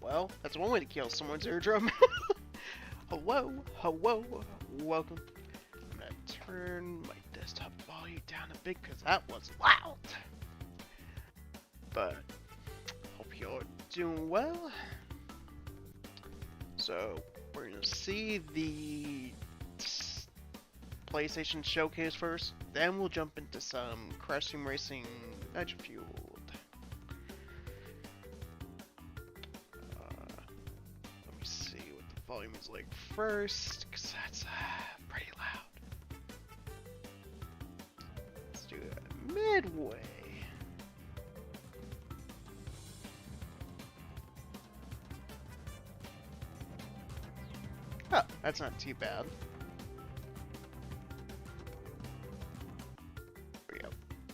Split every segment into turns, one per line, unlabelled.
Well, that's one way to kill someone's eardrum. Hello, hello, welcome. I'm gonna turn my desktop volume down a bit because that was loud. But hope you're doing well. So we're gonna see the PlayStation Showcase first, then we'll jump into some Crash Team Racing Nitro Fueled. Let me see what the volume is like first, because that's pretty loud. Let's do it midway. Oh, that's not too bad.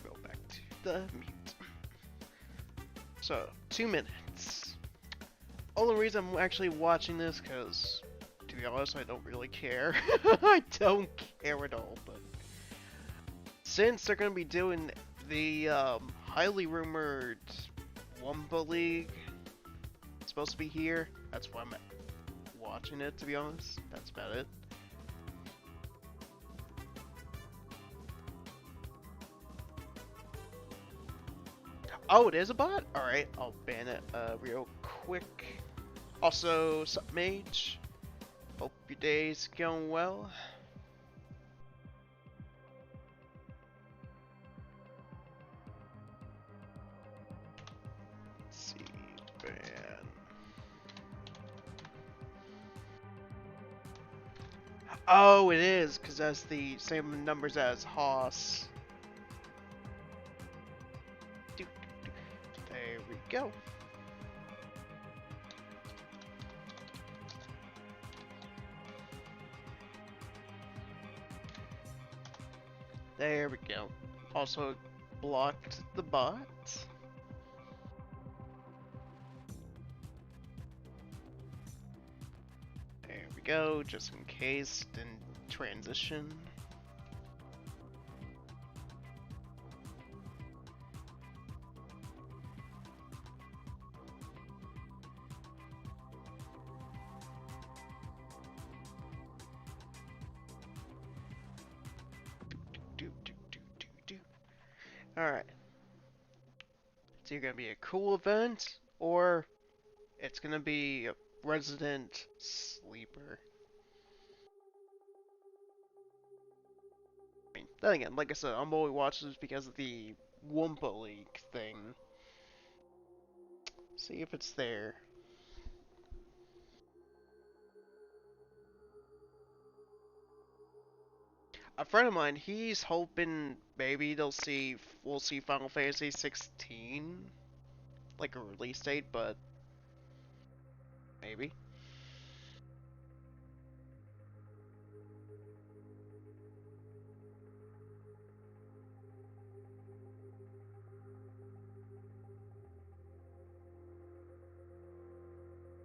Go back to the mute. So, 2 minutes. Only reason I'm actually watching this, because, to be honest, I don't really care. I don't care at all, but since they're going to be doing the highly rumored Wumpa League, it's supposed to be here, that's why I'm watching it, to be honest. That's about it. Oh, it is a bot? Alright, I'll ban it real quick. Also, sup mage? Hope your day's going well. Let's see, ban. Oh, it is, because that's the same numbers as Haas. There we go. There we go. Also blocked the bot. There we go, just in case, in transition. Alright. It's either gonna be a cool event, or it's gonna be a resident sleeper. I mean, then again, like I said, I'm only watching this because of the Wumpa League thing. See if it's there. A friend of mine, he's hoping maybe we'll see Final Fantasy 16, like a release date, but maybe.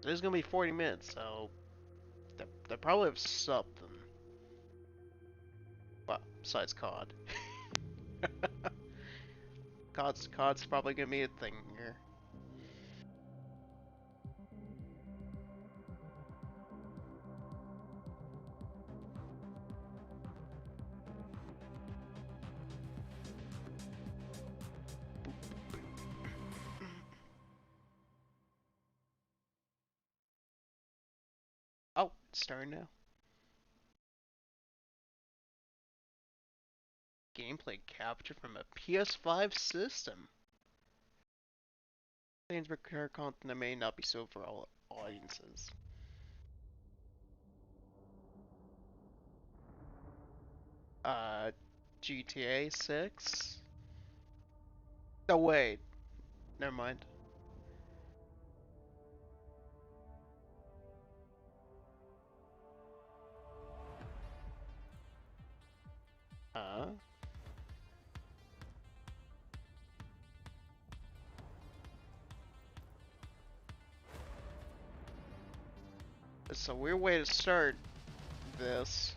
This is gonna be 40 minutes, so they probably have something. Well, besides COD. COD's probably gonna be a thing here. Oh, it's starting now. Gameplay capture from a PS5 system. Things require content that may not be suitable for all audiences. GTA 6? No, wait. Never mind. It's a weird way to start this.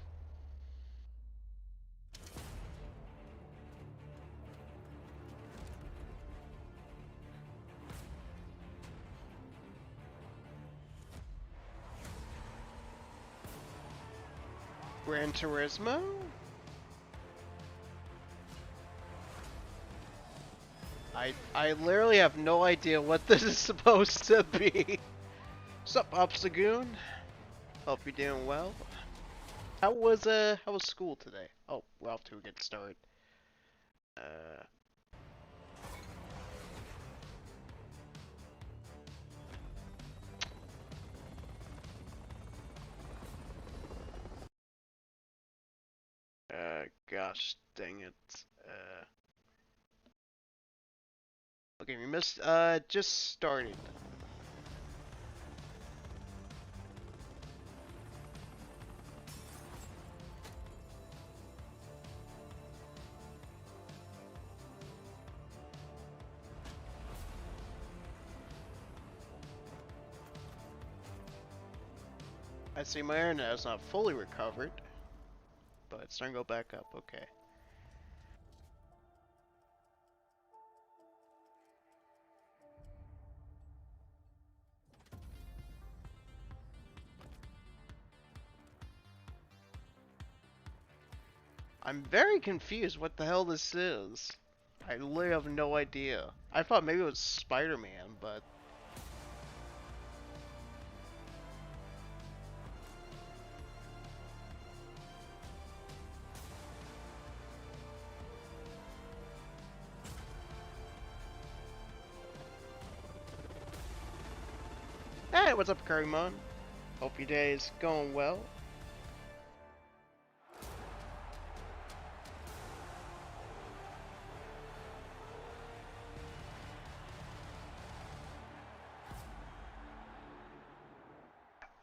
Gran Turismo? I literally have no idea what this is supposed to be. Sup, Obstagoon? Hope you're doing well. How was school today? Oh, we're off to a good start. Gosh dang it. Okay, we missed, just started. I see my internet is not fully recovered, but it's starting to go back up, okay. I'm very confused what the hell this is. I literally have no idea. I thought maybe it was Spider-Man, but... Hey, what's up, Currymon? Hope your day is going well.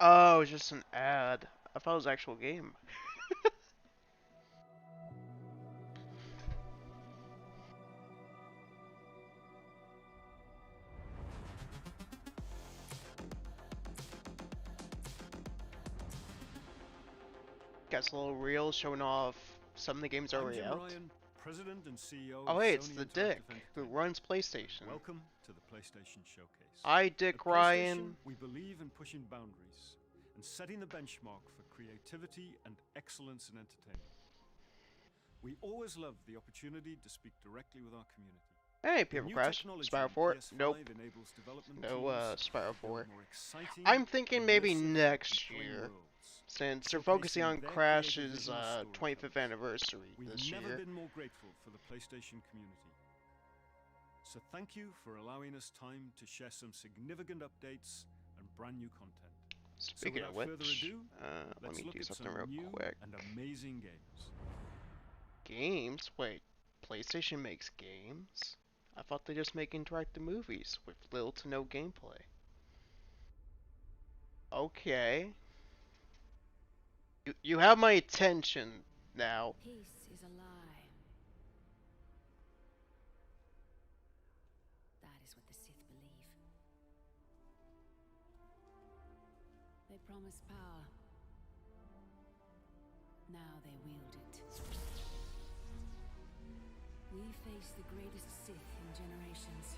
Oh, it's just an ad. I thought it was an actual game. Got a little reel showing off some of the games already out.
Ryan, President and CEO
Oh wait, it's the Dick who runs PlayStation.
Welcome to the PlayStation Showcase.
Hi, Dick Ryan.
We believe in pushing boundaries and setting the benchmark for creativity and excellence in entertainment. We always love the opportunity to speak directly with our community.
Hey, Paper Crash, Spyro 4. Nope. No, Spyro 4. I'm thinking maybe next year. Since they're focusing on Crash's 25th anniversary this year.
We've never been more grateful for the PlayStation community. So thank you for allowing us time to share some significant updates and brand new content.
Speaking of which, let me do something real quick.
And amazing games.
Games? Wait, PlayStation makes games? I thought they just make interactive movies with little to no gameplay. Okay. You have my attention now.
Peace is a lie. That is what the Sith believe. They promise power. Now they wield it. We face the greatest Sith in generations.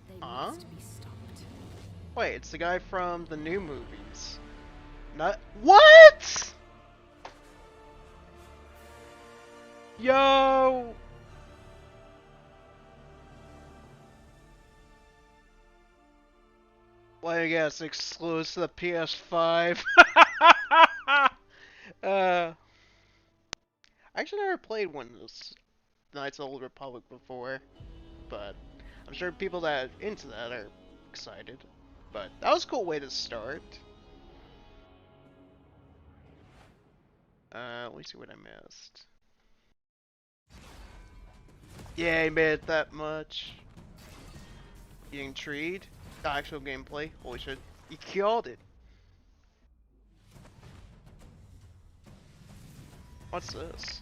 They must be stopped.
Wait, it's the guy from the new movies. Not what? Yo! Well, I guess exclusive to the PS5. I actually never played one of those Knights of the Old Republic before, but I'm sure people that are into that are excited. But that was a cool way to start. Let me see what I missed. Yeah, he made it that much. You intrigued? The actual gameplay? Holy shit. He killed it. What's this?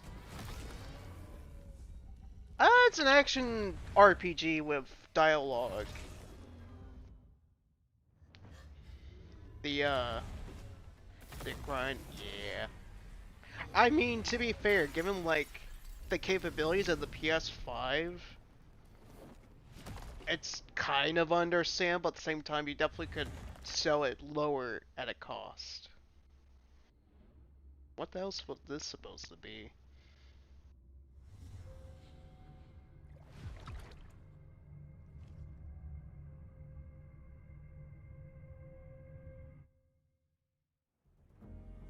It's an action RPG with dialogue. The grind, yeah. I mean, to be fair, given, like, the capabilities of the PS5, it's kind of understandable, but at the same time, you definitely could sell it lower at a cost. What else was this supposed to be?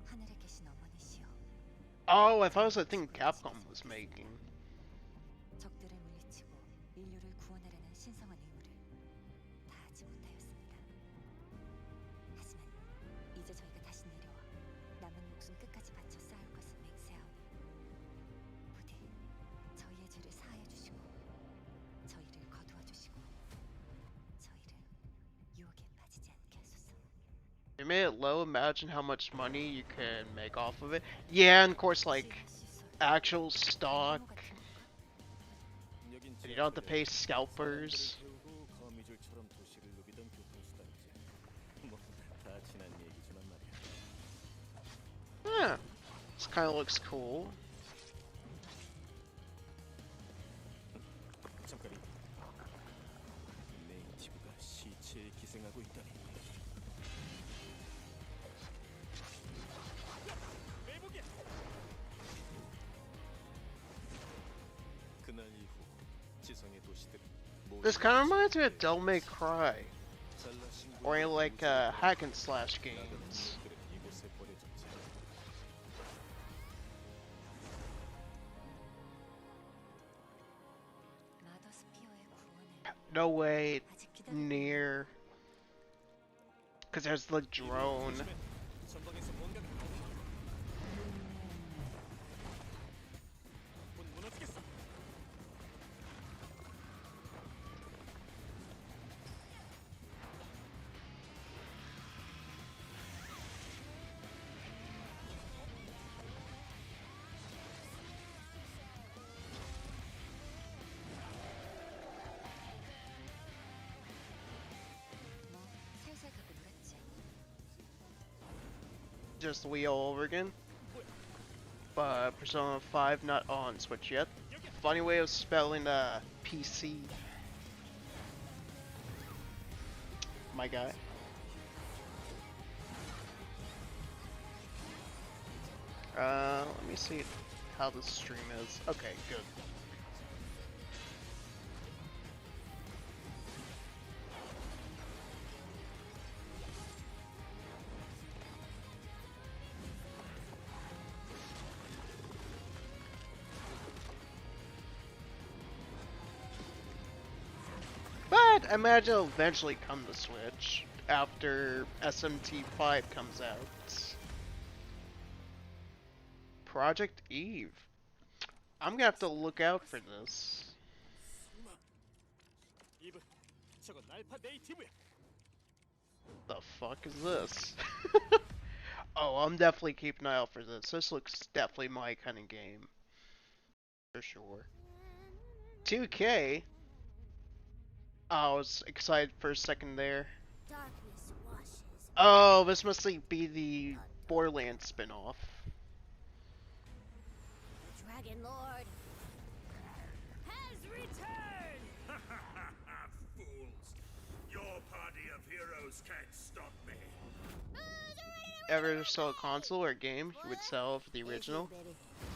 하늘에 계신 어머니시여,
Oh, I thought it was a thing Capcom was making.
적들을 물리치고 인류를 구원하려는 신성한 의무를 다하지 못하였습니다. 하지만 이제 저희가 다시 내려와 남은 목숨 끝까지 바쳐 싸울 것을 맹세하오니 부디 저희의 죄를 사하여 주시고 저희를 거두어 주시고 저희를 유혹에 빠지지 않게 하소서.
They made it low. Imagine how much money you can make off of it. Yeah, and of course, like actual stock. And you don't have to pay scalpers. Huh. This kind of looks cool. This kind of reminds me of Devil May Cry, or like hack and slash games.
마더스피어의 구원을
No way,
아직 기다리고
near, because there's the drone.
뭐 살살 갖고 놀았지.
Just Wii all over again. But Persona 5 not on Switch yet. Funny way of spelling PC. My guy. Let me see how the stream is. Okay, good. But I imagine it'll eventually come to Switch after SMT5 comes out. Project Eve. I'm gonna have to look out for this. The fuck is this? Oh, I'm definitely keeping an eye out for this. This looks definitely my kind of game. For sure. 2K? I was excited for a second there.
Darkness washes.
Oh, this must be the Borderlands spin-off.
Dragon Lord has returned.
Fools! Your party of heroes can't stop me.
Ever sell a console or a game you would sell for the original?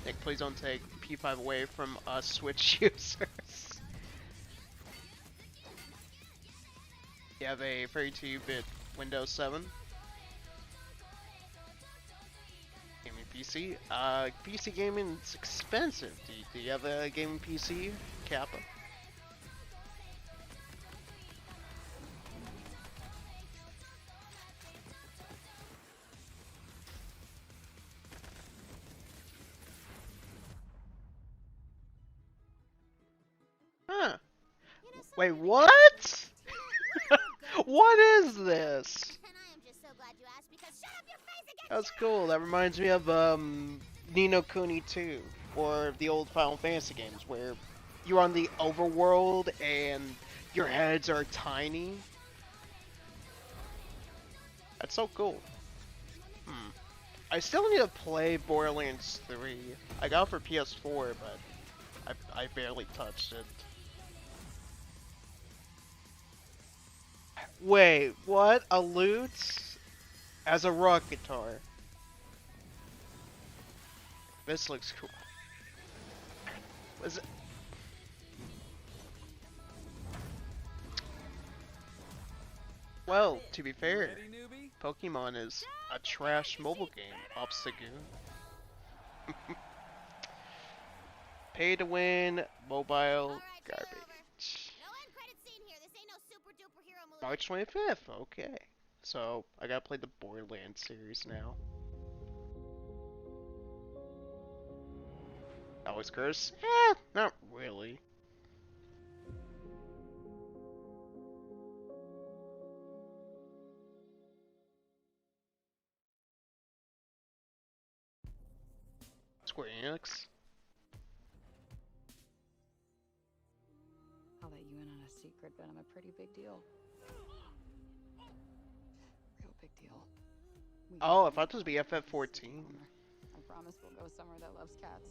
Nick, please don't take P5 away from us Switch users. You have a 32-bit Windows 7 gaming PC. PC gaming is expensive. Do you have a gaming PC, Kappa? Huh. Wait, what? What is this?
And I am just so glad you asked because shut up your face again.
That's cool. That reminds me of Ni no Kuni 2, or the old Final Fantasy games where you're on the overworld and your heads are tiny. That's so cool. I still need to play Borderlands 3. I got it for PS4, but I barely touched it. Wait, what? A lute as a rock guitar. This looks cool. Is it? Well, to be fair,
Ready, newbie?
Pokemon is a trash mobile game, Obstagoon. Pay to win, mobile,
Alright, trailer over.
garbage.
No end credit scene here. This ain't no super duper hero movie.
March 25th, okay. So, I gotta play the Borderlands series now. Alex Curtis? Not really. Square Enix?
I'll let you in on a secret, but I'm a pretty big deal. Real big deal. We
Oh, I
can
thought this would be
make
FF14.
I promise we'll go somewhere that loves cats.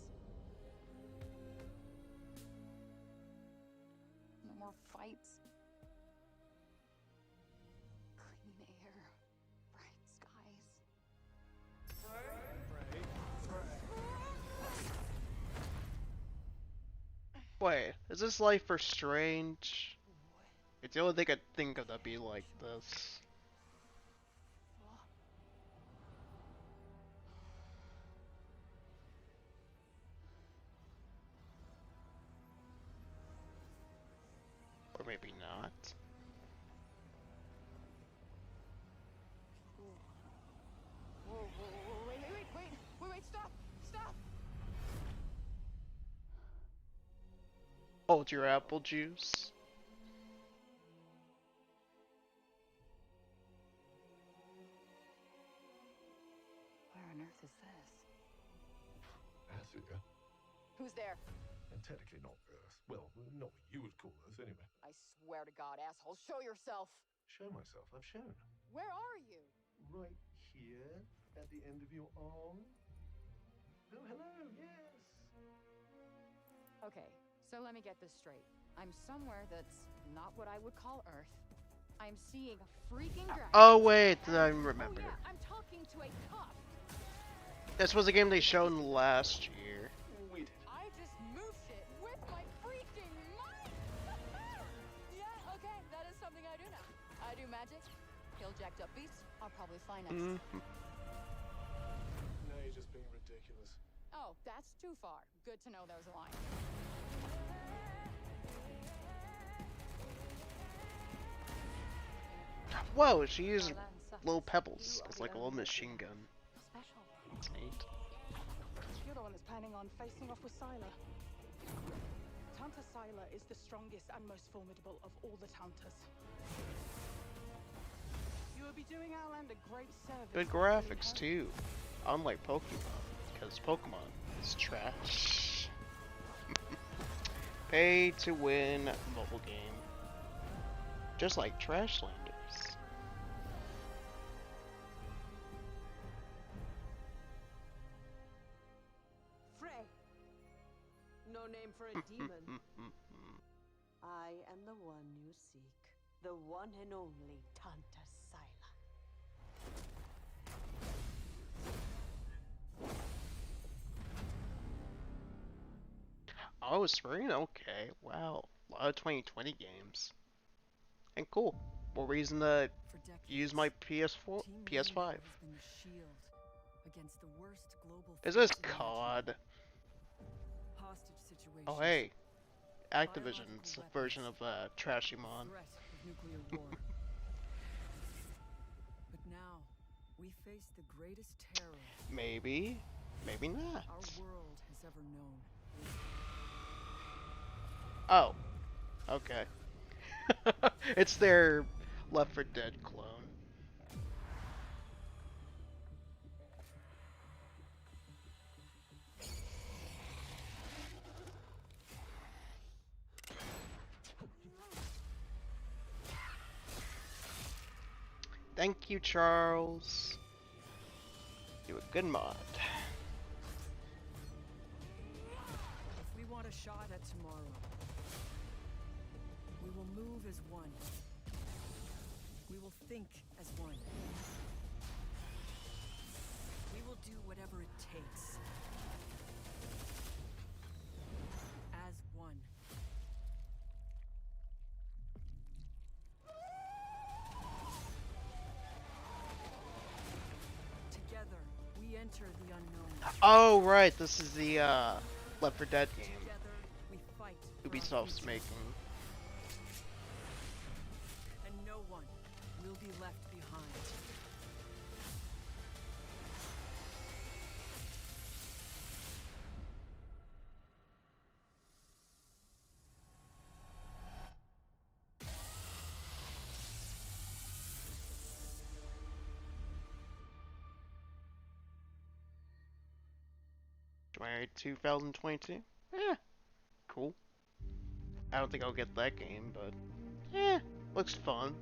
No more fights. Clean air. Bright skies.
Wait, is this Life for Strange? It's the only thing I think of that'd be like this. Or maybe not.
Whoa, whoa, whoa, wait, stop! Stop!
Hold your apple juice.
Where on earth is this?
Africa?
Who's there?
And technically not Earth. Well, not what you would call Earth anyway.
I swear to God, asshole, show yourself!
Show myself, I've shown.
Where are you?
Right here, at the end of your arm. Oh, hello, yes.
Okay, so let me get this straight. I'm somewhere that's not what I would call Earth. I'm seeing a freaking dragon.
Oh wait, I
Oh
remember.
yeah, I'm talking to a cop.
This was a game they showed last year.
We did.
I just moved shit with my freaking mind. Yeah, okay, that is something I do now. I do magic, kill jacked up beasts. I'll probably fly next.
No, you're just being ridiculous.
Oh, that's too far. Good to know there's a line.
Whoa, she used little pebbles as like a little machine gun.
Special.
It's neat.
You're the one that's planning on facing off with Syla. Tanta Syla is the strongest and most formidable of all the Tantas. You will be doing our land a great service.
Good
by
graphics
killing her.
too. Unlike Pokemon, because Pokemon is trash. Pay to win mobile game. Just like Trashlanders.
Frey. No name for a demon. I am the one you seek. The one and only Tanta Syla.
Oh, spring? Okay. Wow. A lot of 2020 games. And cool. More reason to
For decades,
use my PS4,
Team
PS5.
Bandicoot has been the shield against the worst global
Is this
threats
COD?
imaginable. Hostage situations,
Oh hey,
biological
Activision's
weapons,
version of Trashymon.
threat of nuclear war. But now, we face the greatest terror
Maybe, maybe not.
our world has ever known.
Oh, okay. It's their Left 4 Dead clone. Thank you, Charles. Do a good mod.
If we want a shot at tomorrow, we will move as one.
We will think as one. We will do whatever it takes. As one. Together, we enter the unknown.
Oh, right, this is the Left 4 Dead game
Together, we fight for our
Ubisoft's
future.
making.
And no one will be left behind.
January 2022? Eh, cool. I don't think I'll get that game, but looks fun.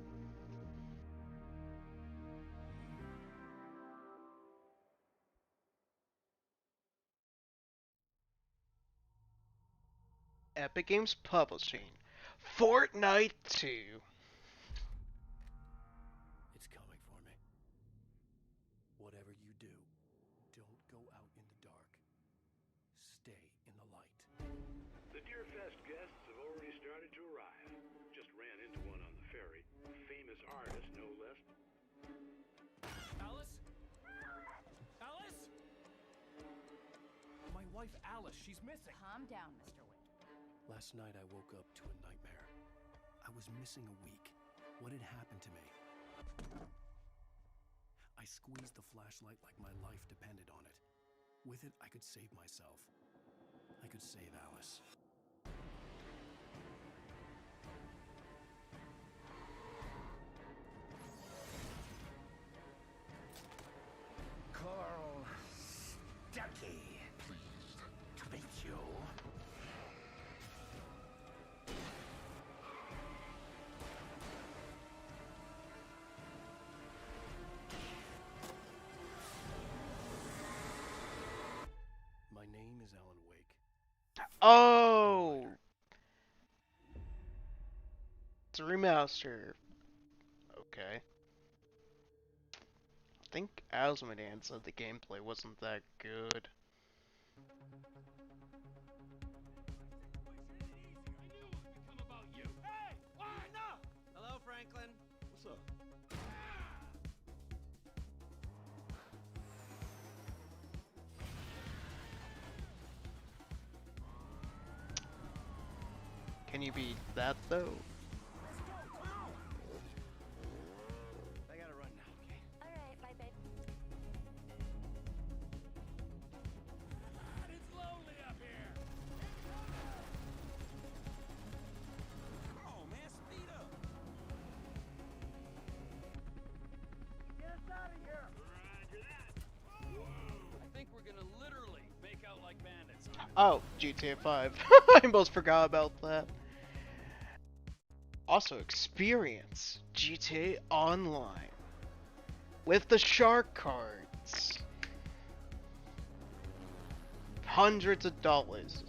Epic Games Publishing, Fortnite 2.
It's coming for me. Whatever you do, don't go out in the dark. Stay in the light.
The Deerfest guests have already started to arrive. Just ran into one on the ferry. Famous artist, no less.
Alice? Alice? My wife Alice, she's missing.
Calm down, Mr. Wick.
Last night I woke up to a nightmare. I was missing a week. What had happened to me? I squeezed the flashlight like my life depended on it. With it, I could save myself. I could save Alice.
Carl Stucky. Pleased to meet you.
My name is Alan Wake.
Oh! It's a remaster. Okay. I think Asmodean said the gameplay wasn't that good.
Hello, Franklin.
What's up?
Can you beat that though?
I gotta run now, okay?
Alright, bye, babe.
It's lonely up here. Oh man, speed up. Get us out of here. Roger that.
I think we're gonna literally make out like bandits.
Oh, GTA 5. I almost forgot about that. Also, experience GTA Online with the shark cards. Hundreds of dollars.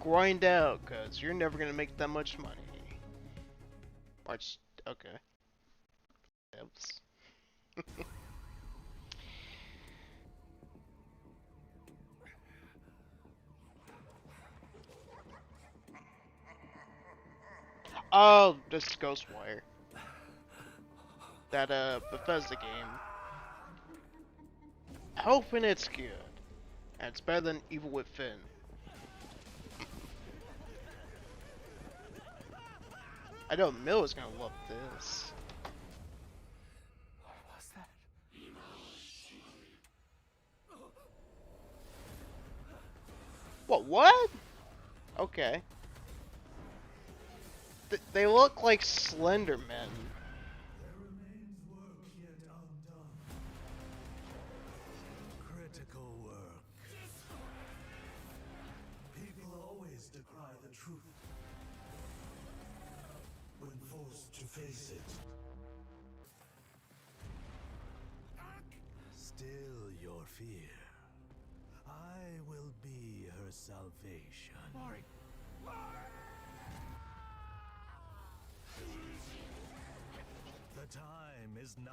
Grind out, cause you're never gonna make that much money. March. Okay. Oops. Oh, this is Ghostwire. That Bethesda game. Hoping it's good. And it's better than Evil Within. I know Mill is gonna love this.
What was that?
What? Okay. They look like Slender Men.
There remains work yet undone. Critical work. People always decry the truth when forced to face it. Still your fear. I will be her salvation.
Mari.
The time is nigh.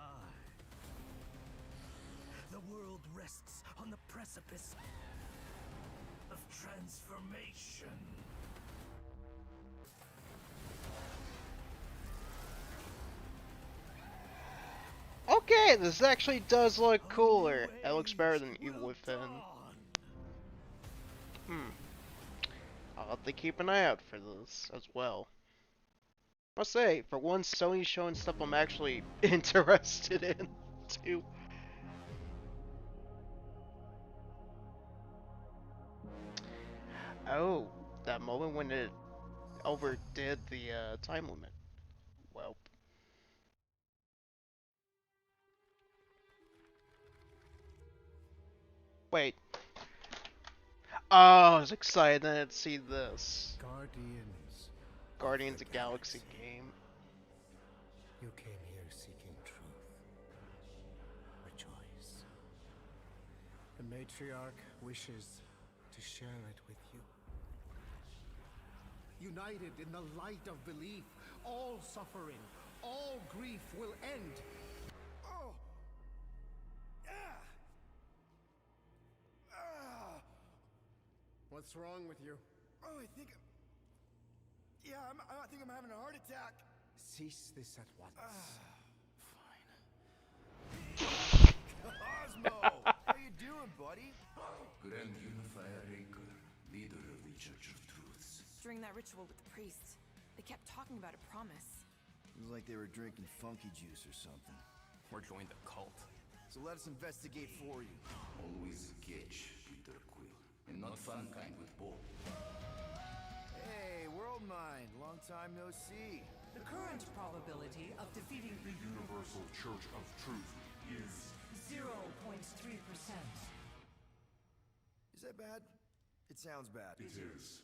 The world rests on the precipice of transformation.
Okay, this actually does look cooler. It looks better than Evil Within. I'll have to keep an eye out for this as well. I'll say, for once, Sony's showing stuff I'm actually interested in, too. Oh, that moment when it overdid the time limit. Well. Wait. Oh, I was excited to see this. Guardians of the Galaxy game.
You came here seeking truth. Rejoice. The matriarch wishes to share it with you. United in the light of belief, all suffering, all grief will end. Oh. What's wrong with you?
Oh, I think I'm having a heart attack.
Cease this at once.
Cosmo, how you doing, buddy?
Grand Unifier Raker, leader of the Church of Truths.
During that ritual with the priests, they kept talking about a promise.
It was like they were drinking funky juice or something.
Or joined the cult.
So let us investigate for you.
Always catch, Peter Quill. And not fun kind with Bob.
Hey, World Mind, long time no see.
The current probability of defeating
The Universal Church of Truth is
0.3%.
Is that bad? It sounds bad.
It is.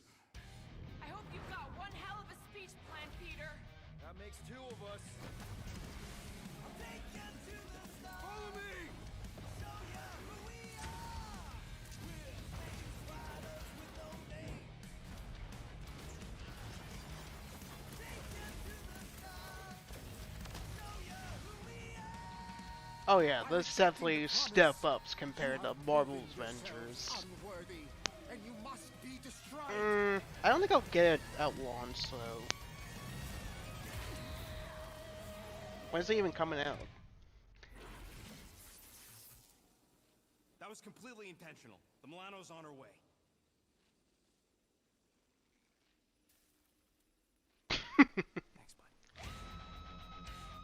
I hope you've got one hell of a speech plan, Peter.
That makes two of us. Follow me!
Oh yeah, this definitely step ups compared to Marvel's Avengers. I don't think I'll get it at launch, so... When's it even coming out?
That was completely intentional. The Milano's on her way.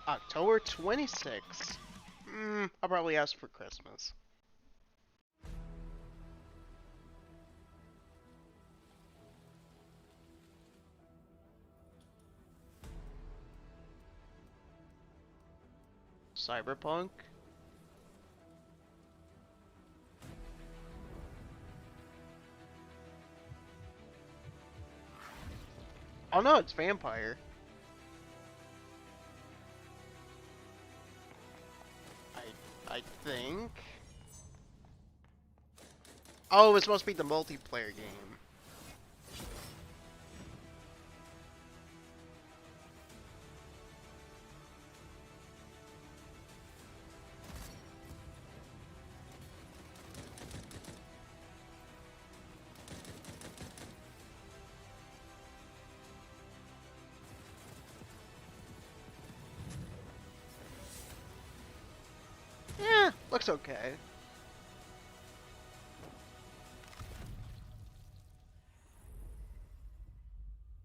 October 26th. I'll probably ask for Christmas. Cyberpunk? Oh no, it's Vampire. I think. Oh, it's supposed to be the multiplayer game. Yeah, looks okay.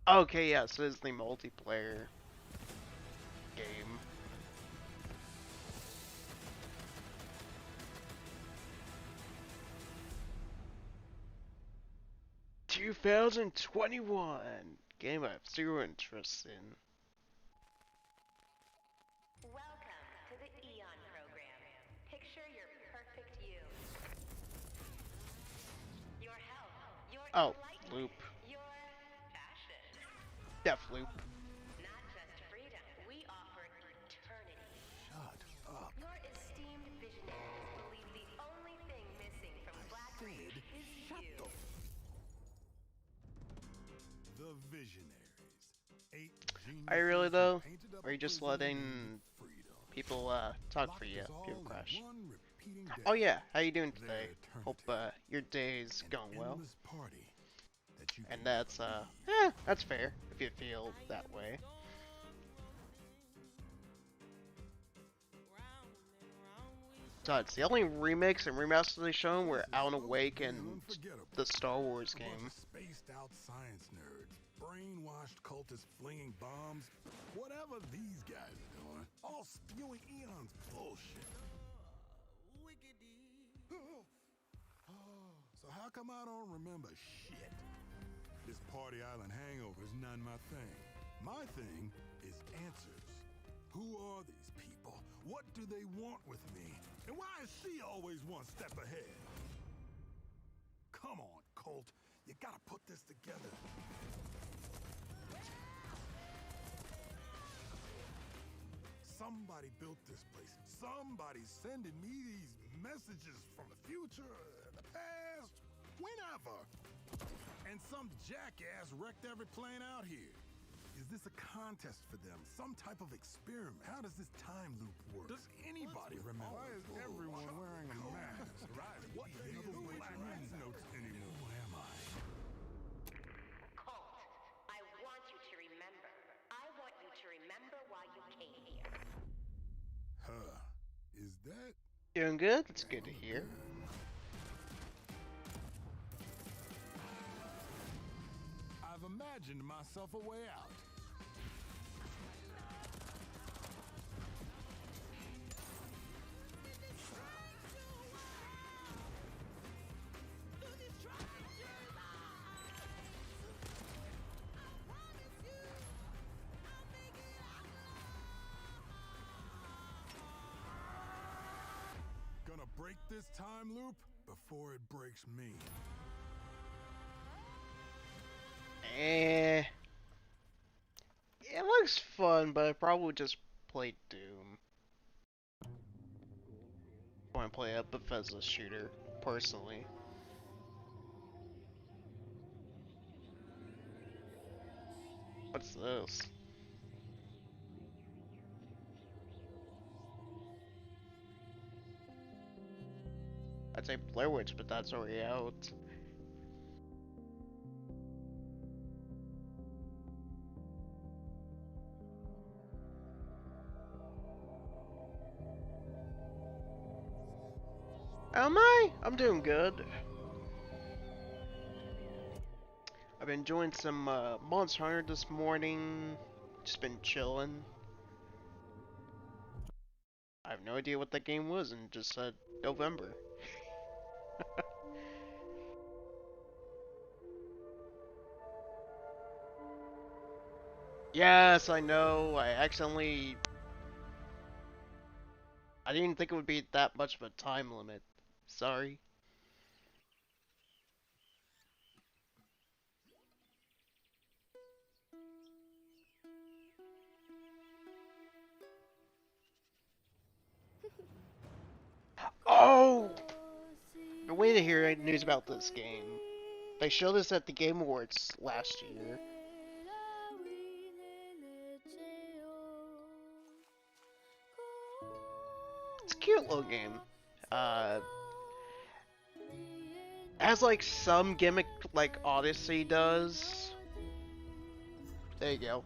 Okay, yes, it is the multiplayer game. "2021 game I have zero interest in."
Welcome to the Eon program. Picture your perfect you. Your health, your enlightenment,
Loop.
your fashion.
Deathloop.
Not just freedom, we offer eternity.
Shut up.
Your esteemed visionaries believe the only thing missing from Black Reach is you.
The Visionaries. 8
Are you really though? Or are you just letting people talk for you. People crash. Oh yeah, how you doing today? Hope your day's going well. And that's that's fair if you feel that way. Besides, the only remakes and remasters they shown were Alan Wake and the Star Wars game.
Spaced out science nerds, brainwashed cultists flinging bombs, whatever these guys are doing, all spewing eons bullshit. So how come I don't remember shit? This Party Island hangover is none my thing. My thing is answers. Who are these people? What do they want with me? And why is she always one step ahead? Come on, Colt. You gotta put this together. Somebody built this place. Somebody's sending me these messages from the future, the past, whenever. And some jackass wrecked every plane out here. Is this a contest for them? Some type of experiment? How does this time loop work? Does anybody remember? Why is everyone wearing a mask? What the hell is notes anymore? Who am I?
Colt, I want you to remember. I want you to remember why you came here.
Huh. Is that?
Doing good? That's good to hear.
I've imagined myself a way out. Gonna break this time loop before it breaks me.
It looks fun, but I probably would just play Doom. I want to play a Bethesda shooter, personally. What's this? I'd say Blair Witch, but that's already out. Am I? I'm doing good. I've been enjoying some Monster Hunter this morning. Just been chilling. I have no idea what that game was and just said November. Yes, I know. I didn't think it would be that much of a time limit. Sorry. Oh! Been waiting to hear news about this game. They showed us at the Game Awards last year. It's a cute little game. Has like some gimmick like Odyssey does. There you go.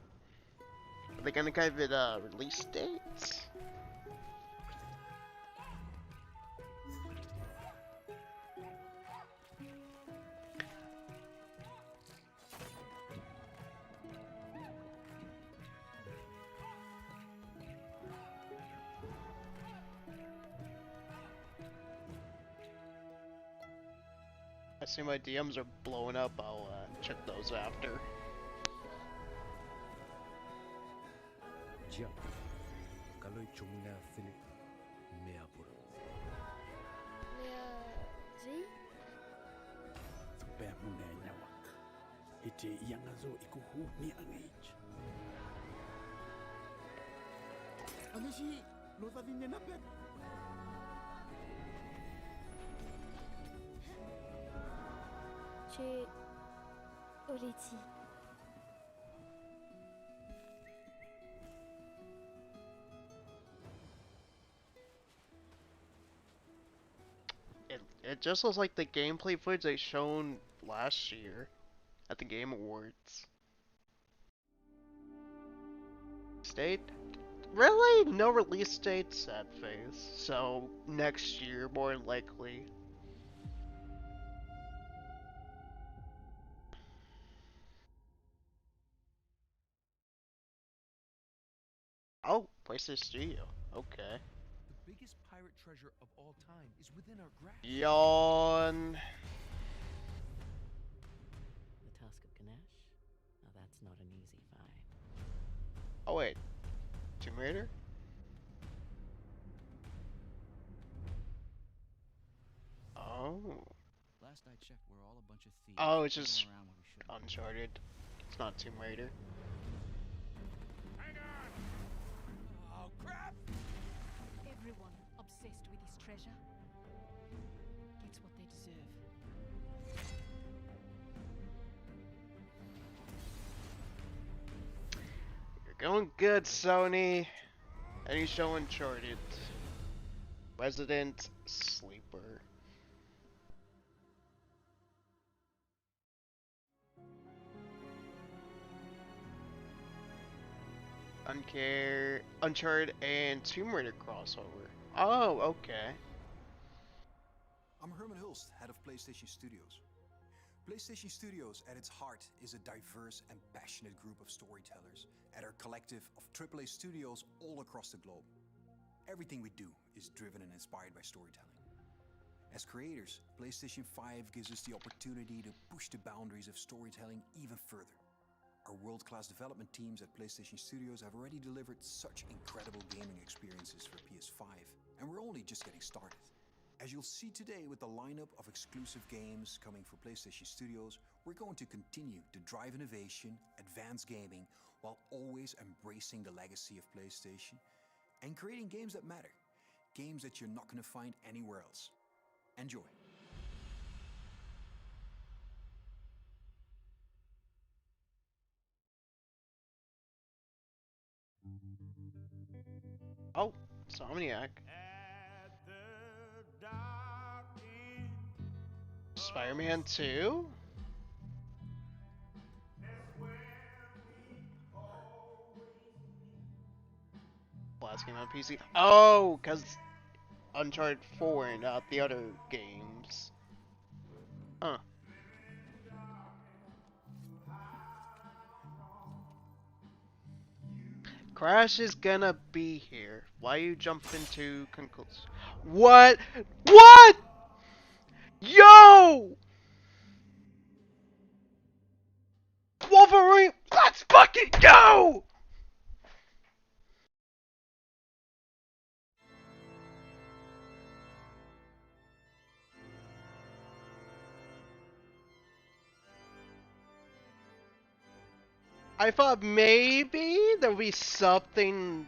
Are they gonna give it release dates? I see my DMs are blowing up. I'll check those after.
Oleti.
It just looks like the gameplay footage they shown last year at the Game Awards. State? Really? No release date? Sad face. So, next year, more likely. Oh, PlayStation Studio. Okay.
The biggest pirate treasure of all time is within our grasp.
Yawn.
The Tusk of Ganesh? Now that's not an easy find.
Oh wait. Tomb Raider? Oh.
Last I checked, we're all a bunch of thieves.
Oh, it's just
around when we shouldn't.
Uncharted. It's not Tomb Raider.
Hang on! Oh, crap!
Everyone obsessed with his treasure gets what they deserve.
You're going good, Sony. And you show Uncharted. Resident Sleeper. Uncharted and Tomb Raider crossover. Oh, okay.
I'm Herman Hulst, head of PlayStation Studios. PlayStation Studios, at its heart, is a diverse and passionate group of storytellers at our collective of AAA studios all across the globe. Everything we do is driven and inspired by storytelling. As creators, PlayStation 5 gives us the opportunity to push the boundaries of storytelling even further. Our world-class development teams at PlayStation Studios have already delivered such incredible gaming experiences for PS5, and we're only just getting started. As you'll see today with the lineup of exclusive games coming for PlayStation Studios, we're going to continue to drive innovation, advance gaming, while always embracing the legacy of PlayStation and creating games that matter. Games that you're not going to find anywhere else. Enjoy.
Oh, Insomniac. Spider-Man 2? Last game on PC. Oh, because Uncharted 4 and not the other games. Huh. Crash is gonna be here. Why you jump into conclusions? What? What? Yo! Wolverine! Let's fucking go! I thought maybe there would be something,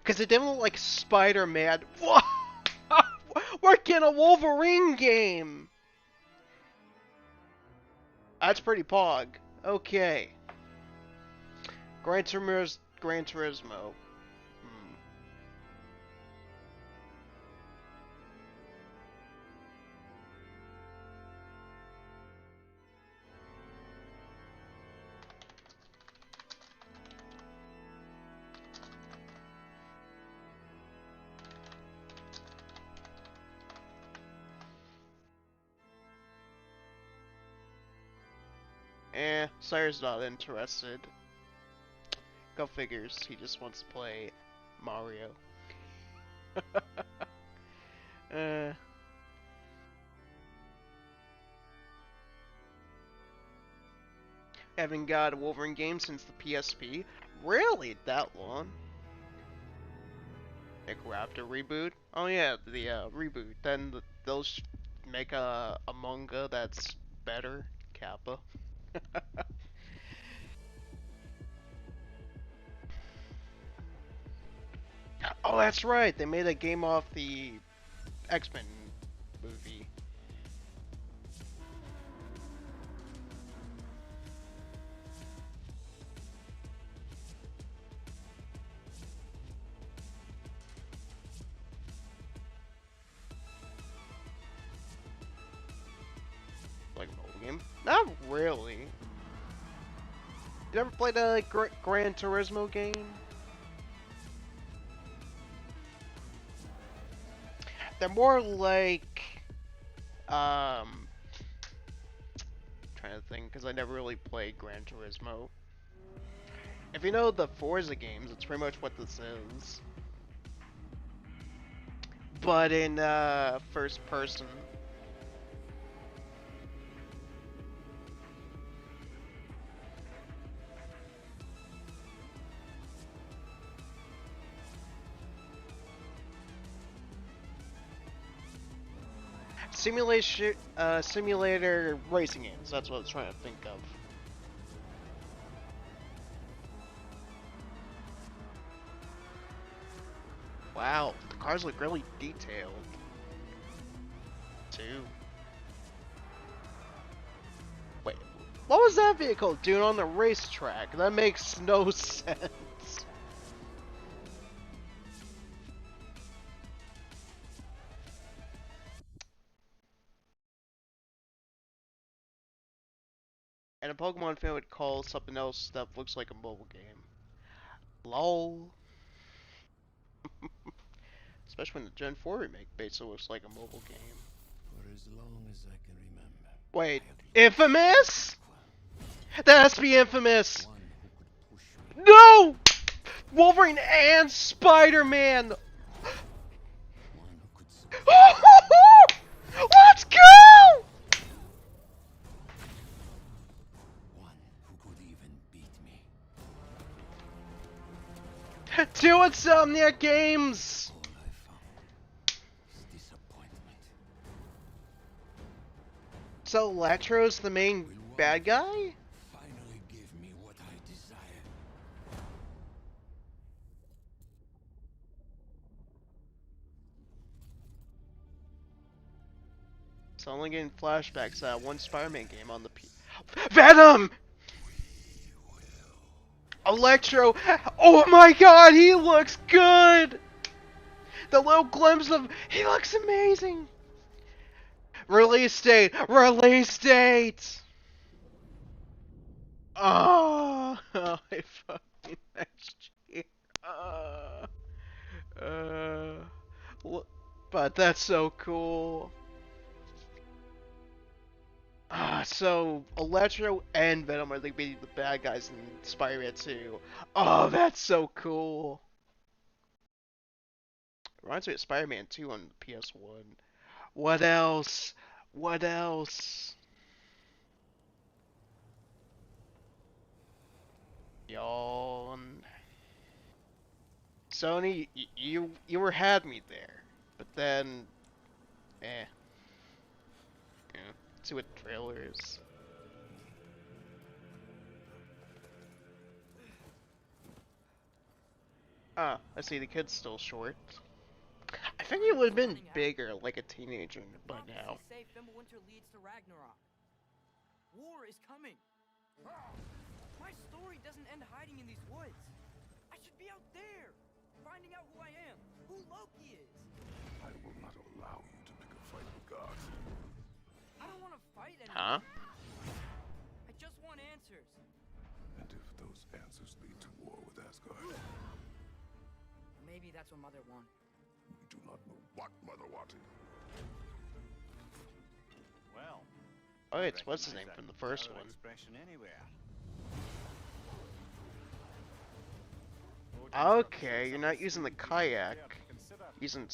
because it didn't look like Spider-Man. What? We're getting a Wolverine game! That's pretty pog. Okay. Gran Turismo. Sire's not interested. Go figures, he just wants to play Mario. Haven't got a Wolverine game since the PSP? Really? That long? Like Raptor reboot? Oh yeah, the reboot. Then they'll make a manga that's better. Kappa. Oh, that's right. They made a game off the X-Men movie. Not really. You ever played a Gran Turismo game? They're more like, trying to think, because I never really played Gran Turismo. If you know the Forza games, it's pretty much what this is. But in, first person. Simulator racing games, that's what I was trying to think of. Wow, the cars look really detailed. Too. Wait, what was that vehicle doing on the racetrack? That makes no sense. And a Pokemon fan would call something else that looks like a mobile game. LOL. Especially when the Gen 4 remake basically looks like a mobile game.
For as long as I can remember.
Wait, Infamous? That has to be Infamous! No! Wolverine and Spider-Man! Let's go! Two Insomniac games! So Electro's the main bad guy?
Finally give me what I desire.
So only getting flashbacks to that one Spider-Man game on the Venom! Electro! Oh my god, he looks good! The little glimpse of... He looks amazing! Release date! Release date! Oh, I fucking next year. But that's so cool. So Electro and Venom are like being the bad guys in Spider-Man 2. Oh, that's so cool. Reminds me of Spider-Man 2 on the PS1. What else? What else? Yawn. Sony, you were had me there, but then, yeah. See what the trailer is. Ah, I see the kid's still short. I think he would have been bigger, like a teenager, by now.
Say Fimbulwinter leads to Ragnarok. War is coming. My story doesn't end hiding in these woods. I should be out there, finding out who I am, who Loki is.
I will not allow you to pick a fight with gods.
I don't want to fight anyone.
Huh?
I just want answers.
And if those answers lead to war with Asgard,
maybe that's what Mother wanted.
we do not know what Mother wanted.
Well,
oh, it's what's his name from the first one.
Anywhere.
Okay, you're not using the kayak. Using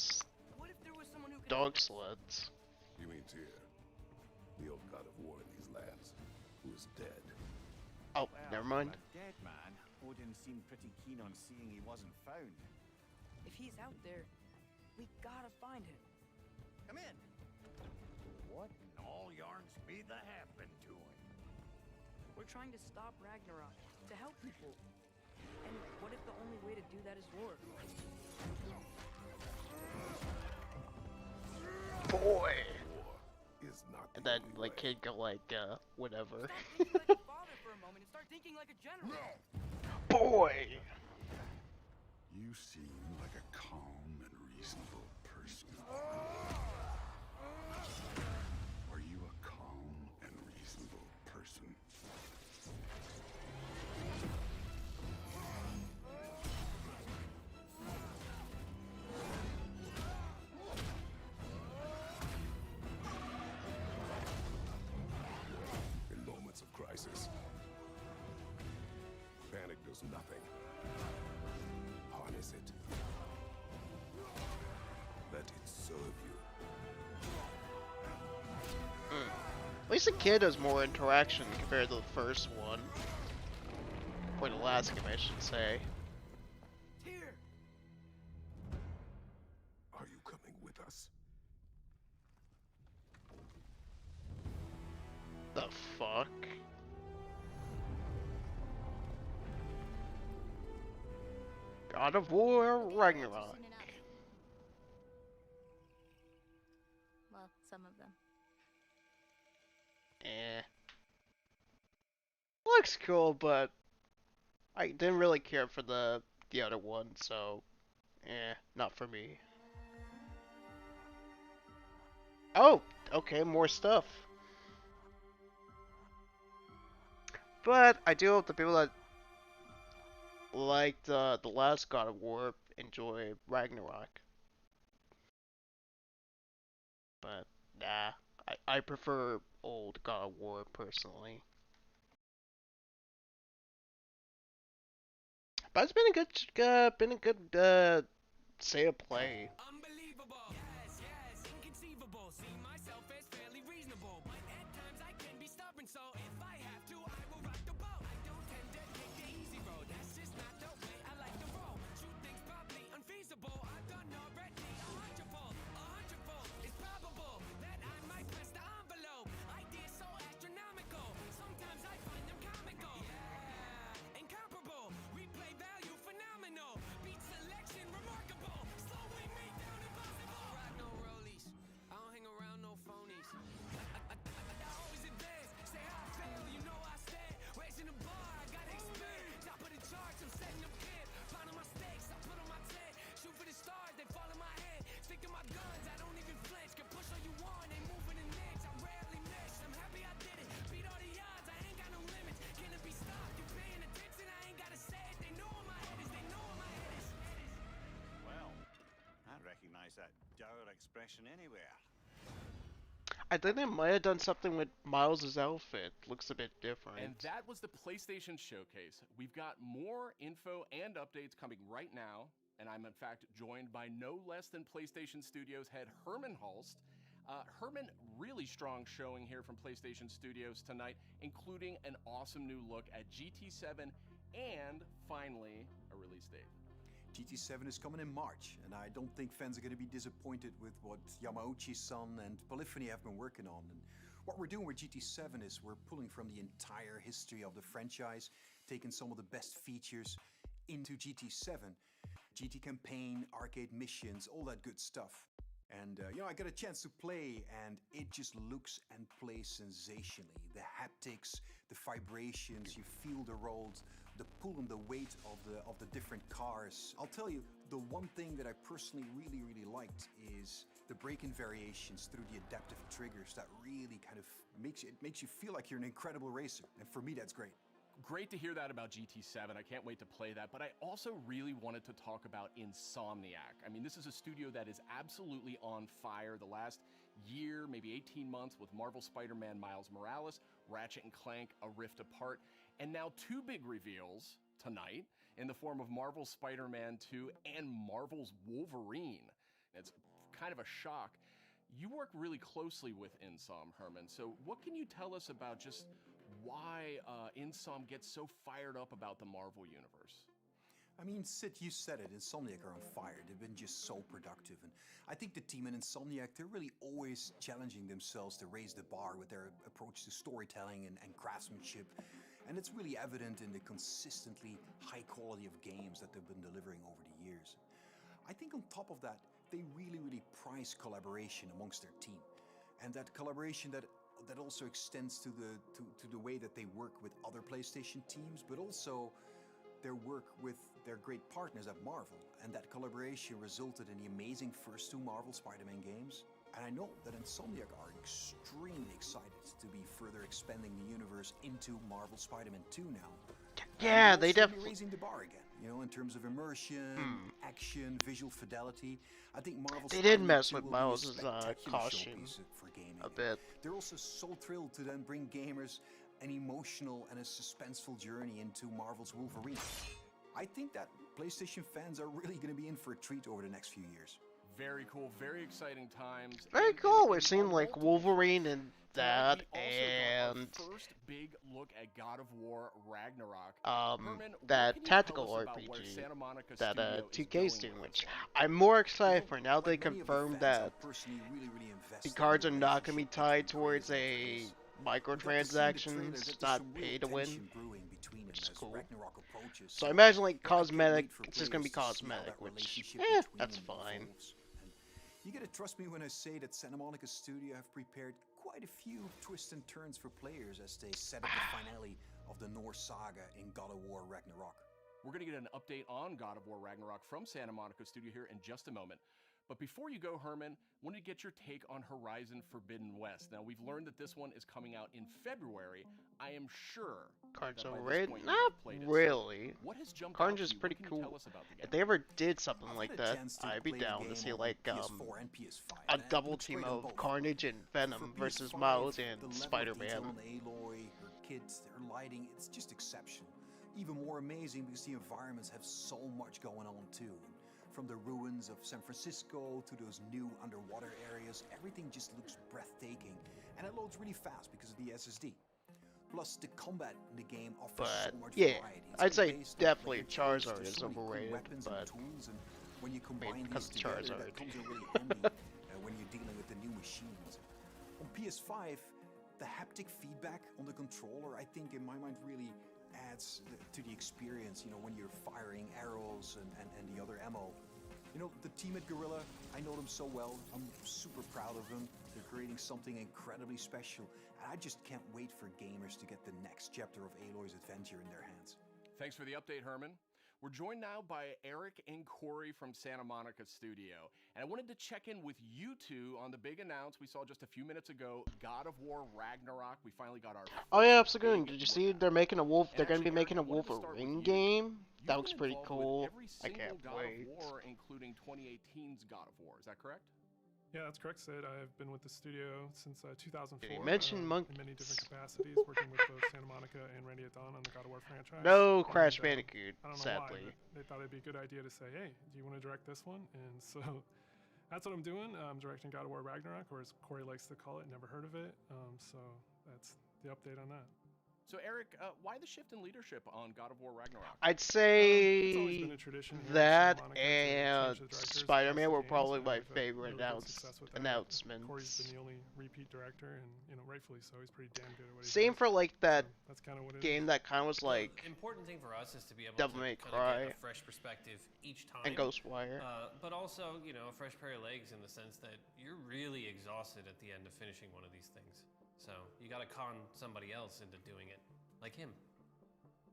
dog sleds.
You mean Tyr, the old god of war in these lands, who is dead.
Oh, never mind.
Dead man, Odin seemed pretty keen on seeing he wasn't found.
If he's out there, we gotta find him.
Come in. What in all yarns be the happen to him?
We're trying to stop Ragnarok, to help people. And what if the only way to do that is war?
Boy!
Is not
And then, like, kid go like, whatever.
Stop thinking like a father for a moment and start thinking like a general.
Boy!
You seem like a calm and reasonable person. Are you a calm and reasonable feels nothing. Harness it. Let it serve you.
At least the kid has more interaction compared to the first one. Or the last game, I should say.
Are you coming with us?
The fuck? God of War Ragnarok.
Well, some of them.
Eh. Looks cool, but I didn't really care for the other one, so not for me. Oh, okay, more stuff. But I do hope the people that liked the last God of War enjoy Ragnarok. But nah, I prefer old God of War personally. But it's been a good say of play.
Unbelievable. Yes, yes, inconceivable. See myself as fairly reasonable, but at times I can be stubborn. So if I have to, I will rock the boat. I don't tend to take the easy road. That's just not the way I like to roll. Shoot things probably unfeasible. I've done already a hundredfold. A hundredfold is probable that I might press the envelope. Ideas so astronomical. Sometimes I find them comical. Yeah, incomparable. Replay value phenomenal. Beat selection remarkable. Slowing me down impossible. I rock no rollies. I don't hang around no phonies. I always advance. Say I fail, you know I stand. Raising the bar, I gotta expand. Top of the charts, I'm setting up camp. Finding my stakes, I put on my tent. Shoot for the stars, they fall in my hand. Stick to my guns, I don't even flinch. Can push all you want, ain't moving an inch. I rarely miss. I'm happy I did it. Beat all the odds, I ain't got no limits. Can it be stopped? You paying attention? I ain't gotta say it. They know where my head is. They know where my head is.
Well, I recognize that dour expression anywhere.
I think they might have done something with Miles's outfit. Looks a bit different.
And that was the PlayStation Showcase. We've got more info and updates coming right now, and I'm in fact joined by no less than PlayStation Studios head Herman Hulst. Herman, really strong showing here from PlayStation Studios tonight, including an awesome new look at GT7 and, finally, a release date.
GT7 is coming in March, and I don't think fans are going to be disappointed with what Yamauchi-san and Polyphony have been working on. And what we're doing with GT7 is we're pulling from the entire history of the franchise, taking some of the best features into GT7. GT campaign, arcade missions, all that good stuff. And, I got a chance to play, and it just looks and plays sensationally. The haptics, the vibrations, you feel the rolls, the pull and the weight of the different cars. I'll tell you, the one thing that I personally really liked is the braking variations through the adaptive triggers. That really kind of makes you feel like you're an incredible racer. And for me, that's great.
Great to hear that about GT7. I can't wait to play that, but I also really wanted to talk about Insomniac. I mean, this is a studio that is absolutely on fire the last year, maybe 18 months, with Marvel Spider-Man Miles Morales, Ratchet & Clank, A Rift Apart, and now two big reveals tonight in the form of Marvel's Spider-Man 2 and Marvel's Wolverine. It's kind of a shock. You work really closely with Insom, Herman, so what can you tell us about just why Insom gets so fired up about the Marvel Universe?
I mean, Sid, you said it, Insomniac are on fire. They've been just so productive. And I think the team in Insomniac, they're really always challenging themselves to raise the bar with their approach to storytelling and craftsmanship. And it's really evident in the consistently high quality of games that they've been delivering over the years. I think on top of that, they really prize collaboration amongst their team. And that collaboration that also extends to the way that they work with other PlayStation teams, but also their work with their great partners at Marvel. And that collaboration resulted in the amazing first two Marvel Spider-Man games. And I know that Insomniac are extremely excited to be further expanding the universe into Marvel Spider-Man 2 now.
Yeah, they definitely
raising the bar again. In terms of immersion, action, visual fidelity. I think Marvel
they did
Spider-Man
mess
2
with
will be a
Miles'
spectacular
costume
showpiece for gaming.
a bit.
They're also so thrilled to then bring gamers an emotional and a suspenseful journey into Marvel's Wolverine. I think that PlayStation fans are really going to be in for a treat over the next few years.
Very cool, very exciting times.
Very
And-
cool.
and-
We're
and
seeing
on
like
multiple
Wolverine and
Tonight,
that,
we also got
and
our first big look at God of War Ragnarok. Herman, what
that
can you
tactical
tell us about where
RPG
Santa Monica
that
Studio is
2K's
going
doing,
with
which
this one?
I'm more excited for now. They
Like many of the
confirmed
fans,
that
I'm personally really
the
invested
cards are
in the
not going to be
relationship
tied
between
towards
Kratos and
a
Atreus. We got to see in the trailer
microtransactions,
that there's
not
some
pay
real
to win.
tension brewing between them
which is
as
cool.
Ragnarok approaches.
So I imagine like
yeah, I can't
cosmetic,
wait for
it's just going to be
players to see how
cosmetic,
that
which,
relationship between
that's
them
fine.
evolves. And you gotta trust me when I say that Santa Monica Studio have prepared quite a few twists and turns for players as they set up the finale of the Norse saga in God of War Ragnarok.
We're going to get an update on God of War Ragnarok from Santa Monica Studio here in just a moment. But before you go, Herman, wanted to get your take on Horizon Forbidden West. Now, we've learned that this one is coming out in February. I am sure
Cards
that by this
overrated?
point you
Not
have played it. So
really.
what has jumped
Cards
out
is
to you?
pretty
What can you
cool.
tell us about the
If
game?
they ever did something
I've
like
had a
that,
chance to
I'd be
play the
down to
game
see
on
like
PS4 and PS5,
a
and it
double
looks
team
great on
of
both.
Carnage and Venom
For
versus
PS5,
Miles
the
and
level of
Spider-Man.
detail on Aloy, her kids, their lighting, it's just exceptional. Even more amazing because the environments have so much going on too. From the ruins of San Francisco to those new underwater areas, everything just looks breathtaking. And it loads really fast because of the SSD. Plus, the combat in the game offers
But
so much
yeah,
variety. It's
I'd say
based on
definitely
player choice.
Charizard
There's
is
so many cool
overrated,
weapons and
but
tools, and when you combine
because
these together,
Charizard.
that comes in really handy when you're dealing with the new machines. On PS5, the haptic feedback on the controller, I think in my mind really adds to the experience, you know, when you're firing arrows and the other ammo. You know, the team at Guerrilla, I know them so well. I'm super proud of them. They're creating something incredibly special. And I just can't wait for gamers to get the next chapter of Aloy's adventure in their hands.
Thanks for the update, Herman. We're joined now by Eric and Corey from Santa Monica Studio. And I wanted to check in with you two on the big announce we saw just a few minutes ago, God of War Ragnarok. We finally got our
oh yeah,
first
absolutely.
big
Did you
look
see
at
they're
it.
making a wolf?
And
They're going to
actually,
be making a
Eric, I wanted to start with
Wolverine
you.
game.
You've
That looks
been
pretty
involved with
cool.
every
I
single
can't
God
wait.
of War, including 2018's God of War. Is that correct?
Yeah, that's correct, Sid. I've been with the studio since 2004.
Did he mention
in
monkeys?
many different capacities, working with both Santa Monica and Randy at Dawn on the God of War franchise.
No
And,
Crash Bandicoot,
I don't know
sadly.
why, but they thought it'd be a good idea to say, hey, do you want to direct this one? And so that's what I'm doing. I'm directing God of War Ragnarok, or as Corey likes to call it, never heard of it. So that's the update on that.
So, Eric, why the shift in leadership on God of War Ragnarok?
I'd
It's always been
say
a tradition here at
that
Santa Monica to
and
change the directors
Spider-Man
across the
were
games,
probably
and
my
we've had
favorite
really good success with that.
announcements.
Corey's been the only repeat director, and you know, rightfully so. He's pretty damn good at what he
Same
does.
for like that
So that's kind of what it
game
is.
that kind of was
The
like
important thing for us is to be able
Devil
to
May
kind of
Cry
get a fresh perspective each time.
and Ghostwire.
But also, you know, a fresh pair of legs in the sense that you're really exhausted at the end of finishing one of these things. So you got to con somebody else into doing it, like him.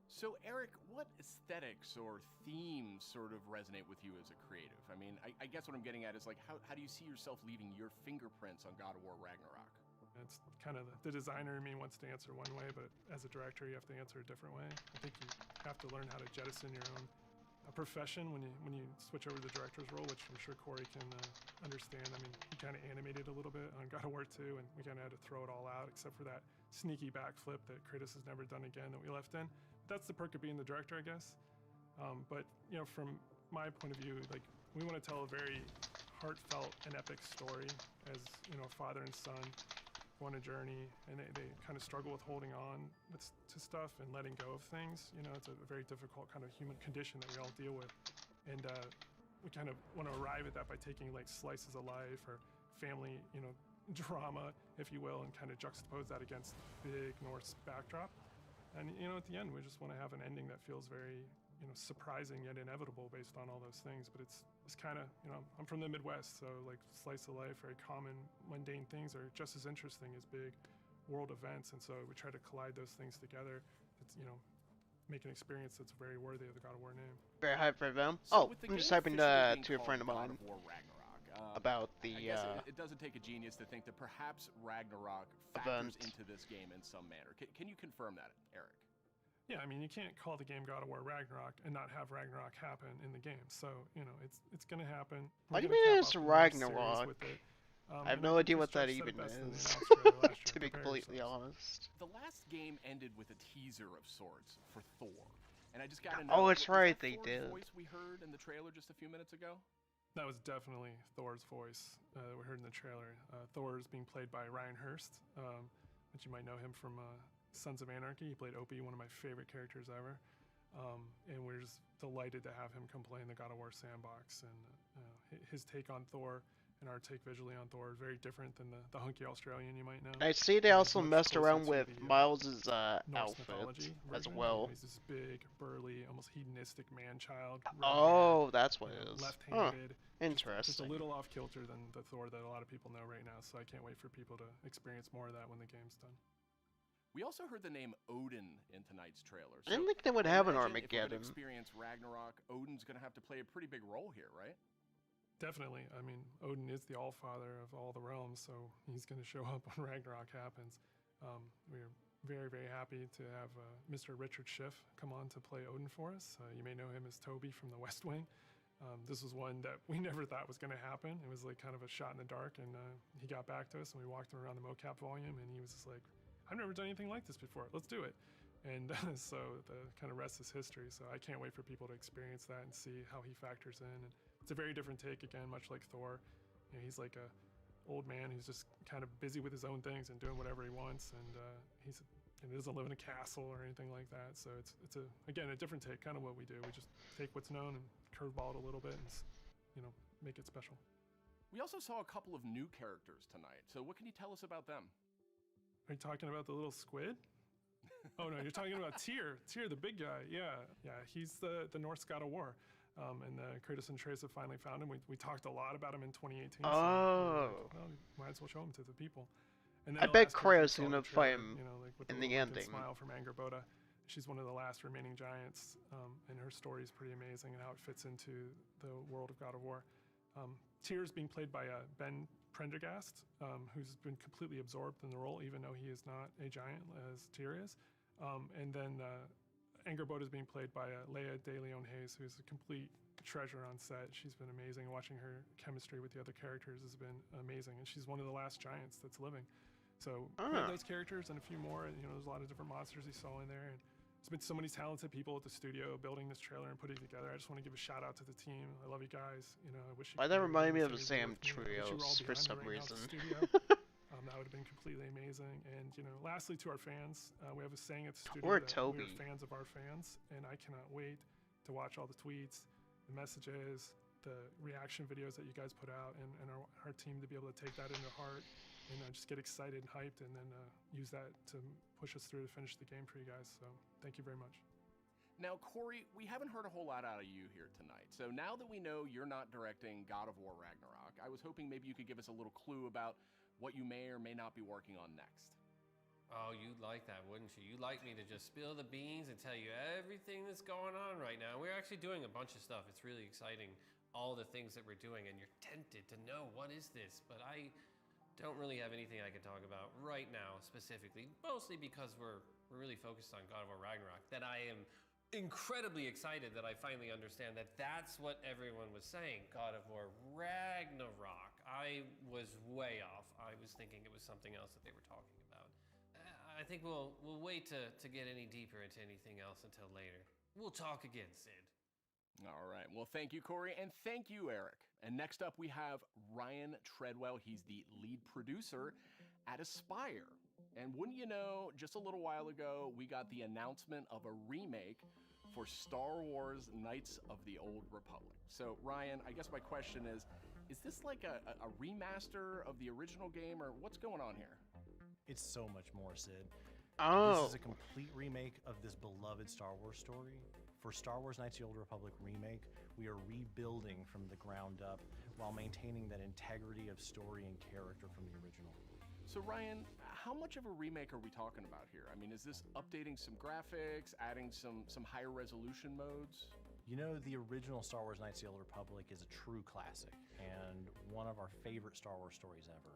So, Eric, what aesthetics or themes sort of resonate with you as a creative? I mean, I guess what I'm getting at is like, how do you see yourself leaving your fingerprints on God of War Ragnarok?
It's kind of the designer in me wants to answer one way, but as a director, you have to answer a different way. I think you have to learn how to jettison your own profession when you switch over to the director's role, which I'm sure Corey can understand. I mean, he kind of animated a little bit on God of War 2, and we kind of had to throw it all out, except for that sneaky backflip that Kratos has never done again that we left in. That's the perk of being the director, I guess. But you know, from my point of view, like we want to tell a very heartfelt and epic story as you know, father and son go on a journey, and they kind of struggle with holding on to stuff and letting go of things. You know, it's a very difficult kind of human condition that we all deal with, and we kind of want to arrive at that by taking like slices of life or family, you know, drama, if you will, and kind of juxtapose that against big Norse backdrop. And you know, at the end, we just want to have an ending that feels very, you know, surprising yet inevitable based on all those things. But it's kind of, you know, I'm from the Midwest, so like slice of life, very common, mundane things are just as interesting as big world events. And so we try to collide those things together. It's, you know, make an experience that's very worthy of the God of War name.
Very hyped for them.
So
Oh,
with the
I'm just
game
typing
officially being
to a friend of
called God
mine
of War Ragnarok,
about the
I guess it doesn't take a genius to think that perhaps Ragnarok factors
event.
into this game in some manner. Can you confirm that, Eric?
Yeah, I mean, you can't call the game God of War Ragnarok and not have Ragnarok happen in the game. So, you know, it's going to happen.
What do you
We're gonna
mean
cap
it's
off the next series
Ragnarok?
with it.
I have
and
no
think
idea
this
what that
judge said it
even
best in the
is,
announce trailer last year,
to be
prepare
completely
yourselves.
honest.
The last game ended with a teaser of sorts for Thor. And I just gotta know.
Oh, it's
was
right,
that
they
Thor's
did.
voice we heard in the trailer just a few minutes ago?
That was definitely Thor's voice that we heard in the trailer. Thor is being played by Ryan Hurst, which you might know him from Sons of Anarchy. He played Opie, one of my favorite characters ever. And we're just delighted to have him come play in the God of War sandbox. And his take on Thor and our take visually on Thor is very different than the hunky Australian you might know.
I see they also
Much
messed
closer
around
to
with
the,
Miles's
Norse
outfit
mythology
as
version.
well.
He's this big, burly, almost hedonistic man-child.
Oh, that's what it is.
Left-handed.
Huh. Interesting.
Just a little off kilter than the Thor that a lot of people know right now. So I can't wait for people to experience more of that when the game's done.
We also heard the name Odin in tonight's trailer.
I didn't think they would have an Armageddon.
If we're gonna experience Ragnarok, Odin's going to have to play a pretty big role here, right?
Definitely. I mean, Odin is the Allfather of all the realms, so he's going to show up when Ragnarok happens. We're very, very happy to have Mr. Richard Schiff come on to play Odin for us. You may know him as Toby from The West Wing. This was one that we never thought was going to happen. It was like kind of a shot in the dark, and he got back to us, and we walked him around the mocap volume, and he was just like, I've never done anything like this before. Let's do it. And so the kind of rest is history. So I can't wait for people to experience that and see how he factors in. And it's a very different take, again, much like Thor. You know, he's like a old man who's just kind of busy with his own things and doing whatever he wants. And he doesn't live in a castle or anything like that. So it's again, a different take, kind of what we do. We just take what's known and curveball it a little bit and, make it special.
We also saw a couple of new characters tonight. So what can you tell us about them?
Are you talking about the little squid? Oh no, you're talking about Tyr. Tyr, the big guy. Yeah. He's the Norse god of war. And Kratos and Atreus have finally found him. We talked a lot about him in 2018.
Oh.
So, well, might as well show him to the people. And
I
then
bet Kratos is gonna fight him
with
in
the
the ending.
Smile from Angerboda. She's one of the last remaining giants, and her story is pretty amazing and how it fits into the world of God of War. Tyr is being played by Ben Prendergast, who's been completely absorbed in the role, even though he is not a giant as Tyr is. And then Angerboda is being played by Leia De Leon Hayes, who's a complete treasure on set. She's been amazing. Watching her chemistry with the other characters has been amazing, and she's one of the last giants that's living. So those characters and a few more, and there's a lot of different monsters he saw in there. And there's been so many talented people at the studio building this trailer and putting it together. I just want to give a shout out to the team. I love you guys. I wish you
Why
could
that
be
reminded me
here
of
and
Sam
with me. I wish you were all
Trios for
behind me
some
right now at the
reason.
studio. That would have been completely amazing. And lastly, to our fans, we have a saying at the studio
Or
that
Toby.
we're fans of our fans, and I cannot wait to watch all the tweets, the messages, the reaction videos that you guys put out, and our team to be able to take that into heart and just get excited and hyped, and then use that to push us through to finish the game for you guys. So thank you very much.
Now, Corey, we haven't heard a whole lot out of you here tonight. So now that we know you're not directing God of War Ragnarok, I was hoping maybe you could give us a little clue about what you may or may not be working on next.
Oh, you'd like that, wouldn't you? You'd like me to just spill the beans and tell you everything that's going on right now. We're actually doing a bunch of stuff. It's really exciting, all the things that we're doing, and you're tempted to know what is this, but I don't really have anything I can talk about right now specifically, mostly because we're really focused on God of War Ragnarok, that I am incredibly excited that I finally understand that that's what everyone was saying, God of War Ragnarok. I was way off. I was thinking it was something else that they were talking about. I think we'll wait to get any deeper into anything else until later. We'll talk again, Sid.
All right. Well, thank you, Corey, and thank you, Eric. And next up, we have Ryan Treadwell. He's the lead producer at Aspire. And wouldn't you know, just a little while ago, we got the announcement of a remake for Star Wars Knights of the Old Republic. So, Ryan, I guess my question is this like a remaster of the original game, or what's going on here?
It's so much more, Sid.
Oh.
This is a complete remake of this beloved Star Wars story. For Star Wars Knights of the Old Republic remake, we are rebuilding from the ground up while maintaining that integrity of story and character from the original.
So Ryan, how much of a remake are we talking about here? I mean, is this updating some graphics, adding some higher resolution modes?
The original Star Wars Knights of the Old Republic is a true classic and one of our favorite Star Wars stories ever.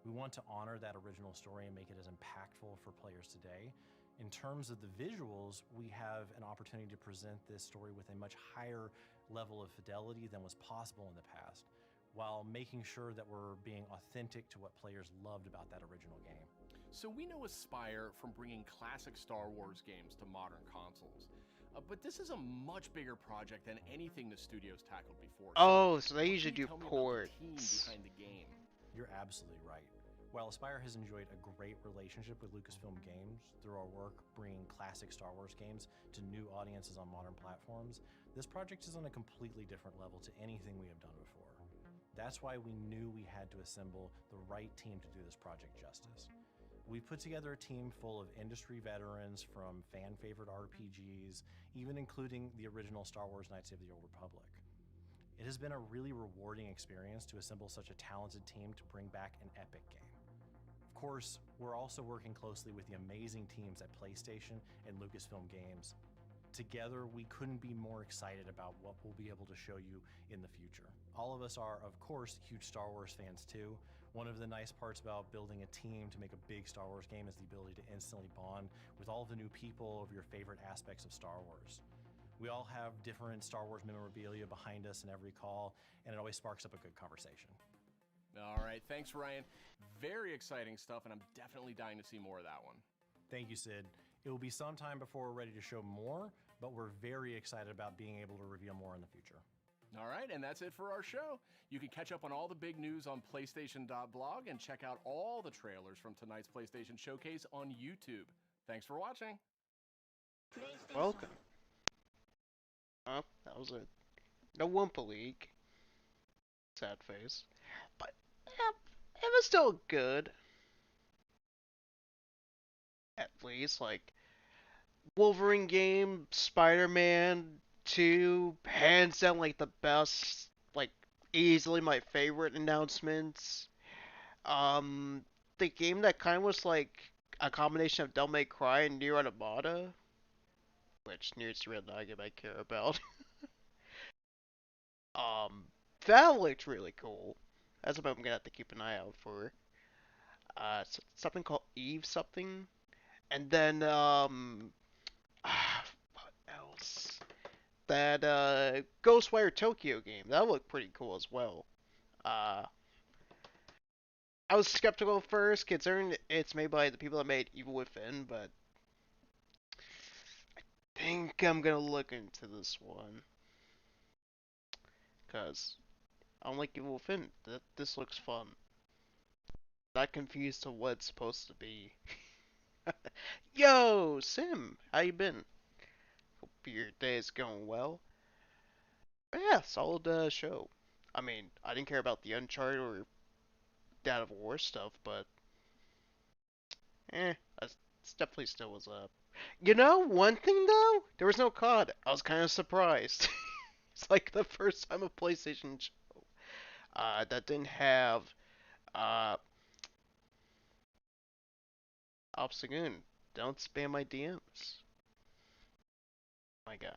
We want to honor that original story and make it as impactful for players today. In terms of the visuals, we have an opportunity to present this story with a much higher level of fidelity than was possible in the past. while making sure that we're being authentic to what players loved about that original game.
So we know Aspire from bringing classic Star Wars games to modern consoles. But this is a much bigger project than anything the studio's tackled before.
Oh, so they
what
usually
can you
do
tell me about the
ports.
team behind the game?
You're absolutely right. While Aspire has enjoyed a great relationship with Lucasfilm Games through our work bringing classic Star Wars games to new audiences on modern platforms, this project is on a completely different level to anything we have done before. That's why we knew we had to assemble the right team to do this project justice. We put together a team full of industry veterans from fan-favorite RPGs, even including the original Star Wars Knights of the Old Republic. It has been a really rewarding experience to assemble such a talented team to bring back an epic game. Of course, we're also working closely with the amazing teams at PlayStation and Lucasfilm Games. Together, we couldn't be more excited about what we'll be able to show you in the future. All of us are, of course, huge Star Wars fans too. One of the nice parts about building a team to make a big Star Wars game is the ability to instantly bond with all of the new people of your favorite aspects of Star Wars. We all have different Star Wars memorabilia behind us in every call, and it always sparks up a good conversation.
All right, thanks, Ryan. Very exciting stuff, and I'm definitely dying to see more of that one.
Thank you, Sid. It will be some time before we're ready to show more, but we're very excited about being able to reveal more in the future.
All right, and that's it for our show. You can catch up on all the big news on PlayStation.blog and check out all the trailers from tonight's PlayStation Showcase on YouTube. Thanks for watching.
Welcome. Oh, that was it. No Wumpa League. Sad face. But, yeah, it was still good. At least, like, Wolverine game, Spider-Man 2, hands down, like, the best, like, easily my favorite announcements. The game that kind of was, like, a combination of Devil May Cry and Nier Automata, which Nier's the real game I care about. That looked really cool. That's something I'm gonna have to keep an eye out for. Something called Eve something, and then what else? That Ghostwire Tokyo game that looked pretty cool as well. I was skeptical at first, considering it's made by the people that made Evil Within, but I think I'm gonna look into this one. Cause I don't like Evil Within. This looks fun. Not confused to what it's supposed to be. Yo, Sim, how you been? Hope your day is going well. Yeah, solid show. I mean, I didn't care about the Uncharted or God of War stuff, but it definitely still was up. You know, one thing though, there was no COD. I was kind of surprised. It's like the first time a PlayStation show that didn't have Obstagoon. Don't spam my DMs. My guy.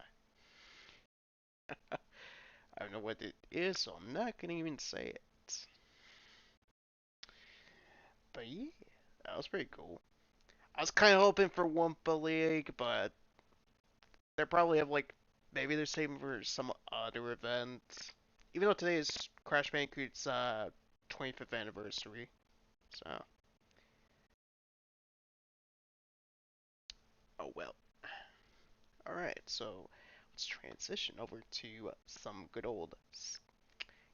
I don't know what it is, so I'm not gonna even say it. But yeah, that was pretty cool. I was kind of hoping for Wumpa League, but they probably have like maybe they're saving for some other event. Even though today is Crash Bandicoot's 25th anniversary, so oh well. All right, so let's transition over to some good old.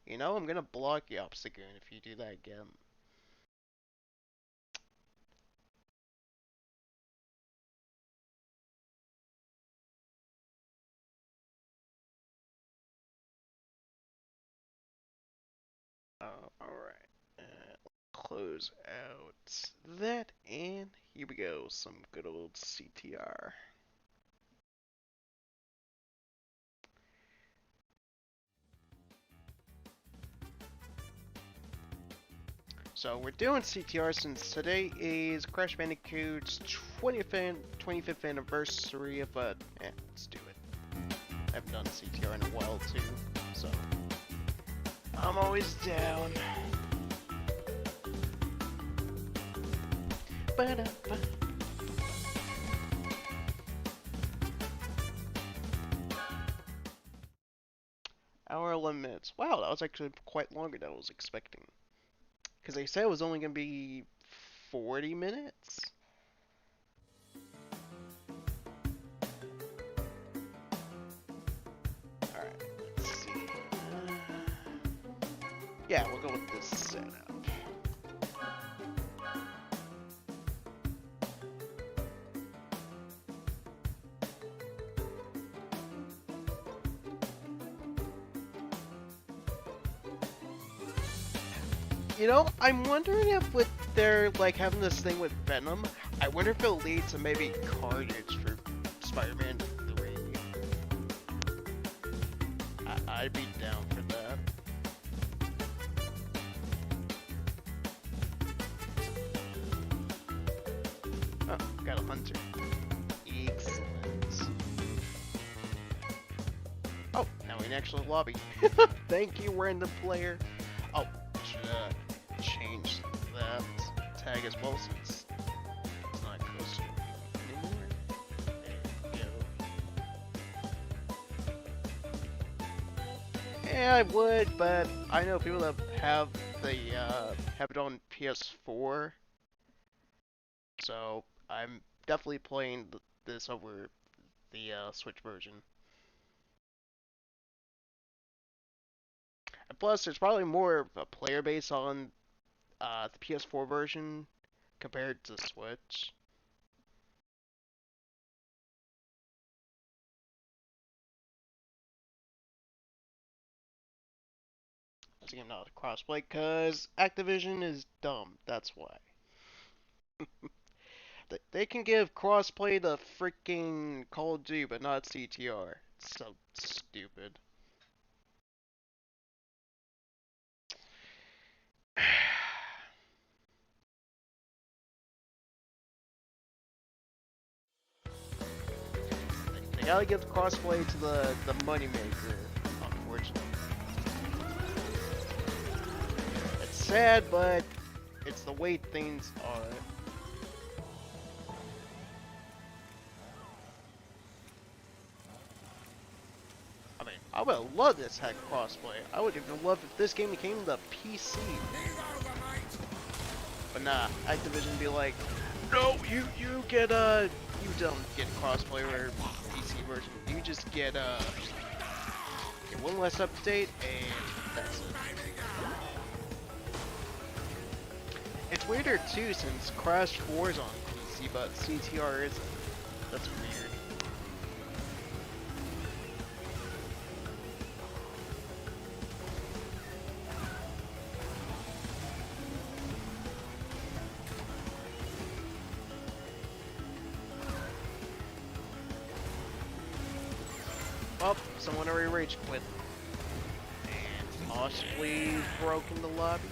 You know, I'm gonna block you, Obstagoon, if you do that again. Alright. Close out that, and here we go. Some good old CTR. So we're doing CTR since today is Crash Bandicoot's 25th anniversary, but let's do it. I haven't done CTR in a while too, so I'm always down. Ba-da-ba. Hour 11 minutes. Wow, that was actually quite longer than I was expecting. Because they said it was only going to be 40 minutes? Alright, let's see. Yeah, we'll go with this setup. You know, I'm wondering if with their, like, having this thing with Venom, I wonder if it'll lead to maybe Carnage for Spider-Man 3. I'd be down for that. Oh, got a hunter. Excellent. Oh, now we can actually lobby. Thank you, random player. Oh, should change that tag as well since it's not close anymore. There we go. Yeah, I would, but I know people that have the have it on PS4, so I'm definitely playing this over the Switch version. And plus, there's probably more of a player base on the PS4 version compared to Switch. This game not crossplay because Activision is dumb. That's why. They can give crossplay to freaking Call of Duty, but not CTR. It's so stupid. They gotta give crossplay to the moneymaker, unfortunately. It's sad, but it's the way things are. I mean, I would have loved this had crossplay. I would even love if this game became the PC. But nah, Activision be like, no, you get you don't get crossplay or PC version. You just get one less update and that's it. It's weirder too since Crash 4 is on PC but CTR isn't. That's weird. Oh, someone already rage quit. And possibly broken the lobby.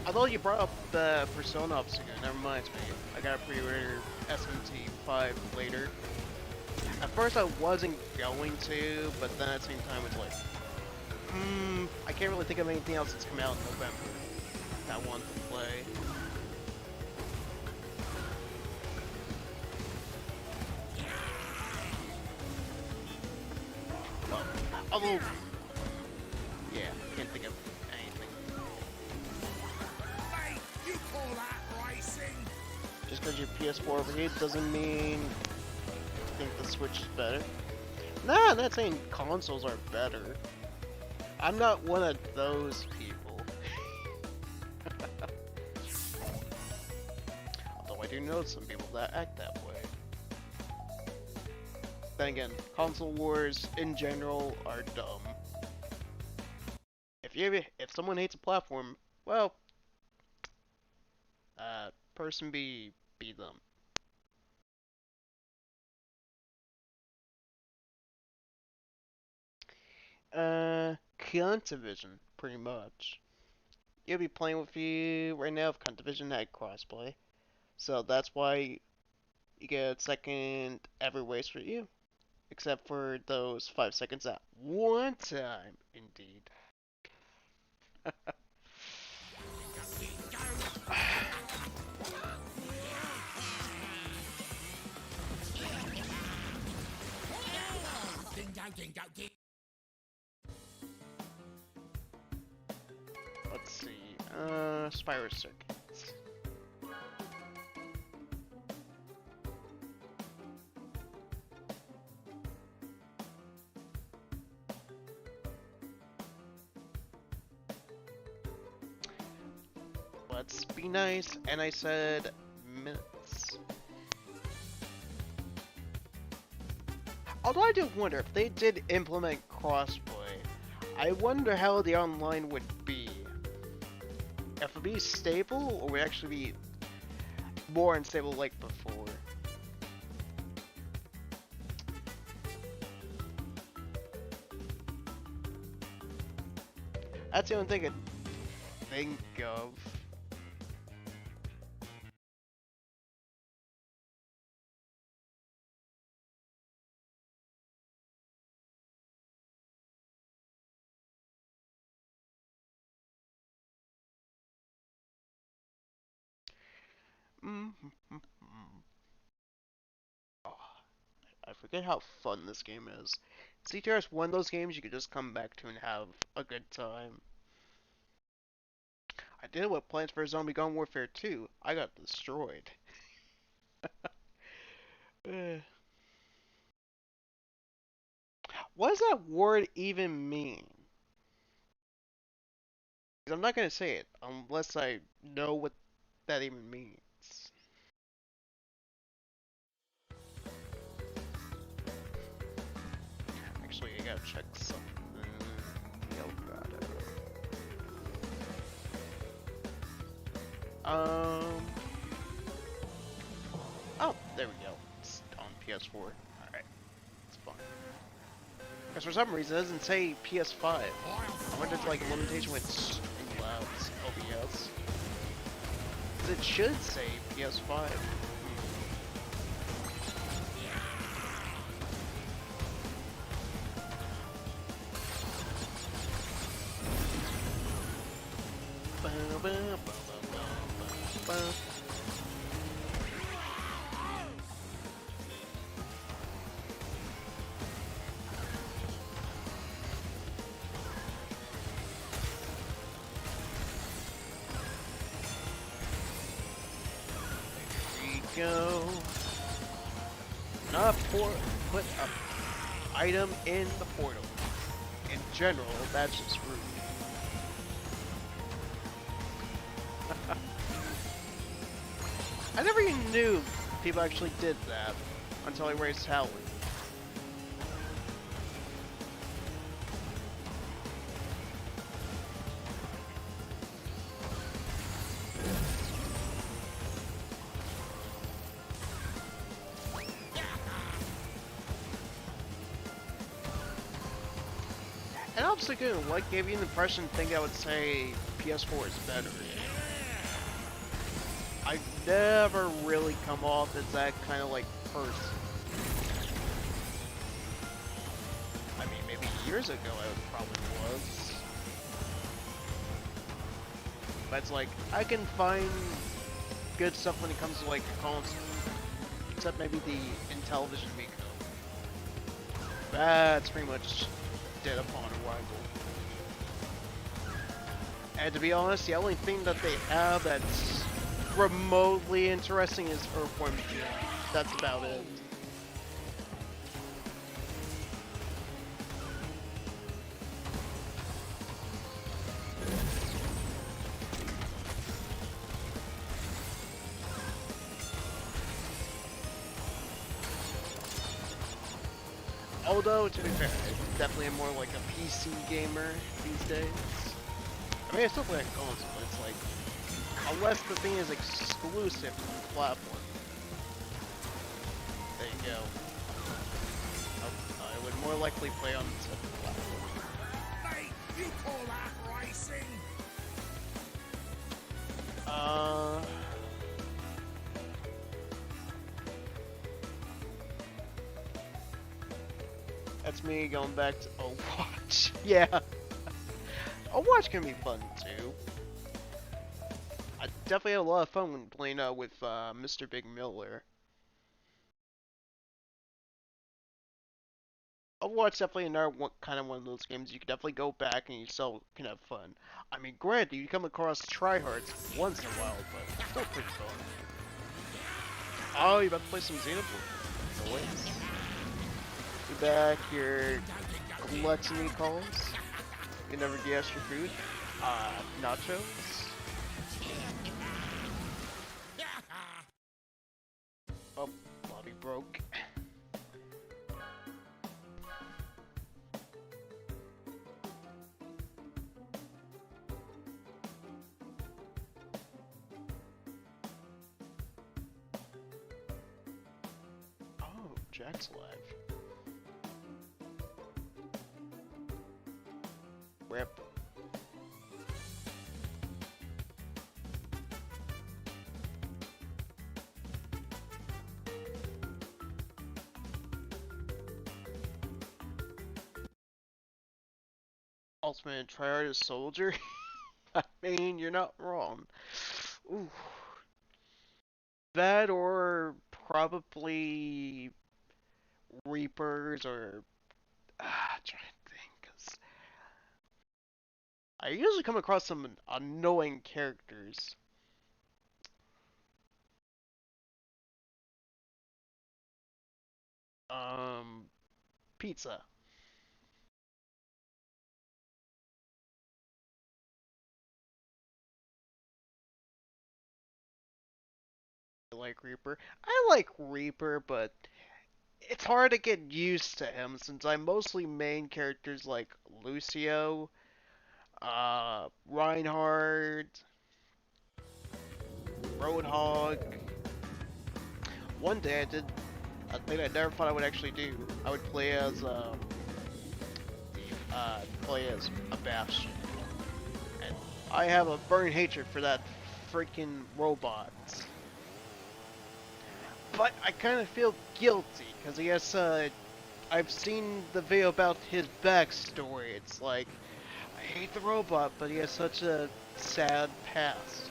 Although you brought up the Persona ops again, that reminds me. I got a pre-order SMT5 later. At first I wasn't going to, but then at the same time it's like, I can't really think of anything else that's coming out in November that I want to play. Well, although, yeah, can't think of anything. Just because your PS4 overheats doesn't mean you think the Switch is better. Nah, I'm not saying consoles are better. I'm not one of those people. Although I do know some people that act that way. Then again, console wars in general are dumb. If someone hates a platform, well, person be beat them. Division, pretty much. You'll be playing with you right now if Division had crossplay. So that's why you get second every race for you. Except for those 5 seconds at one time, indeed. Let's see. Spyro Circuits. Let's be nice, and I said minutes. Although I do wonder if they did implement crossplay, I wonder how the online would be. If it would be stable, or would it actually be more unstable like before? That's the only thing I think of. Oh, I forget how fun this game is. CTR is one of those games you could just come back to and have a good time. I did it with Plants vs. Zombie Garden Warfare 2. I got destroyed. What does that word even mean? I'm not gonna say it unless I know what that even means. Actually, I gotta check something. Oh, there we go. It's on PS4. Alright. It's fine. Because for some reason it doesn't say PS5. I wonder if like a limitation with Streamlabs OBS. Because it should say PS5. Go. Not put an item in the portal. In general, that's just rude. I never even knew people actually did that until I raised Howard. And I'm also good, like, gave you an impression, think I would say PS4 is better. I've never really come off as that kind of, like, person. I mean, maybe years ago I probably was. But it's like, I can find good stuff when it comes to, like, console. Except maybe the Intellivision Miko. That's pretty much dead upon arrival. And to be honest, the only thing that they have that's remotely interesting is Earthworm Jim. That's about it. Although, to be fair, I'm definitely more like a PC gamer these days. I mean, I still play on console, but it's like Unless the thing is exclusive to the platform. There you go. I would more likely play on the platform.
Hey, you call that racing?
That's me going back to Overwatch. Yeah. Overwatch can be fun too. I definitely had a lot of fun when playing with Mr. Big Miller. Overwatch definitely another kind of one of those games you can definitely go back and you still can have fun. I mean, granted, you come across tryhards once in a while, but still pretty fun. Oh, you about to play some Xenoblade? No way. You back your gluttony calls? You never guess your food? Nachos? Oh, lobby broke. Oh, Jack's live. Rip. Ultimate Triartist Soldier? I mean, you're not wrong. Ooh. That or probably Reapers or... trying to think, because I usually come across some annoying characters. Pizza. I like Reaper. I like Reaper, but it's hard to get used to him since I mostly main characters like Lucio, Reinhardt, Roadhog. One day I did a thing I never thought I would actually do. I would play as a Bastion, and I have a burning hatred for that freaking robot. But I kind of feel guilty because I guess I've seen the video about his backstory. It's like I hate the robot, but he has such a sad past.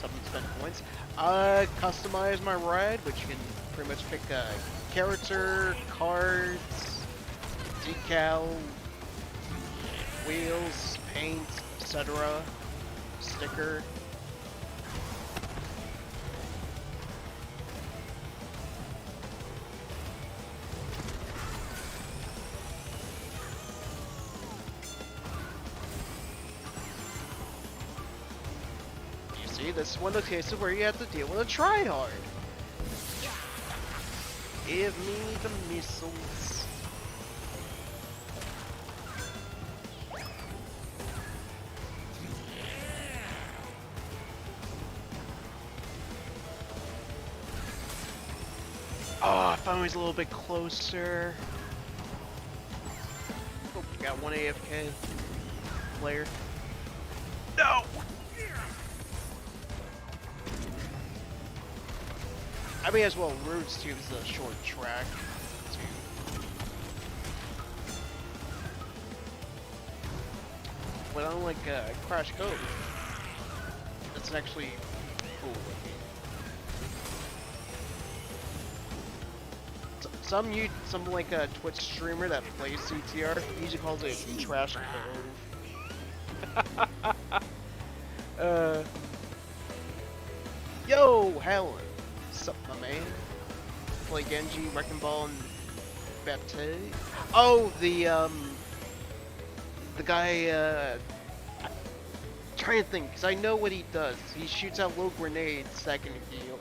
Something to spend points. Customize my ride, which you can pretty much pick a character, cards, decal, wheels, paint, etc. Sticker. This is one of the cases where you have to deal with a tryhard. Give me the missiles. Oh, if I was a little bit closer. Oh, got one AFK player. No! I may as well Roots to use the short track too. But unlike Crash Code, it's actually cool looking. Some like a Twitch streamer that plays CTR usually calls it Trash Code. Yo, Helen. Sup, my man? Play Genji, Wrecking Ball, and Baptiste. Oh, the guy, I'm trying to think, because I know what he does. He shoots out little grenades that can heal.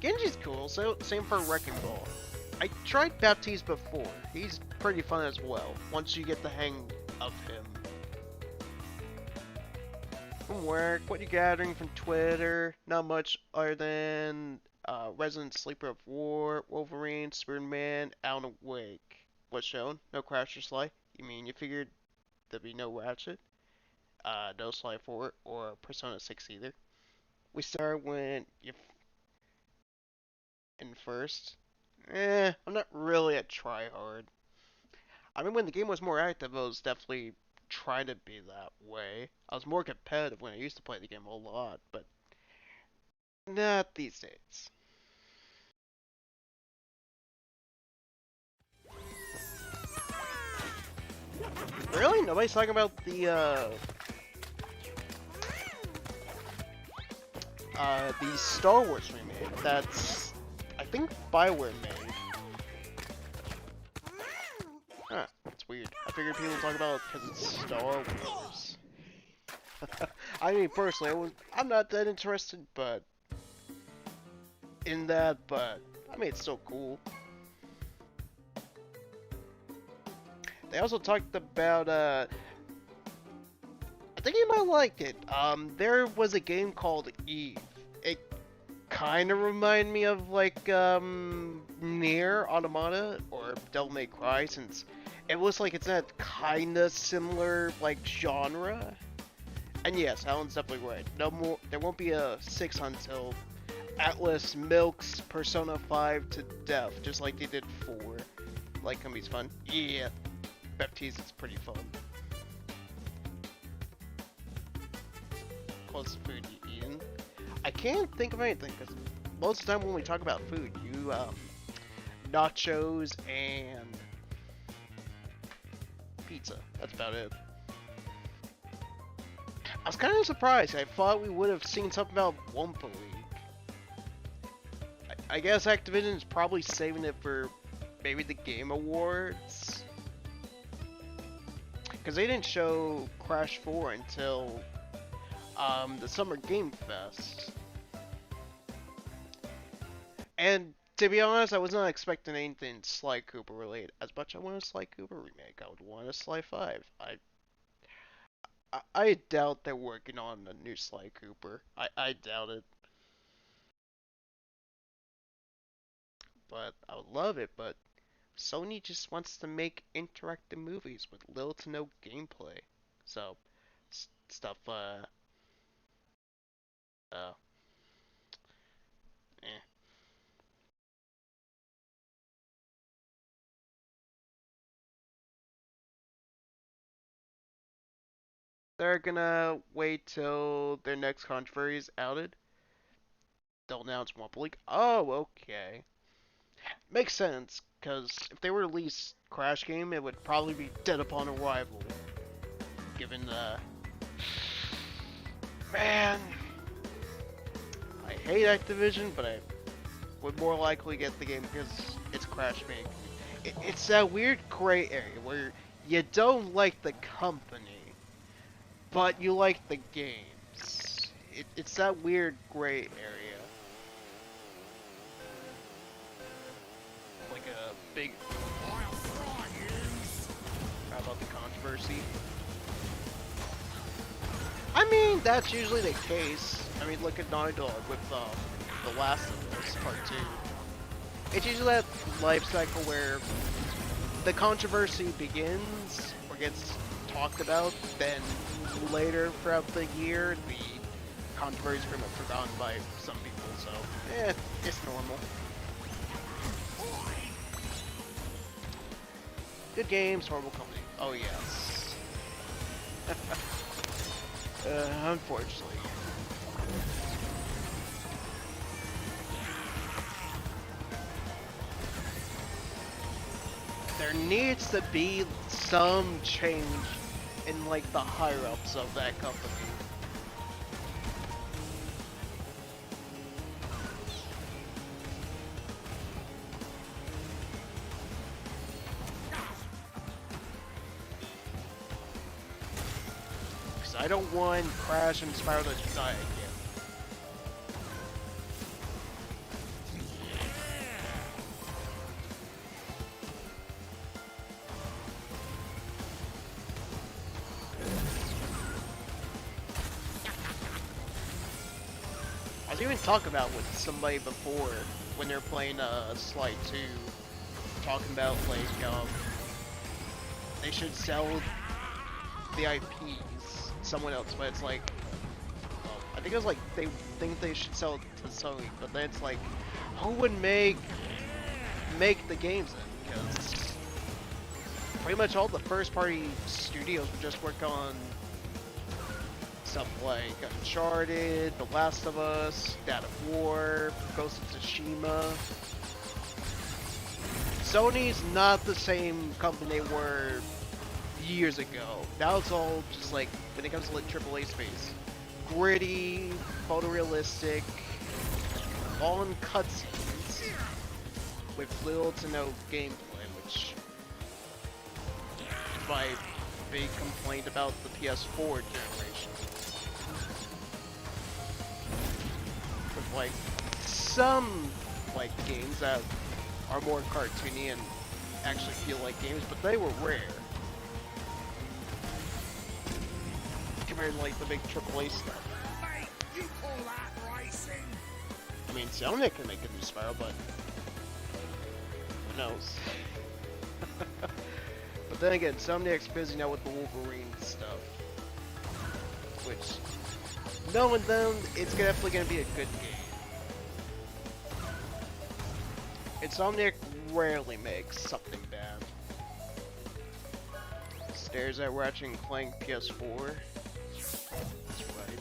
Genji's cool, So same for Wrecking Ball. I tried Baptiste before. He's pretty fun as well, once you get the hang of him. From work, what you gathering from Twitter? Not much other than Resident Sleeper of War, Wolverine, Spider-Man, Alan Wake. What's shown? No Crash or Sly? You mean you figured there'd be no Ratchet? No Sly 4 or Persona 6 either. We start when you in first. I'm not really a tryhard. I mean, when the game was more active, I was definitely trying to be that way. I was more competitive when I used to play the game a lot, but not these days. Really? Nobody's talking about the Star Wars remake. That's, I think, Bioware made. Huh, that's weird. I figured people would talk about it because it's Star Wars. I mean, personally, I'm not that interested, but in that, but I mean, it's still cool. They also talked about, I think you might like it. There was a game called Eve. It kind of reminded me of, like, Nier Automata or Devil May Cry, since it looks like it's in a kind of similar, like, genre. And yes, Alan's definitely right. No more. There won't be a 6 until Atlas milks Persona 5 to death, just like they did 4. Like, gonna be fun. Yeah, Baptiste is pretty fun. Close food you eaten. I can't think of anything because most of the time when we talk about food, you nachos and pizza. That's about it. I was kind of surprised. I thought we would have seen something about Wumpa League. I guess Activision's probably saving it for maybe the Game Awards. Because they didn't show Crash 4 until the Summer Game Fest. And to be honest, I was not expecting anything Sly Cooper related. As much as I want a Sly Cooper remake, I would want a Sly 5. I doubt they're working on a new Sly Cooper. I doubt it. But I would love it, but Sony just wants to make interactive movies with little to no gameplay. So, stuff, eh. They're gonna wait till their next controversy is outed. They'll announce Wumpa League. Oh, okay. Makes sense, because if they were to release Crash game, it would probably be dead upon arrival. Given the... Man! I hate Activision, but I would more likely get the game because it's Crash make. It's that weird gray area where you don't like the company, but you like the games. It's that weird gray area. Like a big... How about the controversy? I mean, that's usually the case. I mean, look at Naughty Dog with The Last of Us Part 2. It's usually that life cycle where the controversy begins or gets talked about, then later throughout the year, the controversy is pretty much forgotten by some people, so, it's normal. Good games, horrible company. Oh, yes. Unfortunately. There needs to be some change in, like, the higher-ups of that company. Because I don't want Crash and Spyro to die again. I've even talked about with somebody before when they're playing Slide 2, talking about like they should sell the IPs someone else, but it's like I think it was like they think they should sell it to Sony, but then it's like who would make the games then? Because pretty much all the first party studios would just work on stuff like Uncharted, The Last of Us, God of War, Ghost of Tsushima. Sony's not the same company they were years ago. Now it's all just like, when it comes to like AAA space, gritty, photorealistic, long cutscenes with little to no gameplay, which is my big complaint about the PS4 generation. With like some like games that are more cartoony and actually feel like games, but they were rare compared to like the big AAA stuff.
Mate, you call that racing?
I mean, Zelda can make a new Spyro, but who knows? But then again, Insomniac's busy now with the Wolverine stuff, which, knowing them, it's definitely going to be a good game. Insomniac rarely makes something bad. Stares at Ratchet and Clank PS4. That's right.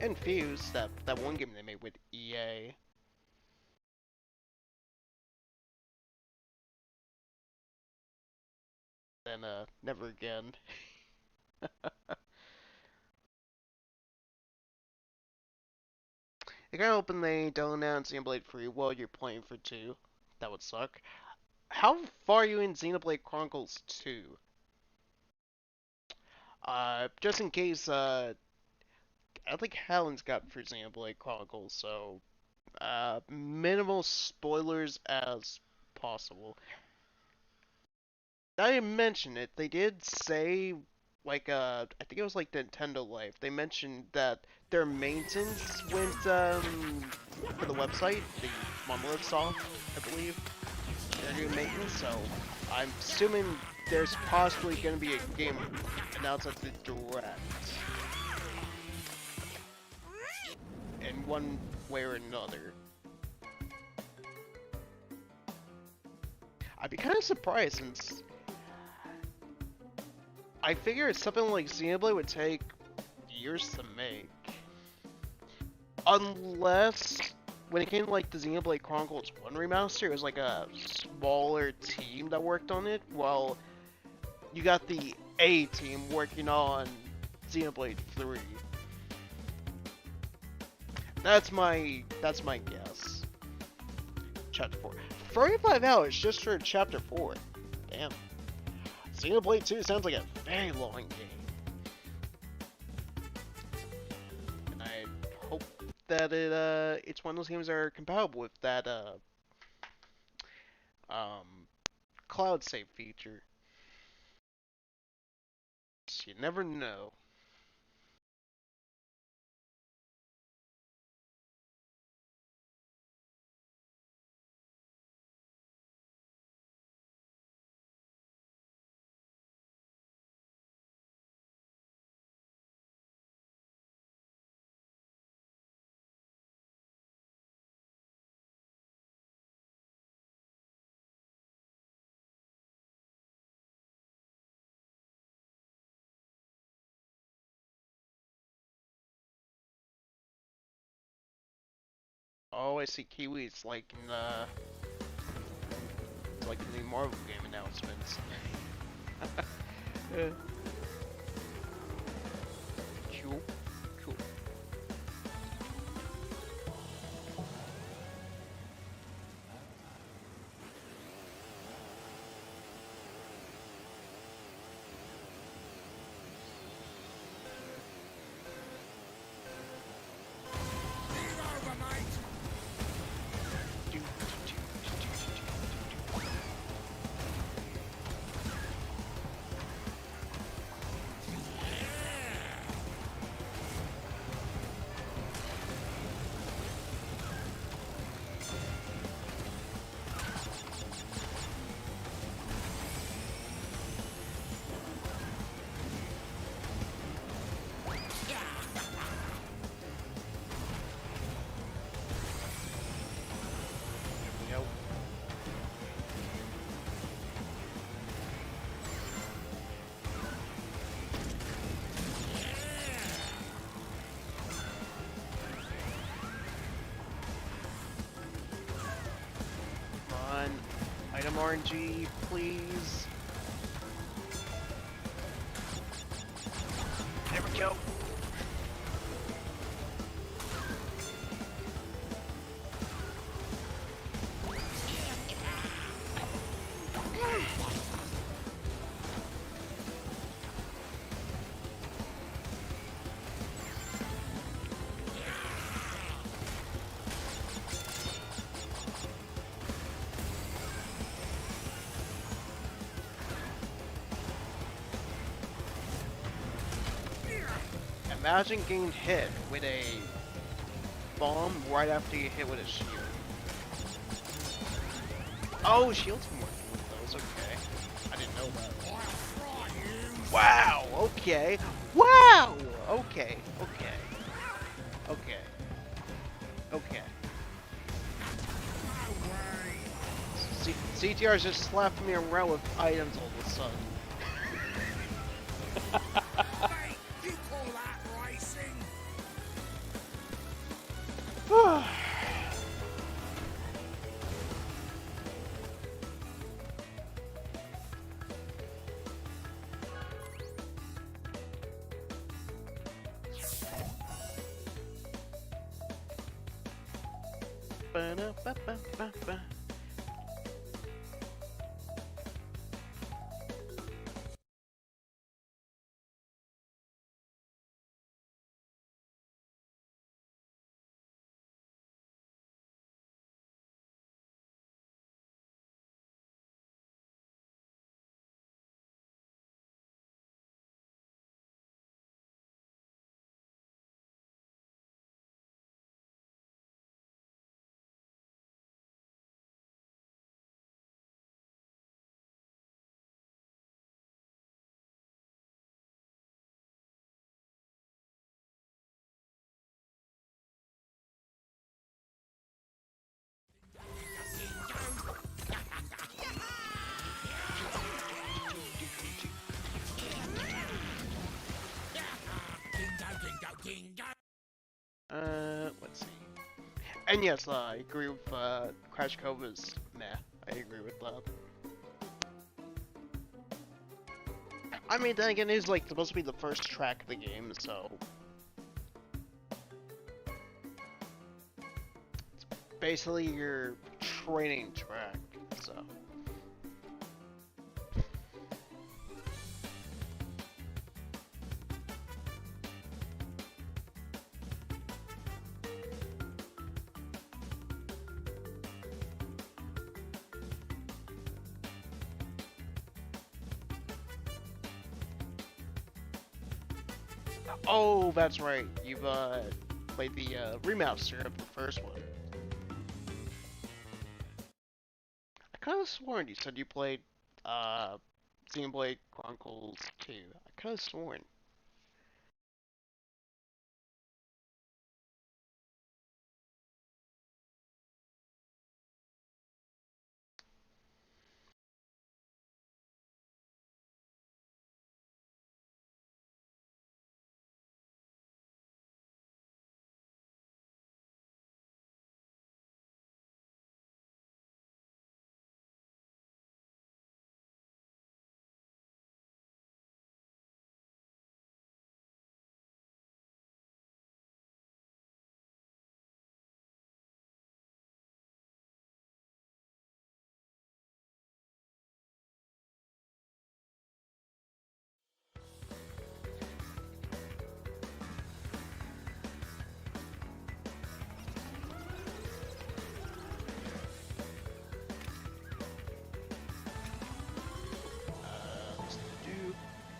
And Fuse, that one game they made with EA. Then, never again. I kinda hoping they don't announce Xenoblade 3 while you're playing for 2. That would suck. How far are you in Xenoblade Chronicles 2? Just in case, I think Helen's got for Xenoblade Chronicles, so, minimal spoilers as possible. I didn't mention it, they did say, like, I think it was like Nintendo Life, they mentioned that their maintenance went, for the website, the Monolith Soft, I believe, they're doing maintenance, so I'm assuming there's possibly going to be a game announced at the Direct. In one way or another. I'd be kind of surprised since I figure something like Xenoblade would take years to make. Unless, when it came to like the Xenoblade Chronicles 1 remaster, it was like a smaller team that worked on it, while you got the A team working on Xenoblade 3. That's my guess. Chapter 4. 35 hours just for Chapter 4. Damn. Xenoblade 2 sounds like a very long game. And I hope that it's one of those games that are compatible with that cloud save feature. You never know. Oh, I see Kiwi's like in the new Marvel game announcements. Cool. Cool. Some RNG, please. There we go. Imagine getting hit with a bomb right after you hit with a shield. Oh, shields can work with those, okay. I didn't know that. Wow, okay. Wow! Okay, okay. Okay. Okay. CTR's just slapped me around with items all of a sudden.
You call that racing?
Ba-da-ba-ba-ba-ba. Let's see. And yes, I agree with Crash Cova's meh. I agree with that. I mean, then again, it's like supposed to be the first track of the game, so it's basically your training track. So. Oh, that's right. You've played the remaster of the first one. I could have sworn you said you played Xenoblade Chronicles 2. I could have sworn.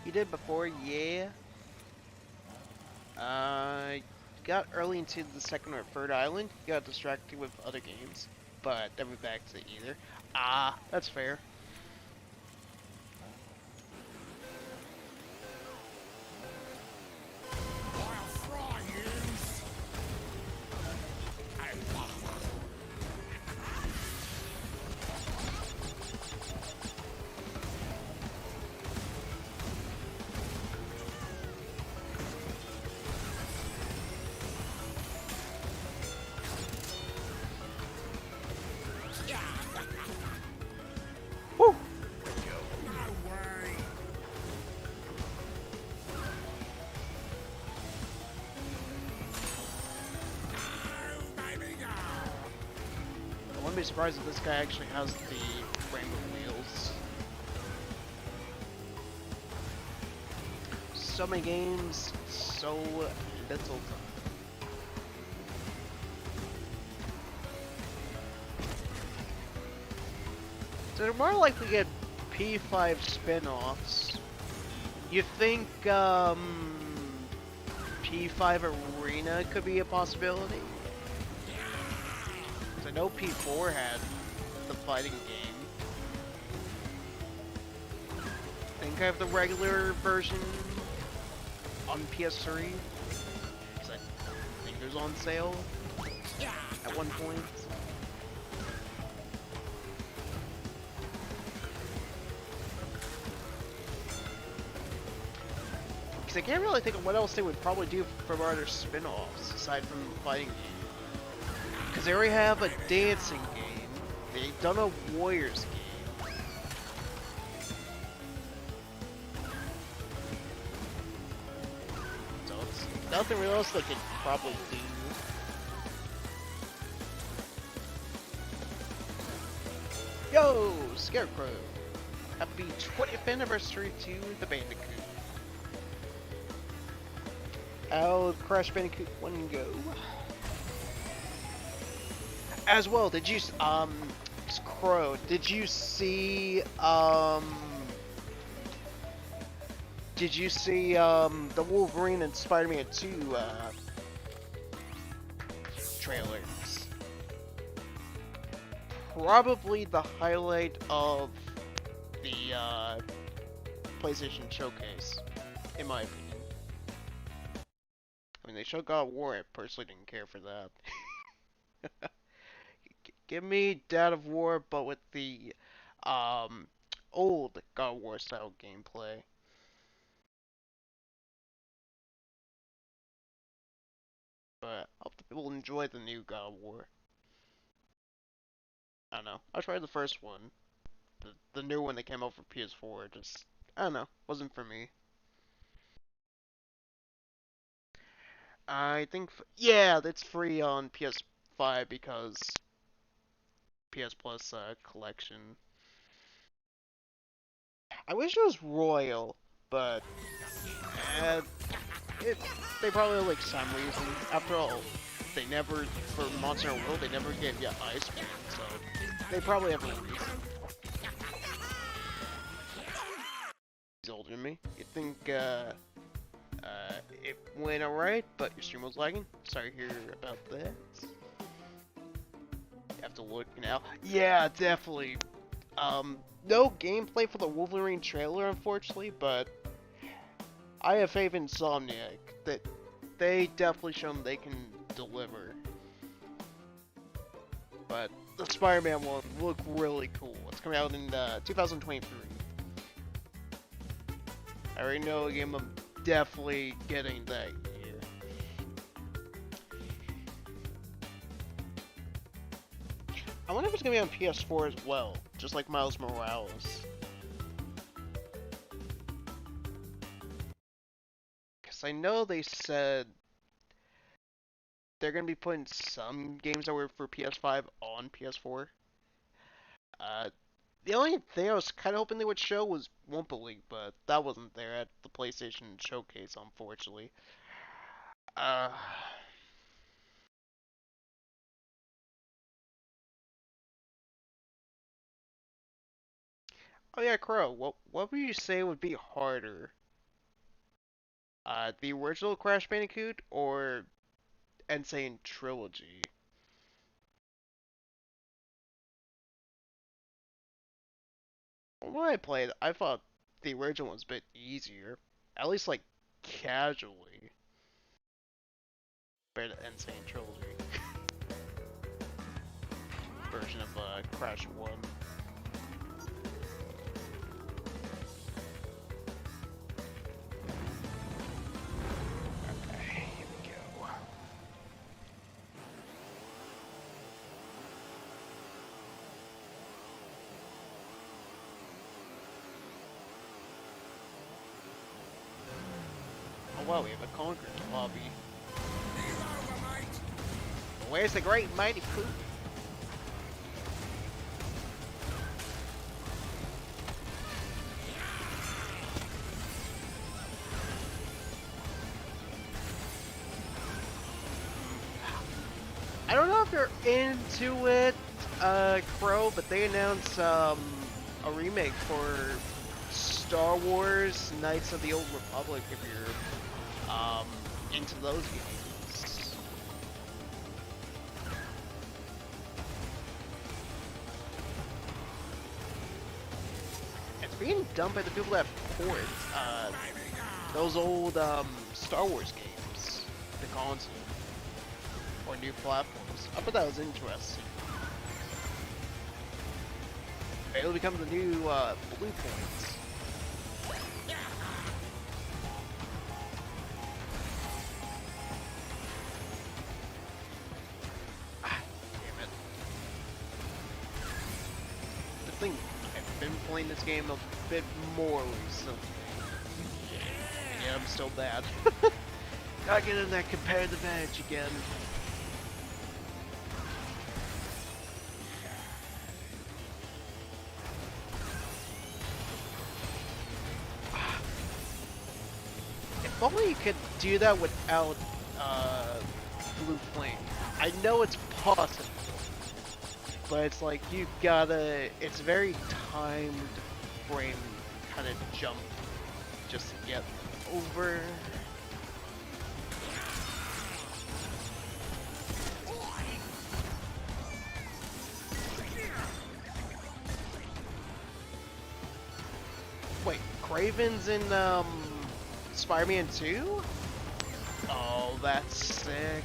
You did before, yeah. Got early into the second or third island. Got distracted with other games, but never back to either. Ah, that's fair. wouldn't be surprised if this guy actually has the rainbow wheels. So many games, so little time. So they're more likely to get P5 spin-offs. You think P5 Arena could be a possibility? Because I know P4 had the fighting game. I think I have the regular version on PS3. Because I think it was on sale at one point. Because I can't really think of what else they would probably do from other spin-offs aside from the fighting game. Because they already have a dancing game. They've done a Warriors game. So it's nothing really else they could probably do. Yo, Scarecrow! Happy 20th anniversary to the Bandicoot. How Crash Bandicoot 1 go? As well, did you Crow, did you see the Wolverine and Spider-Man 2 trailers? Probably the highlight of the PlayStation Showcase, in my opinion. I mean, they showed God of War. I personally didn't care for that. Give me God of War, but with the old God of War style gameplay. But I hope the people enjoy the new God of War. I don't know. I tried the first one. The new one that came out for PS4. Just, I don't know. Wasn't for me. I think, yeah, it's free on PS5 because PS Plus collection. I wish it was Royal, but they probably like some reason. After all, they never, for Monster Hunter World, they never gave you Iceman, so they probably have a reason. He's older than me. You think it went alright, but your stream was lagging? Sorry to hear about that. You have to look now. Yeah, definitely. No gameplay for the Wolverine trailer, unfortunately, but I have faith in Insomniac that they definitely show them they can deliver. But the Spider-Man one looked really cool. It's coming out in 2023. I already know a game I'm definitely getting that year. I wonder if it's gonna be on PS4 as well, just like Miles Morales. Because I know they said they're gonna be putting some games that were for PS5 on PS4. The only thing I was kind of hoping they would show was Wumpa League, but that wasn't there at the PlayStation Showcase, unfortunately. Oh yeah, Crow, what would you say would be harder? The original Crash Bandicoot or Insane Trilogy? When I played, I thought the original was a bit easier. At least, like, casually. Compared to Insane Trilogy. Version of, Crash 1. Okay, here we go. Oh wow, we have a Conqueror lobby. Where's the great mighty Coop? if you're into it, Crow, but they announced a remake for Star Wars Knights of the Old Republic if you're into those games. It's being done by the people that port those old Star Wars games, the console, or new platforms. I thought that was interesting. It'll become the new Blue Points. Damn it. The thing, I've been playing this game a bit more recently. Yeah, I'm still bad. Gotta get in that competitive edge again. If only you could do that without Blue Flame. I know it's possible, but it's like you gotta. It's very timed frame kind of jump just to get over. Wait, Kraven's in Spider-Man 2? Oh, that's sick.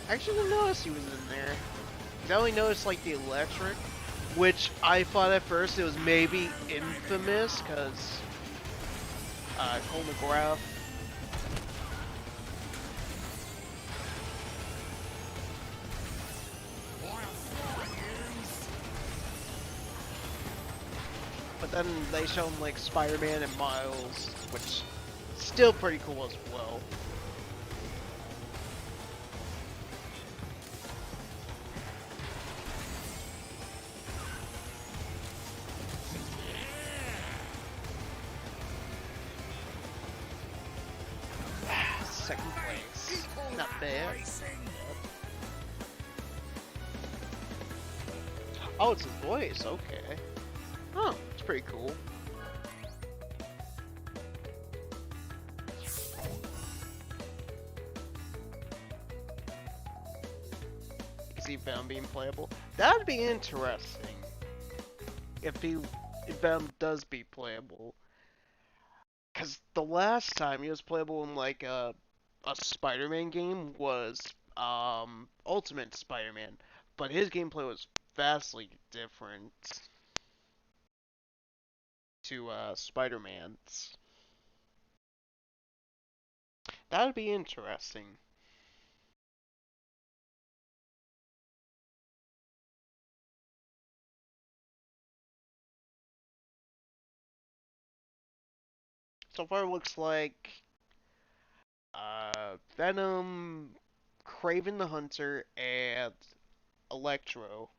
I actually didn't notice he was in there. I only noticed like the electric, which I thought at first it was maybe Infamous, cause Cole McGrath. But then they show him like Spider-Man and Miles, which still pretty cool as well. Second place. Not bad. Oh, it's his voice, okay. Oh, it's pretty cool. Is he found being playable? That'd be interesting. If Venom does be playable. Cause the last time he was playable in like a Spider-Man game was Ultimate Spider-Man, but his gameplay was vastly different to Spider-Man's. That would be interesting. So far, it looks like Venom, Kraven the Hunter, and Electro.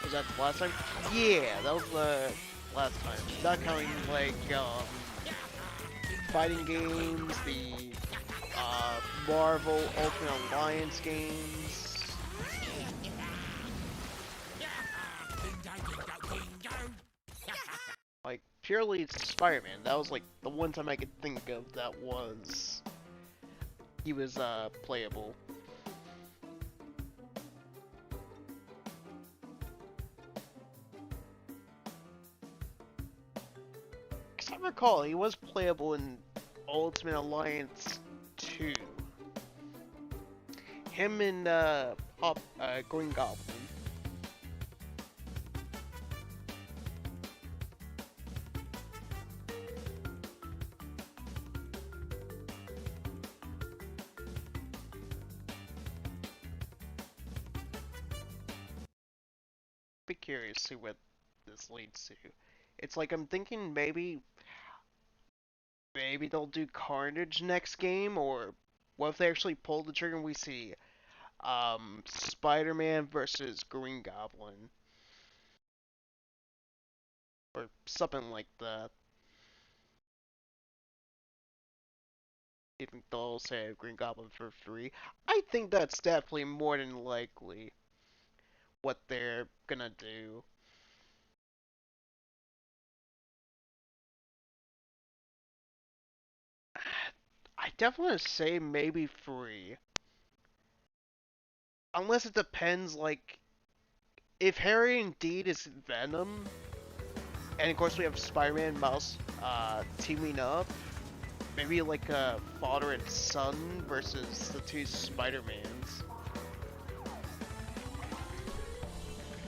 Was that the last time? Yeah, that was the last time. Not counting like fighting games, the Marvel Ultimate Alliance games. Like purely Spider-Man. That was like the one time I could think of that was he was playable. Cause I recall he was playable in Ultimate Alliance 2. Him and Green Goblin. Be curious to see what this leads to. It's like I'm thinking maybe they'll do Carnage next game, or what if they actually pull the trigger and we see Spider-Man versus Green Goblin. or something like that. Even they'll say Green Goblin for free. I think that's definitely more than likely what they're gonna do. I definitely say maybe free. Unless it depends, like, if Harry indeed is Venom, and of course we have Spider-Man and Miles teaming up, maybe like a father and son versus the two Spider-Mans.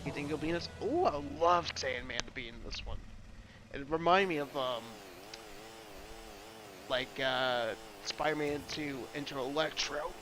You think he'll be in this? Oh, I love Sandman to be in this one. It reminded me of Spider-Man 2 Enter Electro.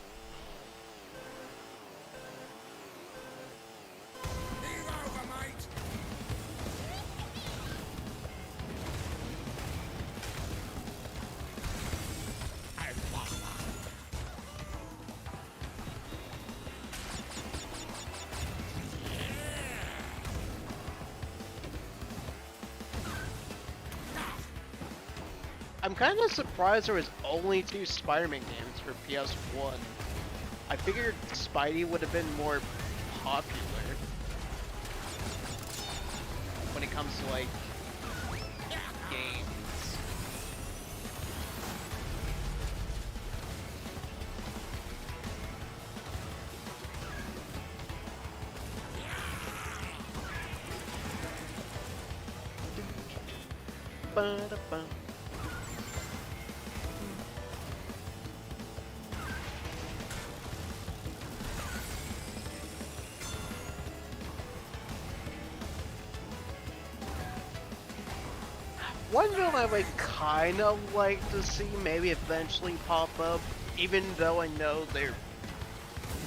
I'm kind of surprised there was only 2 Spider-Man games for PS1. I figured Spidey would have been more popular when it comes to, like, games. Ba-da-ba. One villain I would kind of like to see maybe eventually pop up, even though I know they're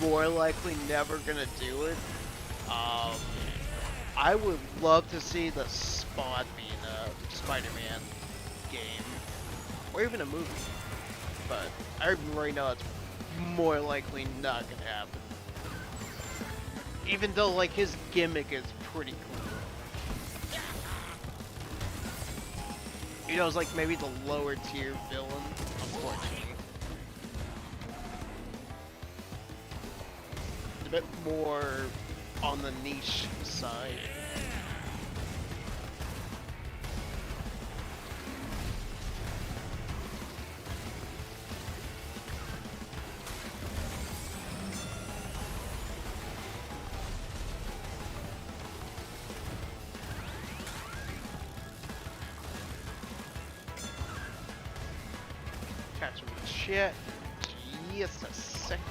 more likely never gonna do it. I would love to see the Spot be in a Spider-Man game, or even a movie, but I already know it's more likely not gonna happen. Even though, like, his gimmick is pretty cool. You know, it's like maybe the lower tier villain, unfortunately. It's a bit more on the niche side. Catch him with shit. Just a second.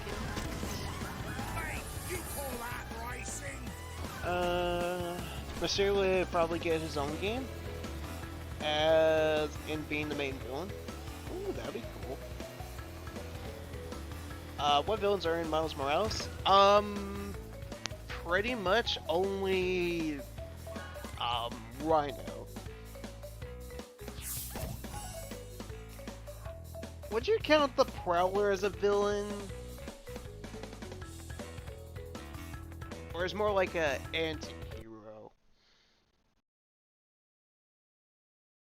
Hey, you call that racing?
Mysterio would probably get his own game as in being the main villain. Ooh, that'd be cool. What villains are in Miles Morales? Pretty much only Rhino. Would you count the Prowler as a villain? Or is more like a anti-hero?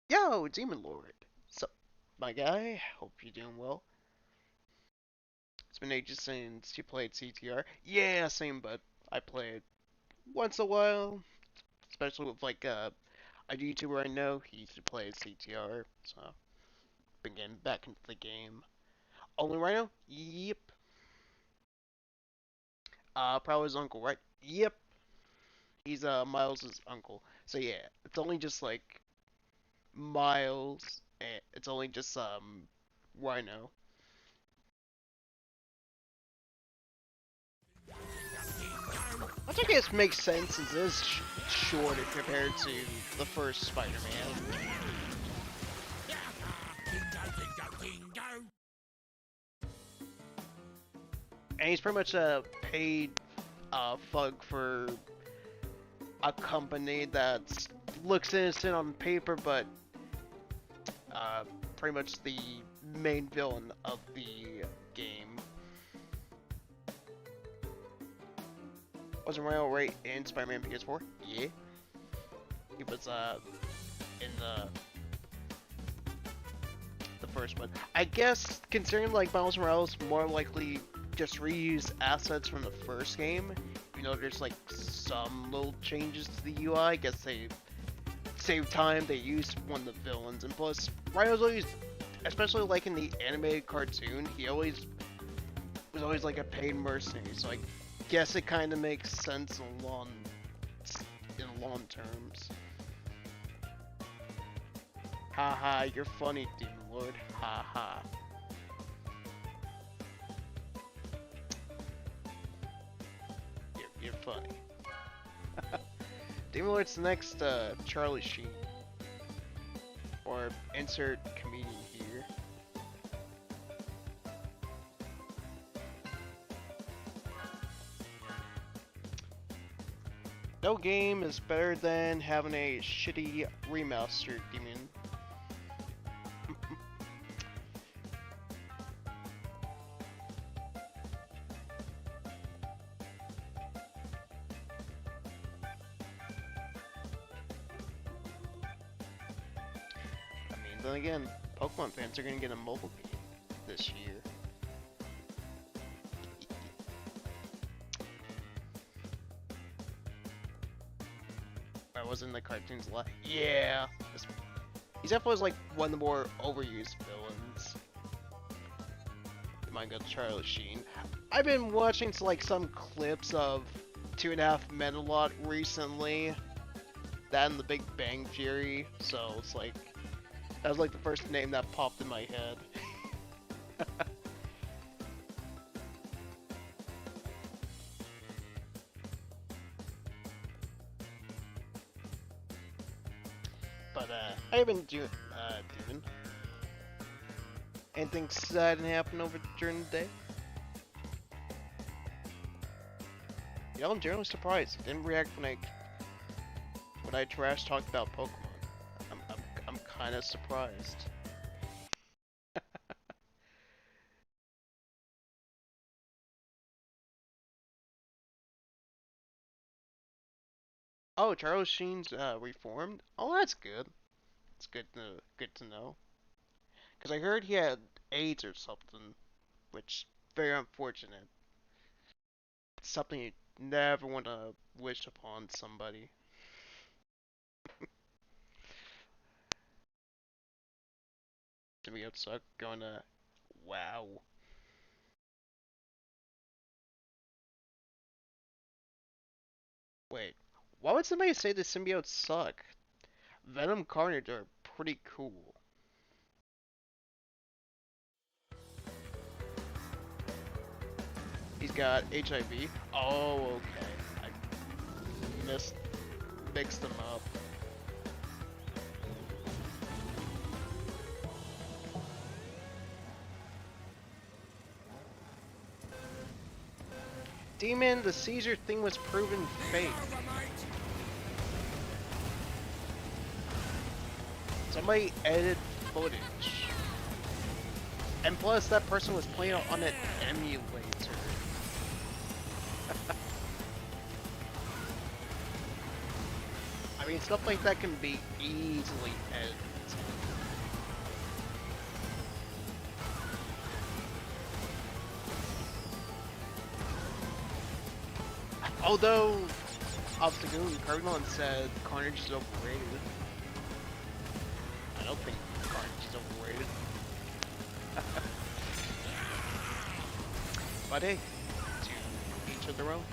Yo, Demon Lord. So, my guy, hope you're doing well. It's been ages since you played CTR. Yeah, same, but I play it once a while. Especially with, like, a YouTuber I know. He used to play CTR, so been getting back into the game. Only Rhino? Yep. Prowler's uncle, right? Yep. He's Miles' uncle. So yeah, it's only just like Miles, and it's only just Rhino. Which I guess makes sense as it is shorter compared to the first Spider-Man. And he's pretty much a paid thug for a company that looks innocent on paper, but pretty much the main villain of the game. Wasn't Rhino right in Spider-Man PS4? Yeah. He was in the first one. I guess considering like Miles Morales more likely just reuse assets from the first game, you know, there's like some little changes to the UI. I guess they save time. They used one of the villains, and plus Rhino's always, especially like in the animated cartoon, he was always like a paid mercenary. So I guess it kind of makes sense in long terms. Haha, you're funny, Demon Lord. Haha. You're funny. Demon Lord's the next Charlie Sheen. Or insert comedian here. No game is better than having a shitty remastered Demon. Then again, Pokemon fans are gonna get a mobile game this year. I was in the cartoons a lot. Yeah, he's definitely like one of the more overused villains. My God, Charlie Sheen. I've been watching like some clips of 2.5 Men a lot recently. That and The Big Bang Theory, so it's like. That was like the first name that popped in my head. But I haven't doing anything exciting happen over during the day. Yeah, I'm generally surprised. I didn't react when I trash talked about Pokemon. I'm kind of surprised. Oh, Charles Sheen's reformed. Oh, that's good. It's good to know. Cause I heard he had AIDS or something, which very unfortunate. It's something you never want to wish upon somebody. Symbiote suck. Going to wow. Wait, why would somebody say the symbiotes suck? Venom Carnage are pretty cool. He's got HIV. Oh, okay. I mixed them up. Demon, the seizure thing was proven fake. Somebody edited footage. And plus, that person was playing on an emulator. I mean, stuff like that can be easily edited. Although, Obstagoon Cardinal said Carnage is overrated. I don't think Carnage is overrated. But hey, to each of their own.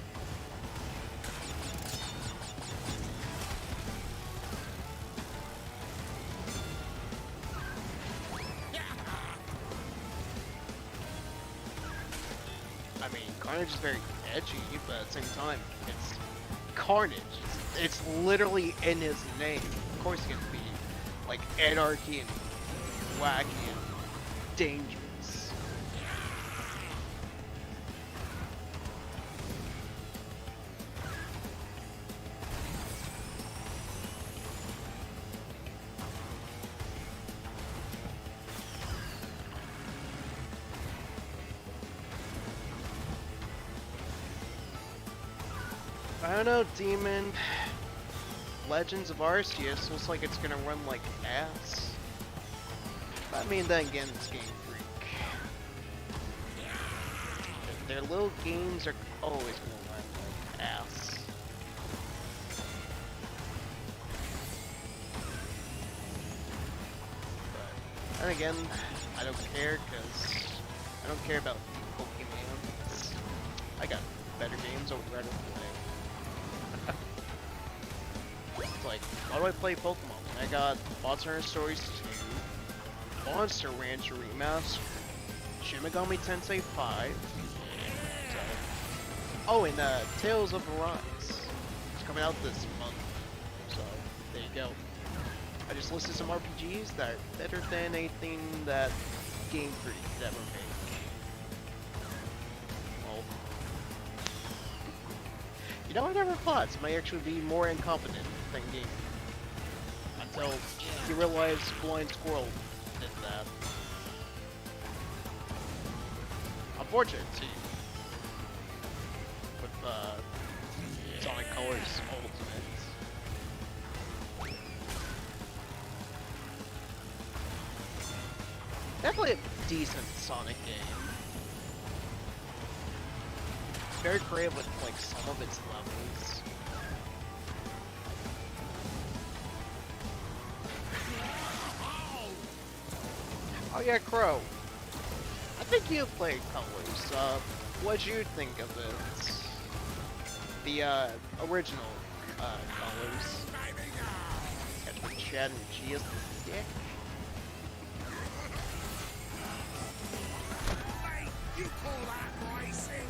I mean, Carnage is very edgy, but at the same time, it's Carnage. It's literally in his name. Of course, it's gonna be like anarchy and wacky and dangerous. I don't know, Demon. Legends of Arceus looks like it's gonna run like ass. I mean, then again, it's Game Freak. Their little games are always gonna run like ass. But then again, I don't care because I don't care about Pokemon. I got better games I would rather play. It's like, why do I play Pokemon when I got Monster Hunter Stories 2, Monster Rancher Remaster, Shin Megami Tensei 5, oh, and Tales of Arise. It's coming out this month, so there you go. I just listed some RPGs that are better than anything that Game Freak could ever make. Well, you know, I never thought it might actually be more incompetent than Game Freak. Until you realize Blind Squirrel did that. Unfortunate too. With Sonic Colors Ultimate. Definitely a decent Sonic game. Very creative with like some of its levels. Oh yeah, Crow. I think you played Colors. What'd you think of it? The original Colors. Catch me Chad and G as the stick.
You call that racing?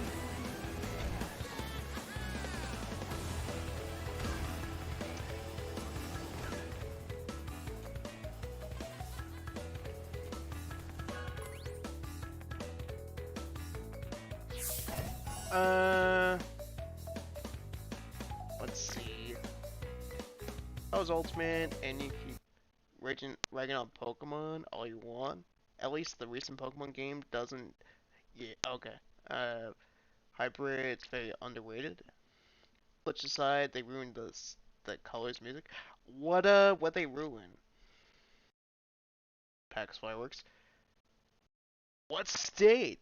Let's see. That was Ultimate, and you keep ragging on Pokemon all you want. At least the recent Pokemon game doesn't. Yeah, okay. Hybrid, it's very underrated. Glitch aside, they ruined the Colors music. What they ruin? PAX Fireworks. What state?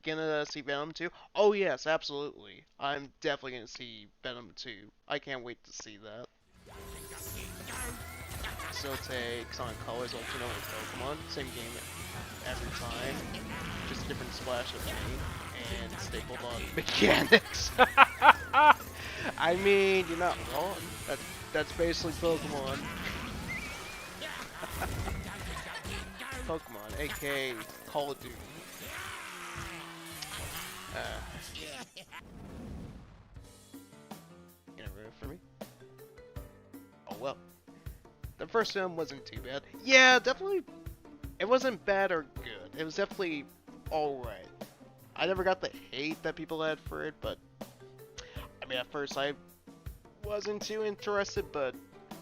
Gonna see Venom 2? Oh yes, absolutely. I'm definitely gonna see Venom 2. I can't wait to see that. Still take Sonic Colors Ultimate and Pokemon. Same game every time. Just a different splash of paint and stapled on mechanics. I mean, you're not wrong. That's basically Pokemon. Pokemon, aka Call of Duty. Gonna ruin it for me? Oh well. The first film wasn't too bad. Yeah, definitely. It wasn't bad or good. It was definitely alright. I never got the hate that people had for it, but I mean, at first I wasn't too interested, but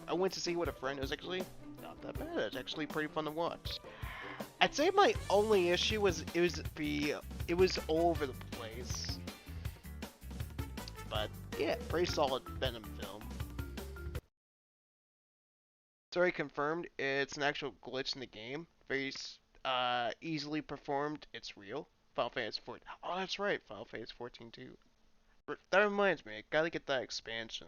I went to see with a friend. It was actually not that bad. It's actually pretty fun to watch. I'd say my only issue was it was all over the place. But yeah, pretty solid Venom film. It's already confirmed. It's an actual glitch in the game. Very easily performed. It's real. Final Fantasy 14. Oh, that's right. Final Fantasy 14 too. That reminds me. I gotta get that expansion.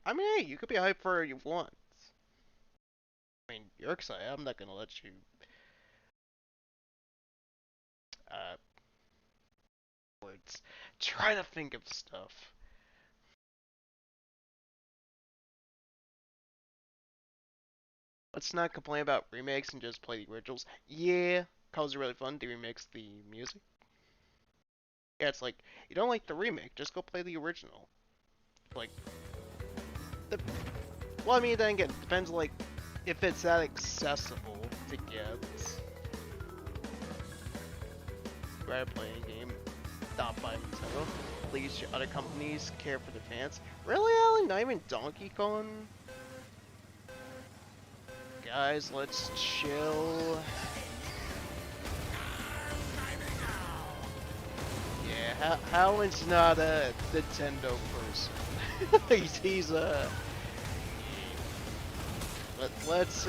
I mean, hey, you could be hyped for it you want. I mean, you're excited. I'm not gonna let you. Words. Try to think of stuff. Let's not complain about remakes and just play the originals. Yeah, colors are really fun. They remix the music. Yeah, it's like, you don't like the remake, just go play the original. Like, well, I mean, then again, it depends, like, if it's that accessible to get. Rather play a game, not by Nintendo. At least other companies care for their fans. Really, Alan? Not even Donkey Kong? Guys, let's chill. Yeah. Howland's not a Nintendo person. he's a. Let's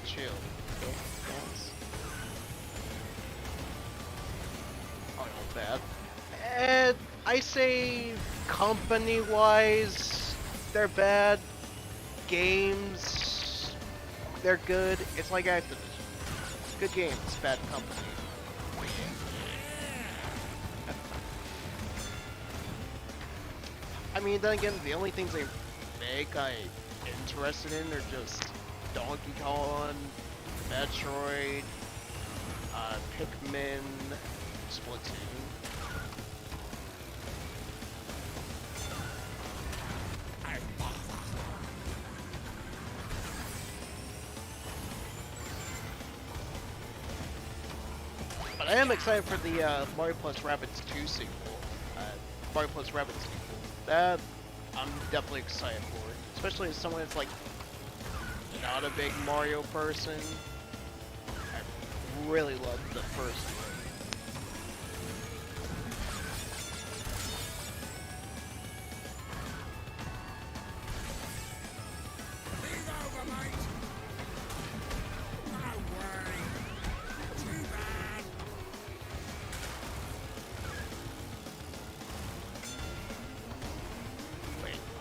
chill. Oh, not bad. And I say company-wise, they're bad. Games, they're good. It's like Activision. Good games, bad company. I mean, then again, the only things they make I'm interested in are just Donkey Kong, Metroid, Pikmin, Splatoon. But I am excited for the Mario Plus Rabbids 2 sequel. Mario Plus Rabbids sequel. That I'm definitely excited for. Especially as someone that's like not a big Mario person. I really loved the first one.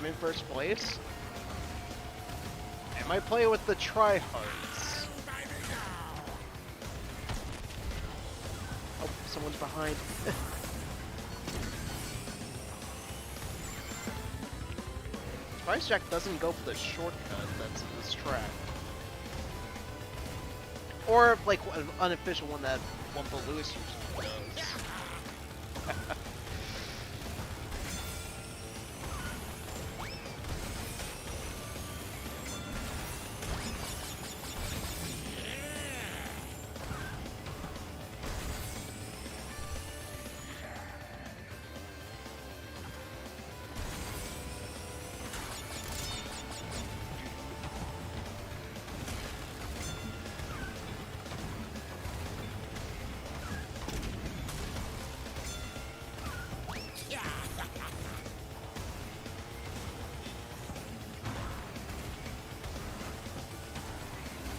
In first place. I might play with the tryhards. Oh, someone's behind. Price Jack doesn't go for the shortcut that's in this track. Or like an unofficial one that Wumpa League usually does.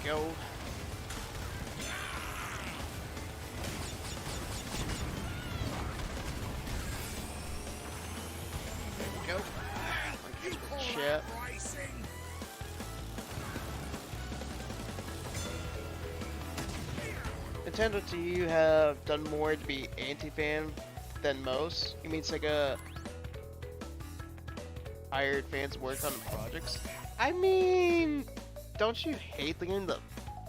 Go. There we go. Chip. Nintendo, do you have done more to be anti-fan than most? You mean Sega hired fans to work on projects? I mean, don't you hate the game that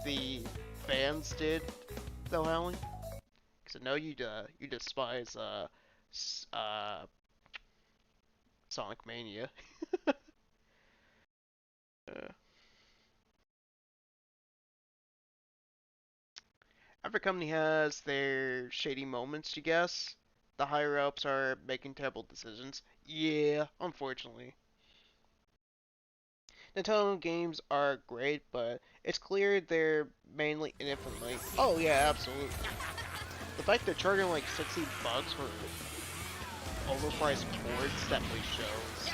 the fans did, though, Alan? Because I know you despise Sonic Mania. Every company has their shady moments, you guess. The higher ups are making terrible decisions. Yeah, unfortunately. Nintendo games are great, but it's clear they're mainly in it for the money. Oh yeah, absolutely. The fact they're charging like $60 for overpriced boards definitely shows.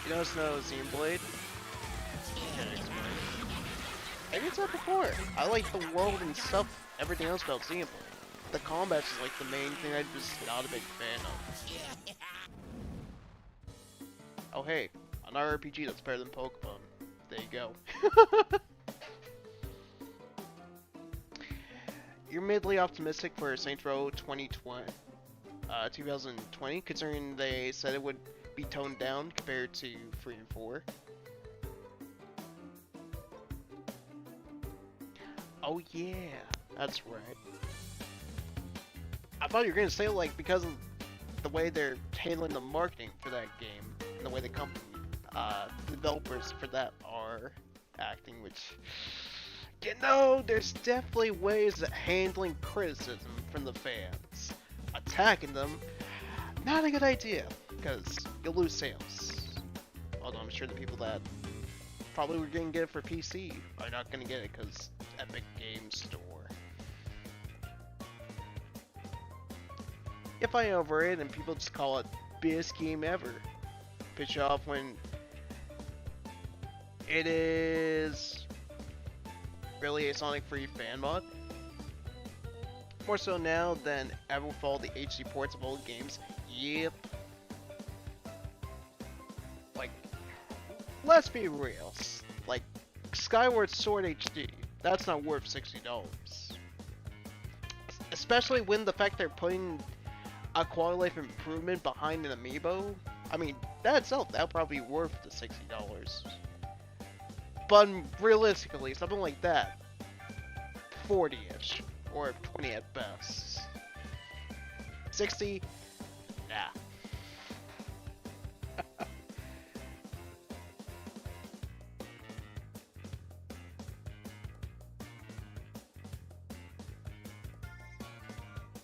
You notice no Xenoblade? Maybe it's not before. I like the world and stuff, everything else about Xenoblade. The combat is like the main thing I'm just not a big fan of. Oh hey, an RPG that's better than Pokemon. There you go. You're midly optimistic for Saints Row 2020, considering they said it would be toned down compared to 3 and 4. Oh yeah, that's right. I thought you were gonna say like because of the way they're handling the marketing for that game, and the way the company, developers for that are acting, which, you know, there's definitely ways of handling criticism from the fans. Attacking them, not a good idea, because you'll lose sales. Although I'm sure the people that probably were gonna get it for PC are not gonna get it because Epic Game Store. you fight over it and people just call it best game ever. Pitch off when it is really a Sonic free fan mod. More so now than ever with all the HD ports of old games. Yep. Like, let's be real. Like, Skyward Sword HD, that's not worth $60. Especially when the fact they're putting a quality of life improvement behind an amiibo. I mean, that itself, that'll probably be worth the $60. But realistically, something like that, 40-ish, or 20 at best. 60? Nah.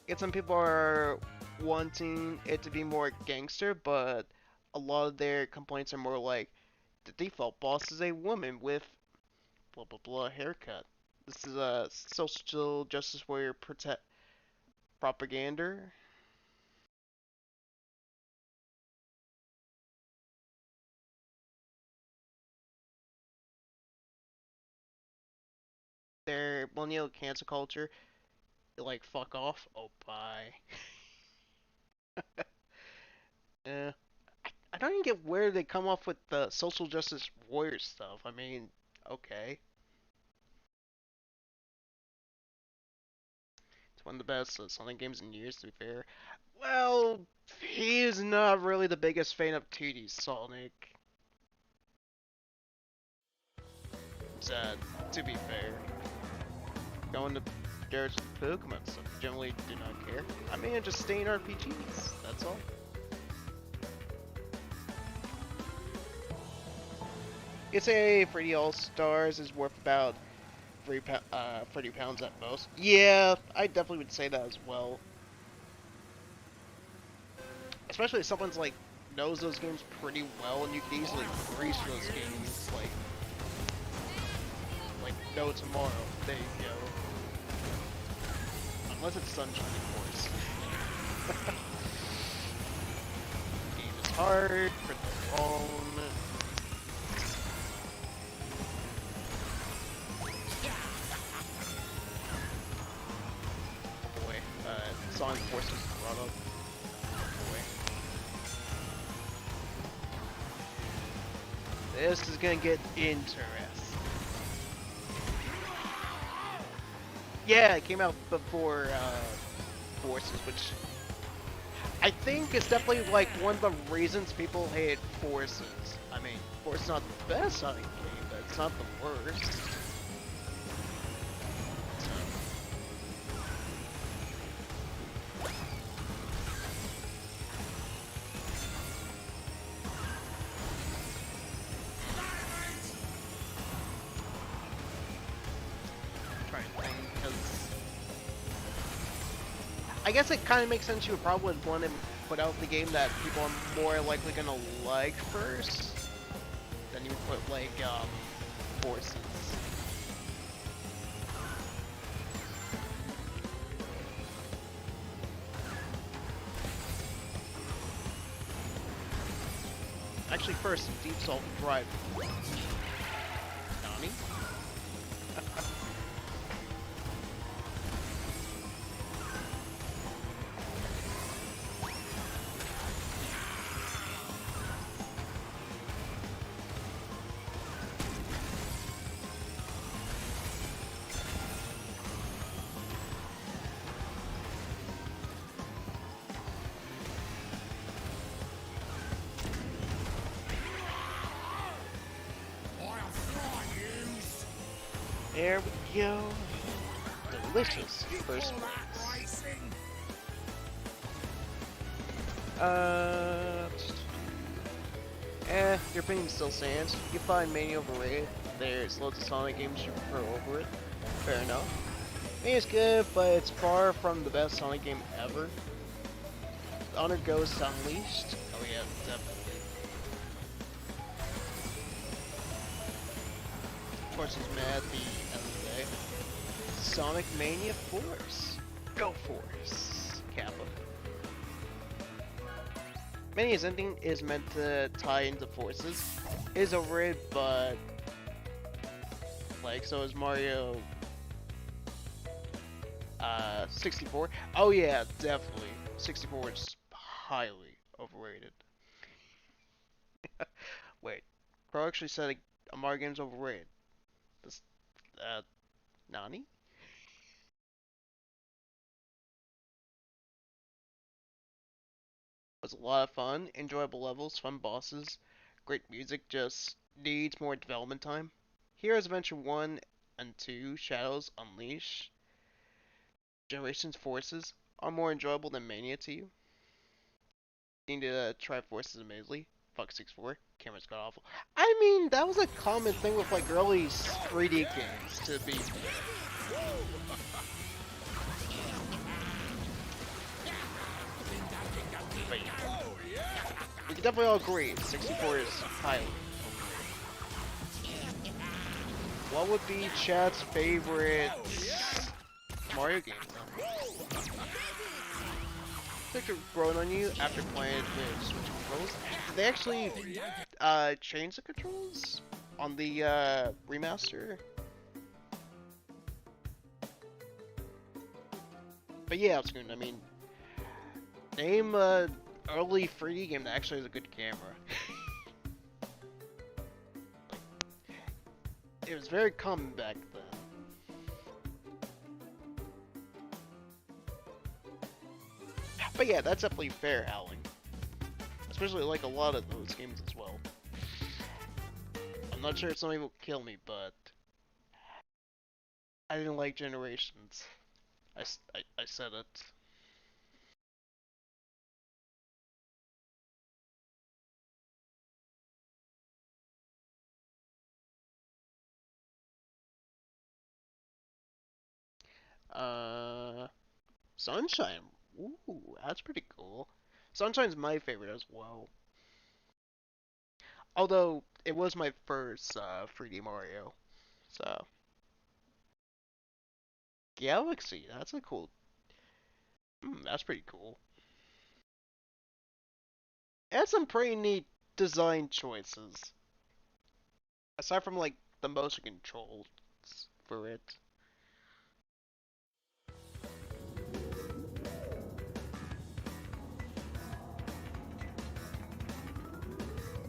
Yet some people are wanting it to be more gangster, but a lot of their complaints are more like, the default boss is a woman with blah blah blah haircut. This is a social justice warrior propaganda. Their millennial cancel culture, like fuck off. Oh bye. I don't even get where they come off with the social justice warrior stuff. I mean, okay. It's one of the best Sonic games in years, to be fair. Well, he's not really the biggest fan of 2D Sonic. To be fair. Going to Garage Pokemon stuff, generally do not care. I mean, just stay in RPGs, that's all. It's a 3D All-Stars is worth about £30 at most. Yeah, I definitely would say that as well. Especially if someone's like knows those games pretty well, and you can easily breeze through those games like no tomorrow. There you go. Unless it's Sunshine, of course. Game is hard for the wrong. Sonic Forces brought up. Boy. This is gonna get interesting. Yeah, it came out before Forces, which I think is definitely like one of the reasons people hate Forces. I mean, Forces is not the best Sonic game, but it's not the worst. I guess it kind of makes sense you would probably want to put out the game that people are more likely gonna like first, than you would put like Forces. Actually, first, Deep Salt Drive. Nani? There we go. Delicious first place. Your opinion still stands. You find Mania overrated. There's loads of Sonic games you prefer over it. Fair enough. Mania's good, but it's far from the best Sonic game ever. The honor goes to Unleashed. Oh yeah, definitely. Of course, he's mad at the end of the day. Sonic Mania Force. Go Force. Kappa. Many as ending is meant to tie into forces. It is overrated, but like so is Mario 64. Oh yeah, definitely. 64 is highly overrated. Wait, Pro actually said a Mario game's overrated. This, Nani? Was a lot of fun, enjoyable levels, fun bosses, great music, just needs more development time. Heroes Adventure 1 and 2, Shadows Unleash, Generations Forces are more enjoyable than Mania to you. You need to try Forces amazingly. Fuck 64. Camera's got awful. I mean, that was a common thing with like early 3D games to be. But yeah. We can definitely all agree 64 is highly overrated. What would be Chad's favorite Mario game? Like growing on you after playing with Switch controls. They actually changed the controls on the remaster. But yeah, I mean, name a early 3D game that actually has a good camera. It was very common back then. But yeah, that's definitely fair, Howling. Especially like a lot of those games as well. I'm not sure if somebody will kill me, but I didn't like Generations. I said it. Sunshine. Ooh, that's pretty cool. Sunshine's my favorite as well. Although, it was my first 3D Mario. So. Galaxy, that's a cool. That's pretty cool. It had some pretty neat design choices. Aside from, like, the motion controls for it.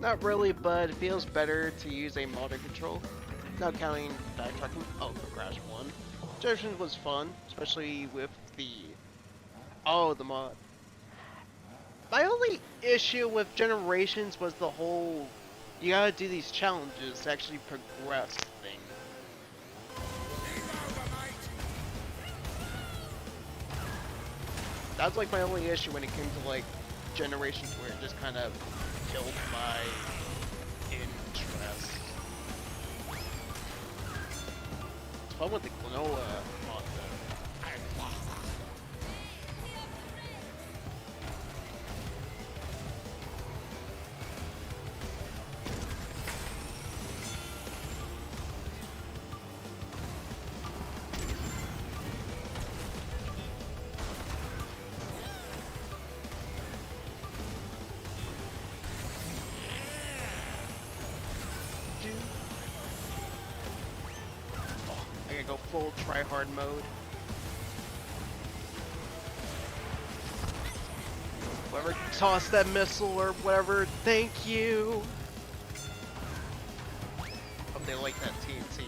Not really, but it feels better to use a modern control. Not counting backtracking. Oh, the Crash one. Generations was fun, especially with the mod. My only issue with Generations was the whole you gotta do these challenges to actually progress thing. That's like my only issue when it came to like Generations, where it just kind of killed my interest. It's fun with the Klonoa mod though. Go full try-hard mode. Whoever tossed that missile or whatever, thank you! Hope they like that TNT.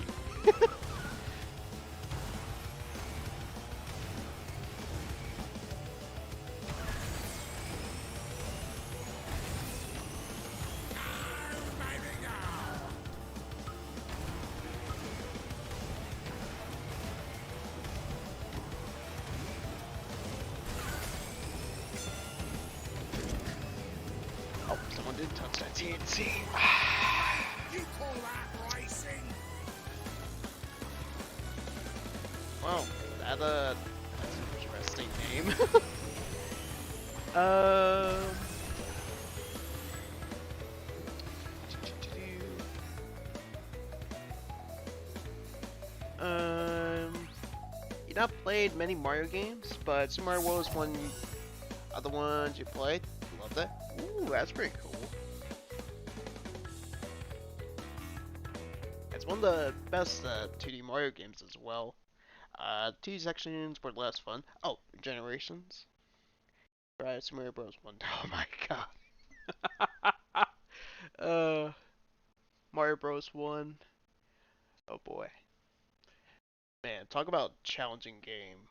TNT.
You call that racing?
Wow, that's an interesting name. You not played many Mario games, but Super Mario World is one of the ones you played. Love that. Ooh, that's pretty cool. It's one of the best 2D Mario games as well. 2D sections were less fun. Oh, Generations. Right, Super Mario Bros. 1. Oh my god. Mario Bros. 1. Oh boy. Man, talk about challenging game.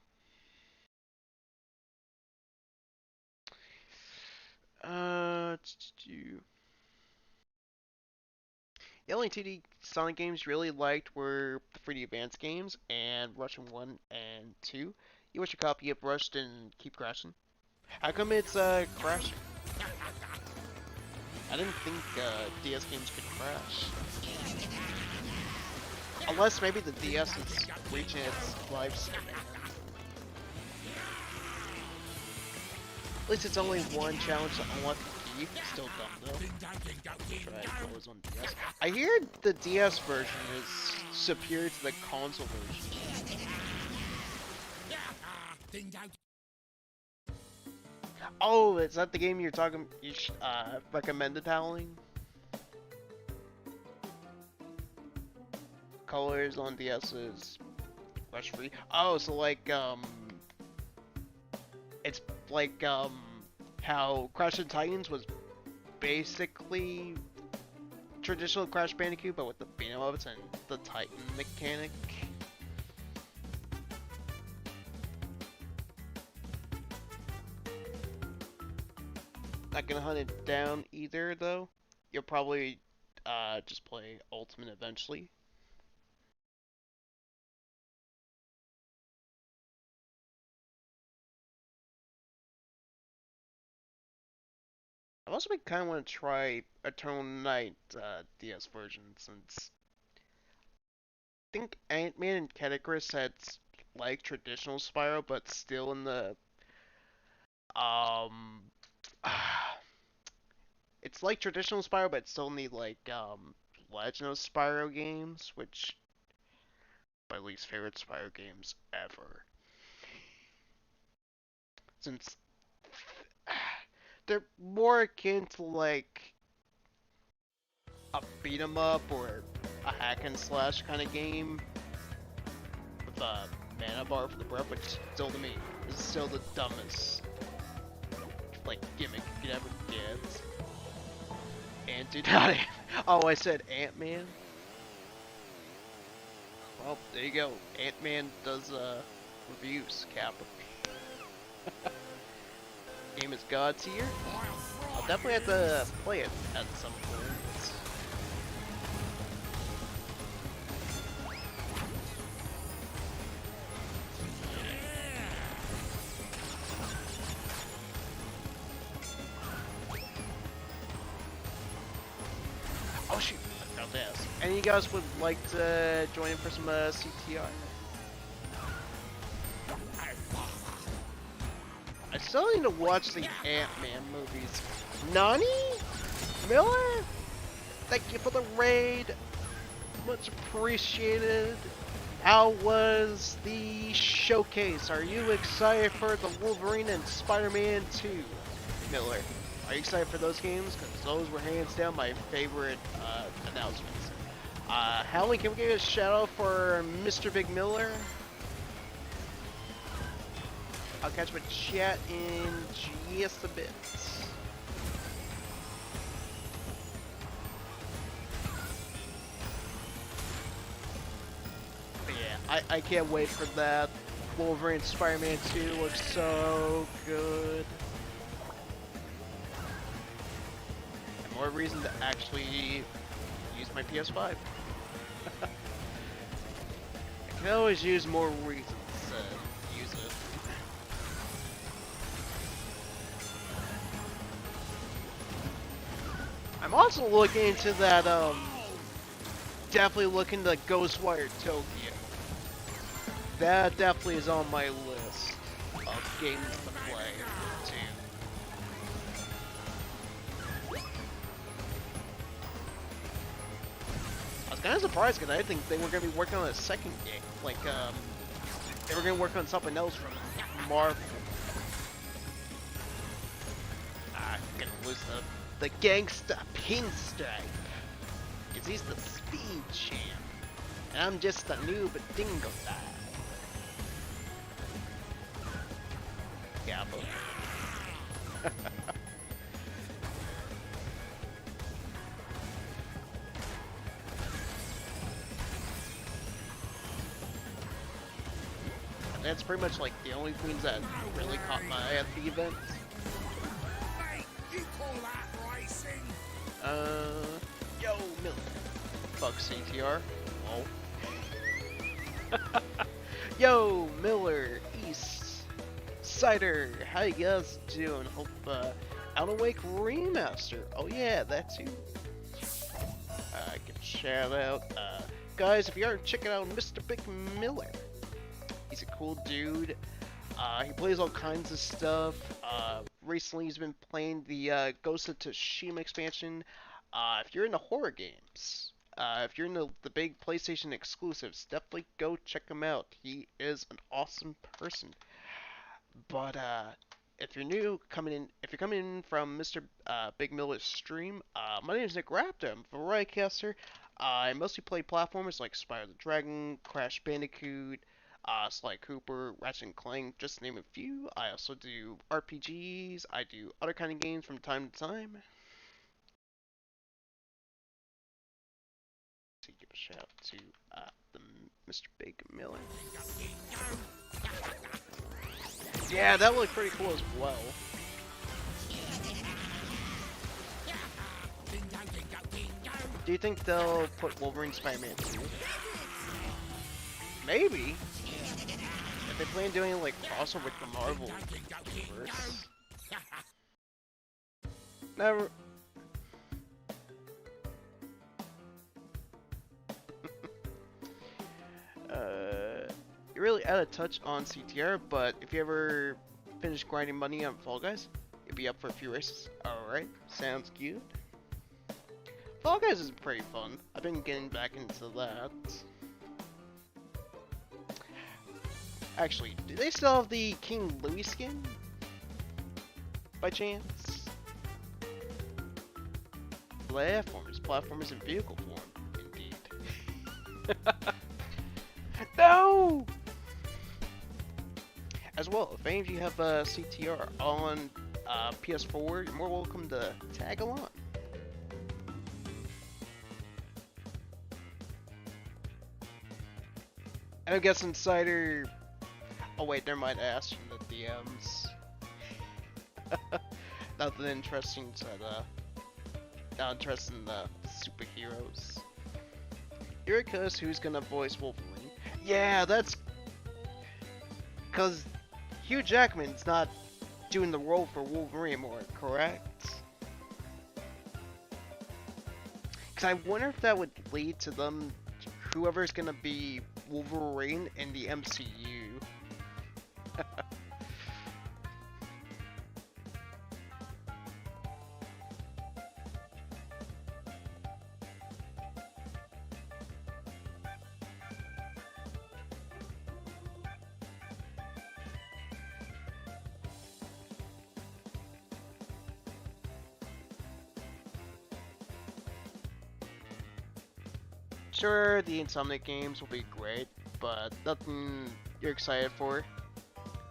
The only 2D Sonic games you really liked were the 3D Advance games and Russian 1 and 2. You wish a copy of Rushed and keep crashing? How come it's crashing? I didn't think DS games could crash. Unless maybe the DS is reaching its lifespan. At least it's only one challenge to unlock the key. Still dumb though. Try it was on DS. I hear the DS version is superior to the console version. Oh, is that the game you're talking? You recommended, Howling? Colors on DS is rush free. Oh, so like it's like how Crash of Titans was basically traditional Crash Bandicoot, but with the beat-em ups and the Titan mechanic. Not gonna hunt it down either, though. You'll probably just play Ultimate eventually. I've also been kind of want to try Eternal Night DS version since I think Ant-Man and Catacris had like traditional Spyro, but still in the it's like traditional Spyro, but still need like Legend of Spyro games, which are my least favorite Spyro games ever. Since they're more akin to like a beat 'em up or a hack and slash kind of game with a mana bar for the breath, which still to me is still the dumbest like gimmick you could ever get. And do not. Oh, I said Ant-Man. Well, there you go. Ant-Man does reviews. Cap. Game is God tier. I'll definitely have to play it at some point. Oh shoot, I forgot to ask. Any of you guys would like to join in for some CTR? I still need to watch the Ant-Man movies. Nani? Miller? Thank you for the raid. Much appreciated. How was the showcase? Are you excited for the Wolverine and Spider-Man 2? Miller, are you excited for those games? Because those were hands down my favorite announcements. Howie, can we give a shout out for Mr. Big Miller? I'll catch my chat in just a bit. But yeah, I can't wait for that. Wolverine Spider-Man 2 looks so good. And more reason to actually use my PS5. I can always use more reasons to use it. I'm also looking into that, definitely looking to Ghostwire Tokyo. That definitely is on my list of games to play, too. I was kind of surprised because I didn't think they were going to be working on a second game. Like, they were going to work on something else from Marvel. gonna lose the gangsta pinstripe. Cause he's the speed champ. And I'm just a noob dingo guy. Yeah, but that's pretty much like the only queens that really caught my eye at the event.
Mate, you call that racing?
Yo, Miller. Fuck CTR. Lol. Yo, Miller, East, Cider, how you guys doing? Hope, Alan Wake Remaster. Oh yeah, that too. Give a shout out. Guys, if you aren't checking out Mr. Big Miller, he's a cool dude. He plays all kinds of stuff. Recently he's been playing the Ghost of Tsushima expansion. If you're into horror games, if you're into the big PlayStation exclusives, definitely go check him out. He is an awesome person. But if you're new, if you're coming in from Mr. Big Miller's stream, my name is Nick Raptor. I'm a variety caster. I mostly play platformers like Spyro the Dragon, Crash Bandicoot, Sly Cooper, Ratchet and Clank, just to name a few. I also do RPGs. I do other kind of games from time to time. To give a shout out to the Mr. Big Miller. Yeah, that looked pretty cool as well. Do you think they'll put Wolverine Spider-Man 2? Maybe. If they plan doing like crossover with the Marvel universe. Never. You're really out of touch on CTR, but if you ever finish grinding money on Fall Guys, you'll be up for a few races. Alright, sounds good. Fall Guys is pretty fun. I've been getting back into that. Actually, do they still have the King Louis skin? By chance? Platformers in vehicle form, indeed. No! As well, if any of you have CTR on PS4, you're more welcome to tag along. And I'm guessing Cider. Oh wait, never mind. I asked from the DMs. Nothing interesting to not interested in the superheroes. Erika's who's gonna voice Wolverine. Yeah, that's because Hugh Jackman's not doing the role for Wolverine anymore, correct? Because I wonder if that would lead to them, whoever's gonna be Wolverine in the MCU. Sure, the Insomniac games will be great, but nothing you're excited for.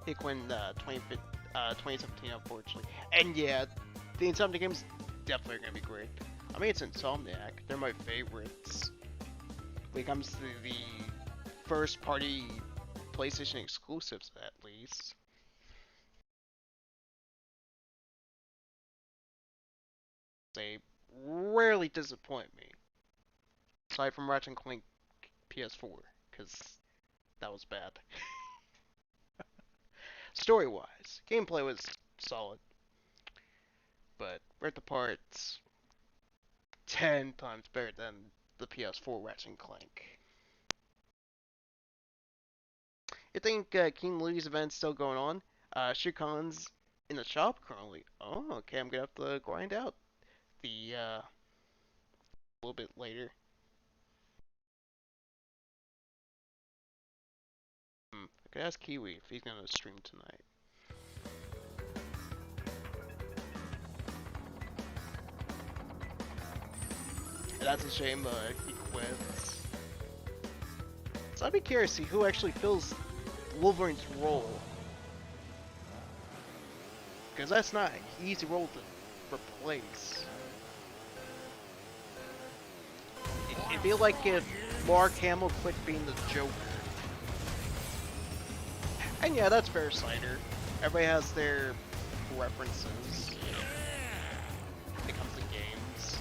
Pick when 2017, unfortunately. And yeah, the Insomniac games definitely are gonna be great. I mean, it's Insomniac; they're my favorites when it comes to the first-party PlayStation exclusives, at least. They rarely disappoint me. Aside from Ratchet and Clank PS4, because that was bad. Story-wise, gameplay was solid, but Ripped Apart's 10 times better than the PS4 Ratchet and Clank. You think King Louis' event's still going on? Shukon's in the shop currently. Oh, okay, I'm gonna have to grind out the a little bit later. I could ask Kiwi if he's gonna stream tonight. that's a shame he quits. So I'd be curious to see who actually fills Wolverine's role. Because that's not an easy role to replace. It'd be like if Mark Hamill quit being the Joker. And yeah, that's fair, Cider. Everybody has their preferences when it comes to games.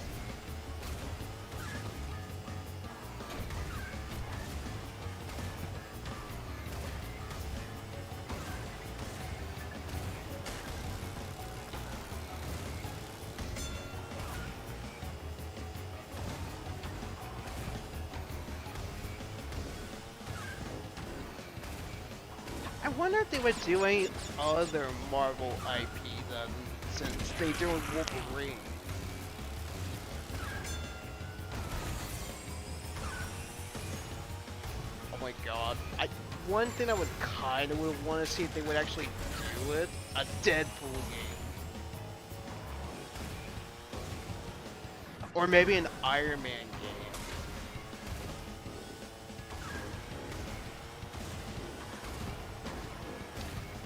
I wonder if they would do any other Marvel IP then, since they do Wolverine. Oh my god. One thing I would kind of want to see if they would actually do it, a Deadpool game. Or maybe an Iron Man game.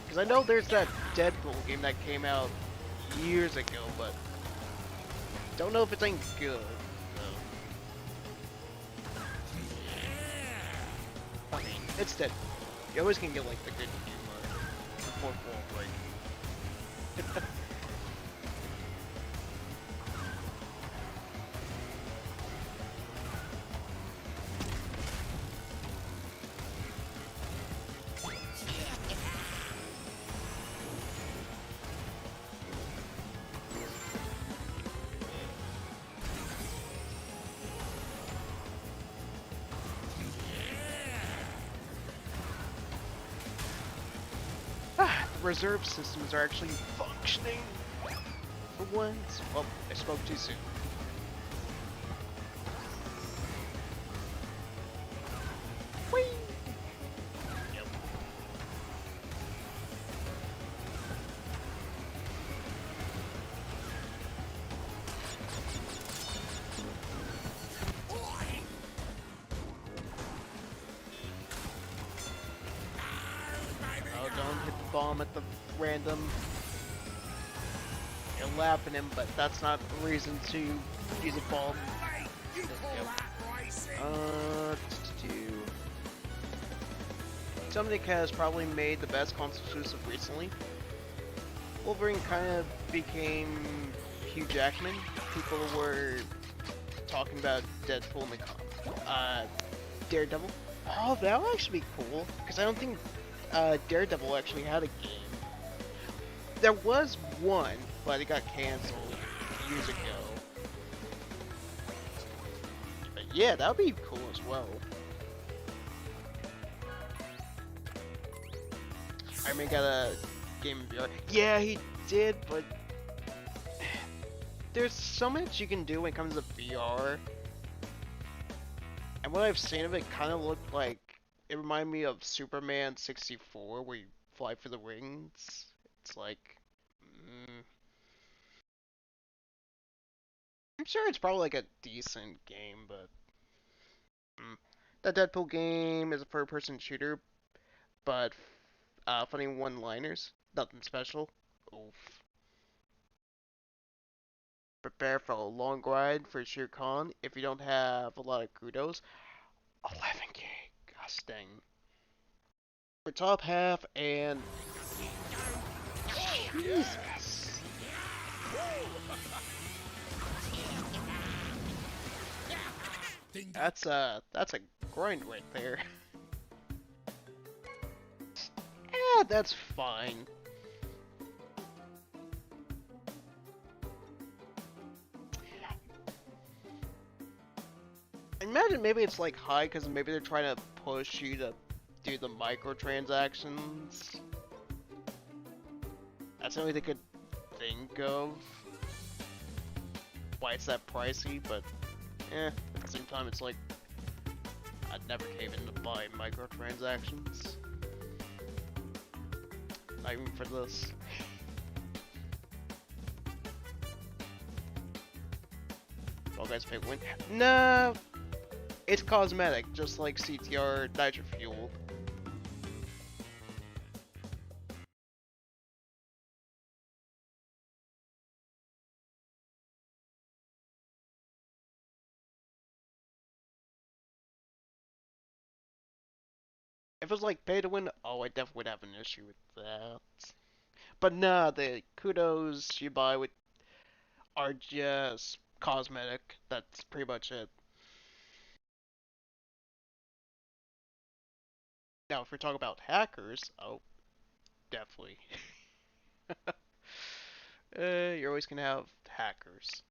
Because I know there's that Deadpool game that came out years ago, but don't know if it's any good. I mean, it's Deadpool. You always can get like the good humor before full break. Reserve systems are actually functioning for once. Well, I spoke too soon. Whee! Yep. Oh, don't hit the bomb at the random. You're laughing him, but that's not a reason to use a bomb. Yep. Somebody has probably made the best console exclusive recently. Wolverine kind of became Hugh Jackman. People were talking about Deadpool and Daredevil. Oh, that would actually be cool, because I don't think Daredevil actually had a game. There was one, but it got canceled years ago. But yeah, that would be cool as well. Iron Man got a game in VR. Yeah, he did, but there's so much you can do when it comes to VR. And what I've seen of it kind of looked like, it reminded me of Superman 64, where you fly for the rings. It's like, I'm sure it's probably like a decent game, but the Deadpool game is a third-person shooter, but funny one-liners, nothing special. Oof. Prepare for a long ride for Shere Khan if you don't have a lot of kudos. 11K, gosh dang. For top half and Jesus. That's a grind right there. Yeah, that's fine. Imagine maybe it's like high because maybe they're trying to push you to do the microtransactions. That's the only thing I could think of. Why it's that pricey, but at the same time it's like I'd never cave in to buy microtransactions. Not even for this. Fall Guys pay to win. Nah, it's cosmetic, just like CTR Nitro Fueled. If it was like pay to win, oh, I definitely would have an issue with that. But nah, the kudos you buy with are just cosmetic. That's pretty much it. Now, if we're talking about hackers, oh, definitely. You're always gonna have hackers.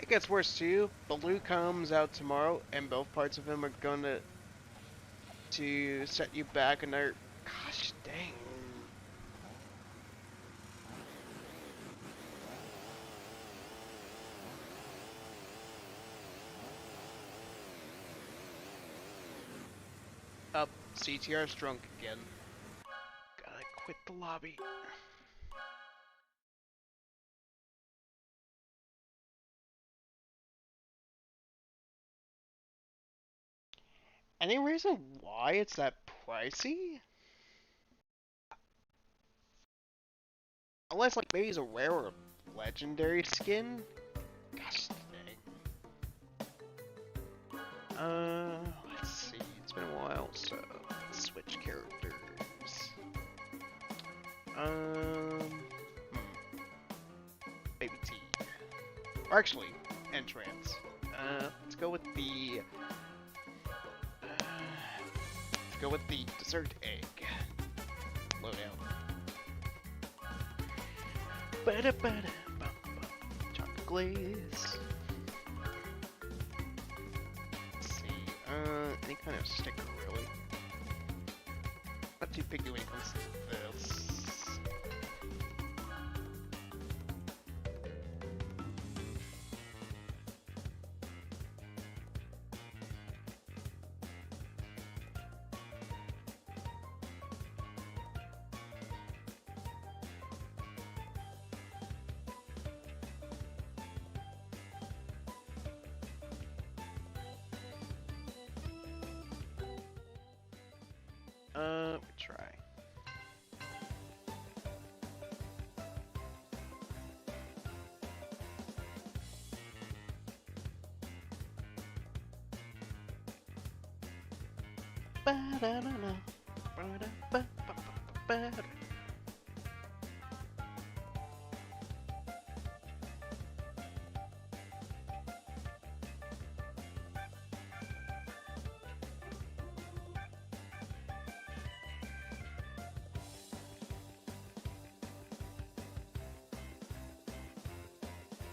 It gets worse too. Baloo comes out tomorrow, and both parts of him are gonna to set you back another. Gosh dang. Up, CTR's drunk again. Gotta quit the lobby. Any reason why it's that pricey? Unless, like, maybe it's a rare or legendary skin? Gosh dang. Let's see. It's been a while, so let's switch characters. Baby T. Or actually, Entrance. Let's go with the... Let's go with the dessert egg. Loadout. Chocolate glaze. Let's see. Any kind of sticker, really. Not too picky when it comes to this. We try.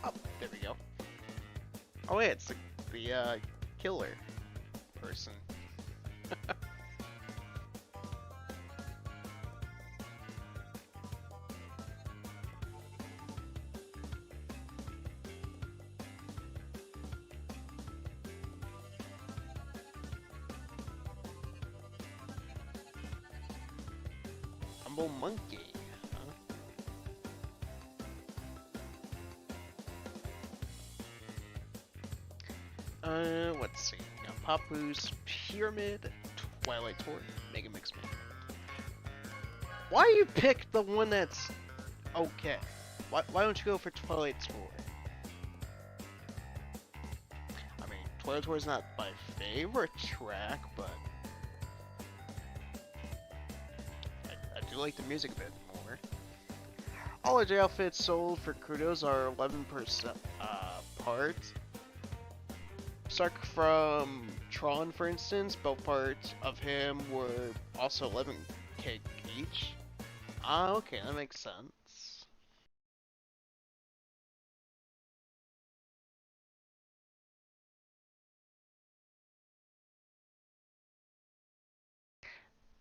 Oh, there we go. Oh wait, it's the killer person. Humble monkey. Let's see. We got Papu's Pyramid, Twilight Tour, Mega Mix Man. Why you pick the one that's okay? Why don't you go for Twilight Tour? I mean, Twilight Tour is not my favorite track, but I do like the music a bit more. all of the outfits sold for Kudos are 11% parts. Stark from Tron, for instance, both parts of him were also 11k each. Ah, okay, that makes sense.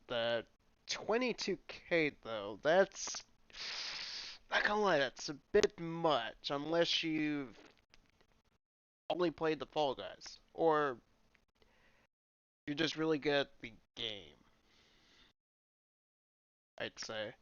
The 22k though, that's not gonna lie, that's a bit much unless you've only played the Fall Guys or you're just really good at the game, I'd say.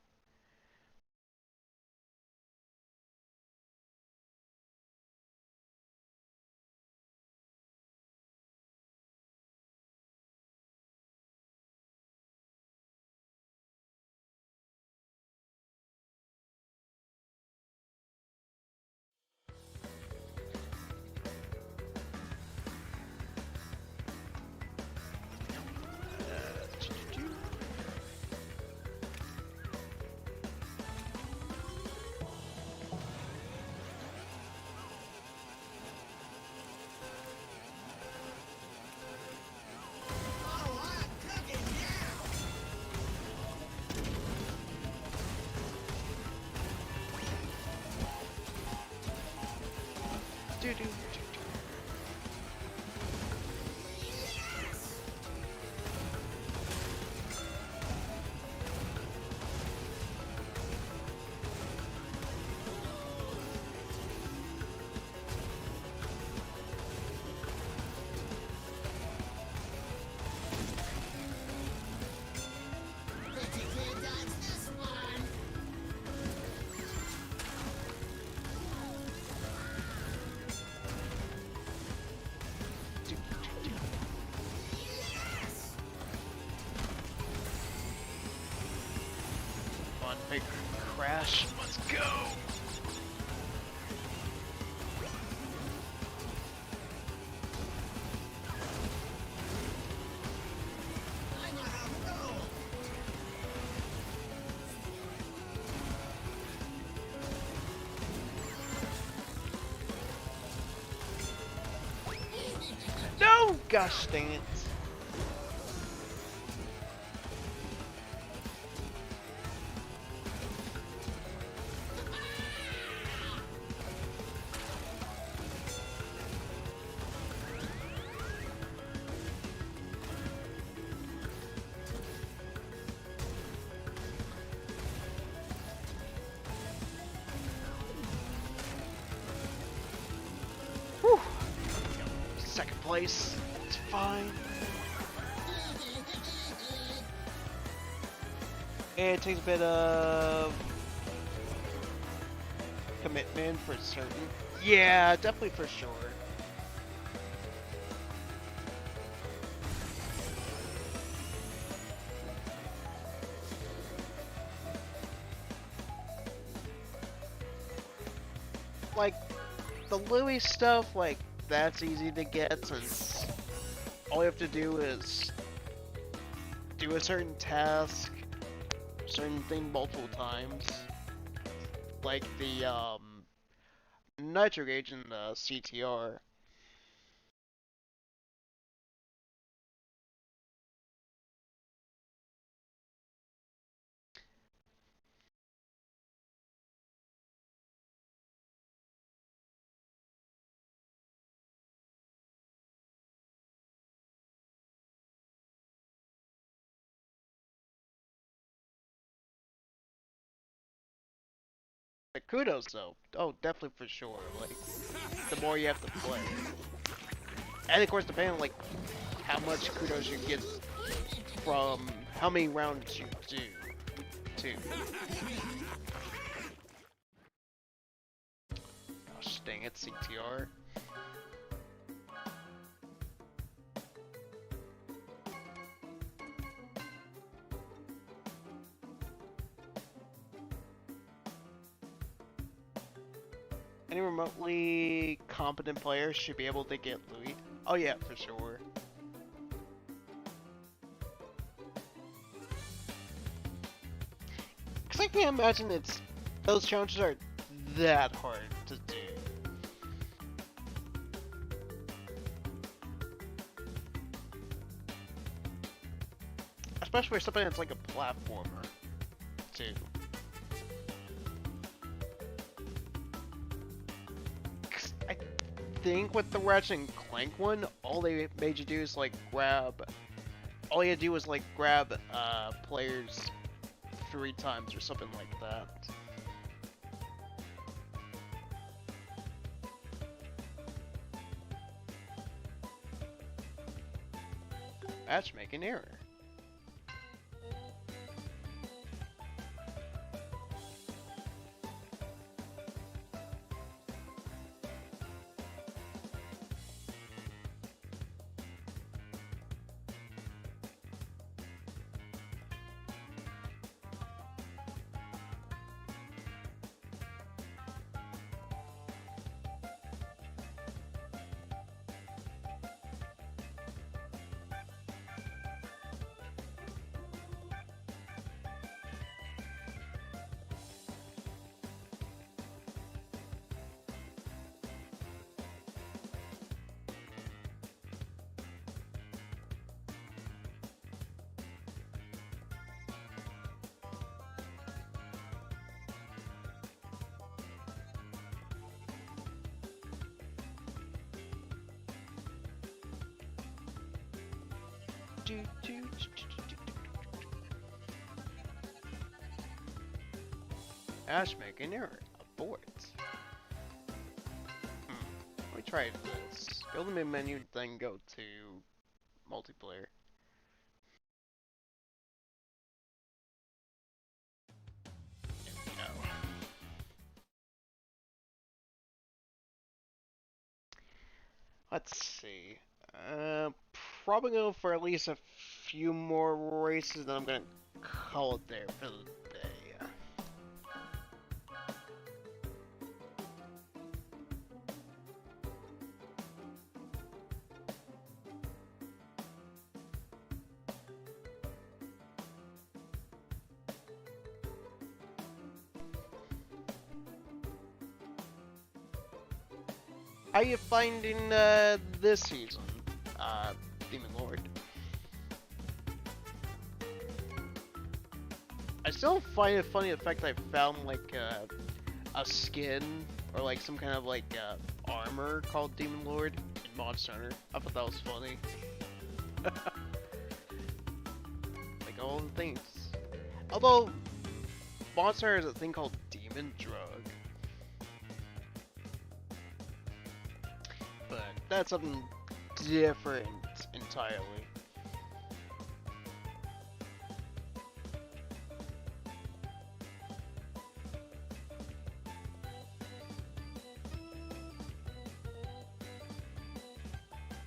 Fun big crash, let's go! No! Gosh dang it. Whew. Second place. It's fine. It takes a bit of commitment for certain. Yeah, definitely for sure. Like, the Louis stuff, like, that's easy to get since all you have to do is do a certain task, certain thing multiple times. Like the, Nitro Gauge in the CTR. The kudos though, oh definitely for sure. Like the more you have to play, and of course depending on like how much kudos you get from how many rounds you do, too. Gosh dang it, CTR. Any remotely competent player should be able to get Louis. Oh yeah, for sure. Cause I can't imagine it's those challenges are that hard to do. Especially for something that's like a platformer, too. I think with the Ratchet and Clank one, all they made you do is like grab. All you had to do was like grab players 3 times or something like that. Matchmaking error. Matchmaking error. Abort. Let me try this. Go to the main menu, then go to multiplayer. There we go. Let's see. Probably go for at least a few more races, then I'm gonna call it there for the day. How you finding this season, Demon Lord? I still find it funny the fact that I found like a skin or like some kind of like armor called Demon Lord in Monster Hunter. I thought that was funny. Like all the things. Although Monster Hunter has a thing called Demon Drug. But that's something different entirely.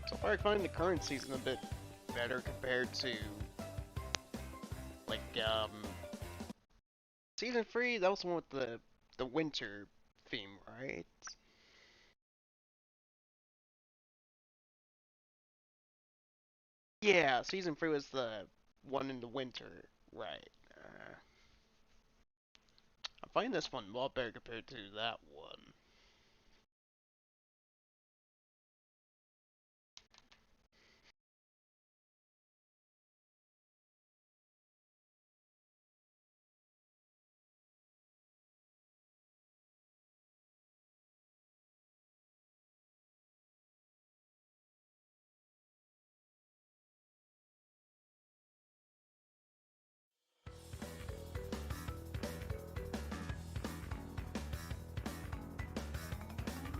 So far I find the current season a bit better compared to like season 3, that was the one with the winter theme, right? Yeah, season 3 was the one in the winter, right. I find this one a lot better compared to that one.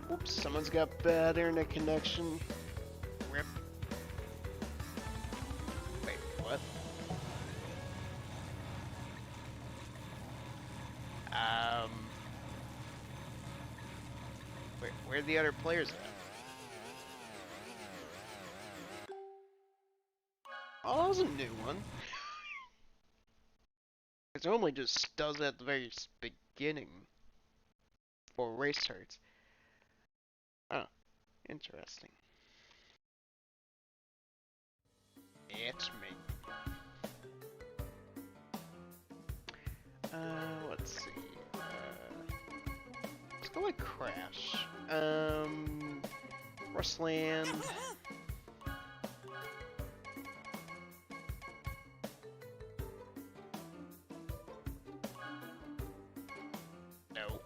Oops, someone's got bad internet connection. Rip. Wait, what? Where are the other players at? Oh, that was a new one. It normally just does it at the very beginning for race starts. Oh, interesting. It's me. Let's see. go with Crash. Rustland. No.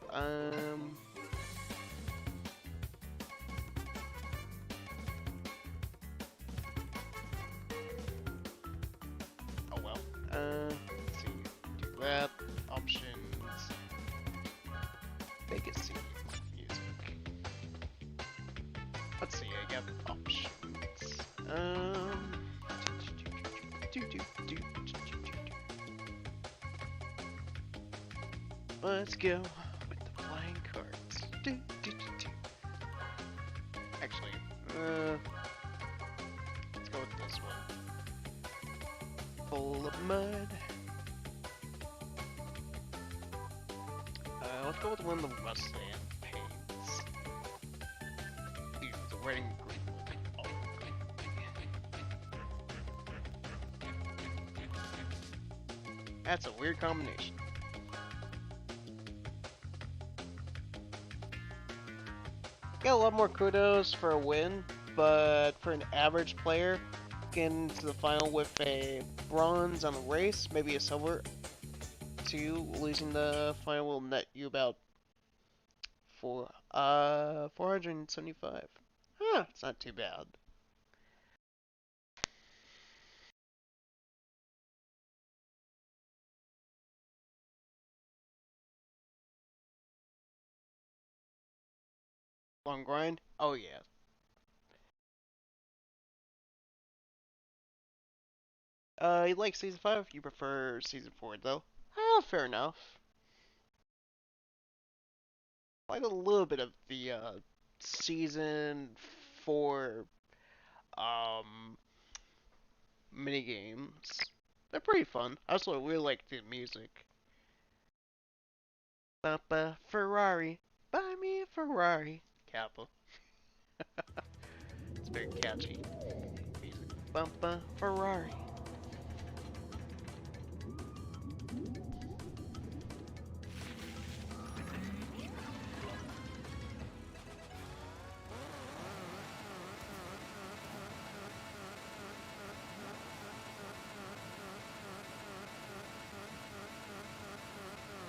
Oh well. Let's see. Do that. Options. Legacy music. Let's see. I got options. Let's go with the flying cards. Actually, let's go with this one. Full of mud. Let's go with the one the Rustland paints. Ew, the red and green look. Oh, that's a weird combination. Got a lot more kudos for a win, but for an average player, getting to the final with a bronze on the race, maybe a silver, to losing the final will net you about 475. Huh, it's not too bad. Long grind? Oh yeah. You like Season 5? You prefer Season 4 though? Fair enough. I like a little bit of the Season 4 mini games. They're pretty fun. I also really like the music. Bumpa Ferrari, buy me a Ferrari. Kappa. It's very catchy music. Bumpa Ferrari.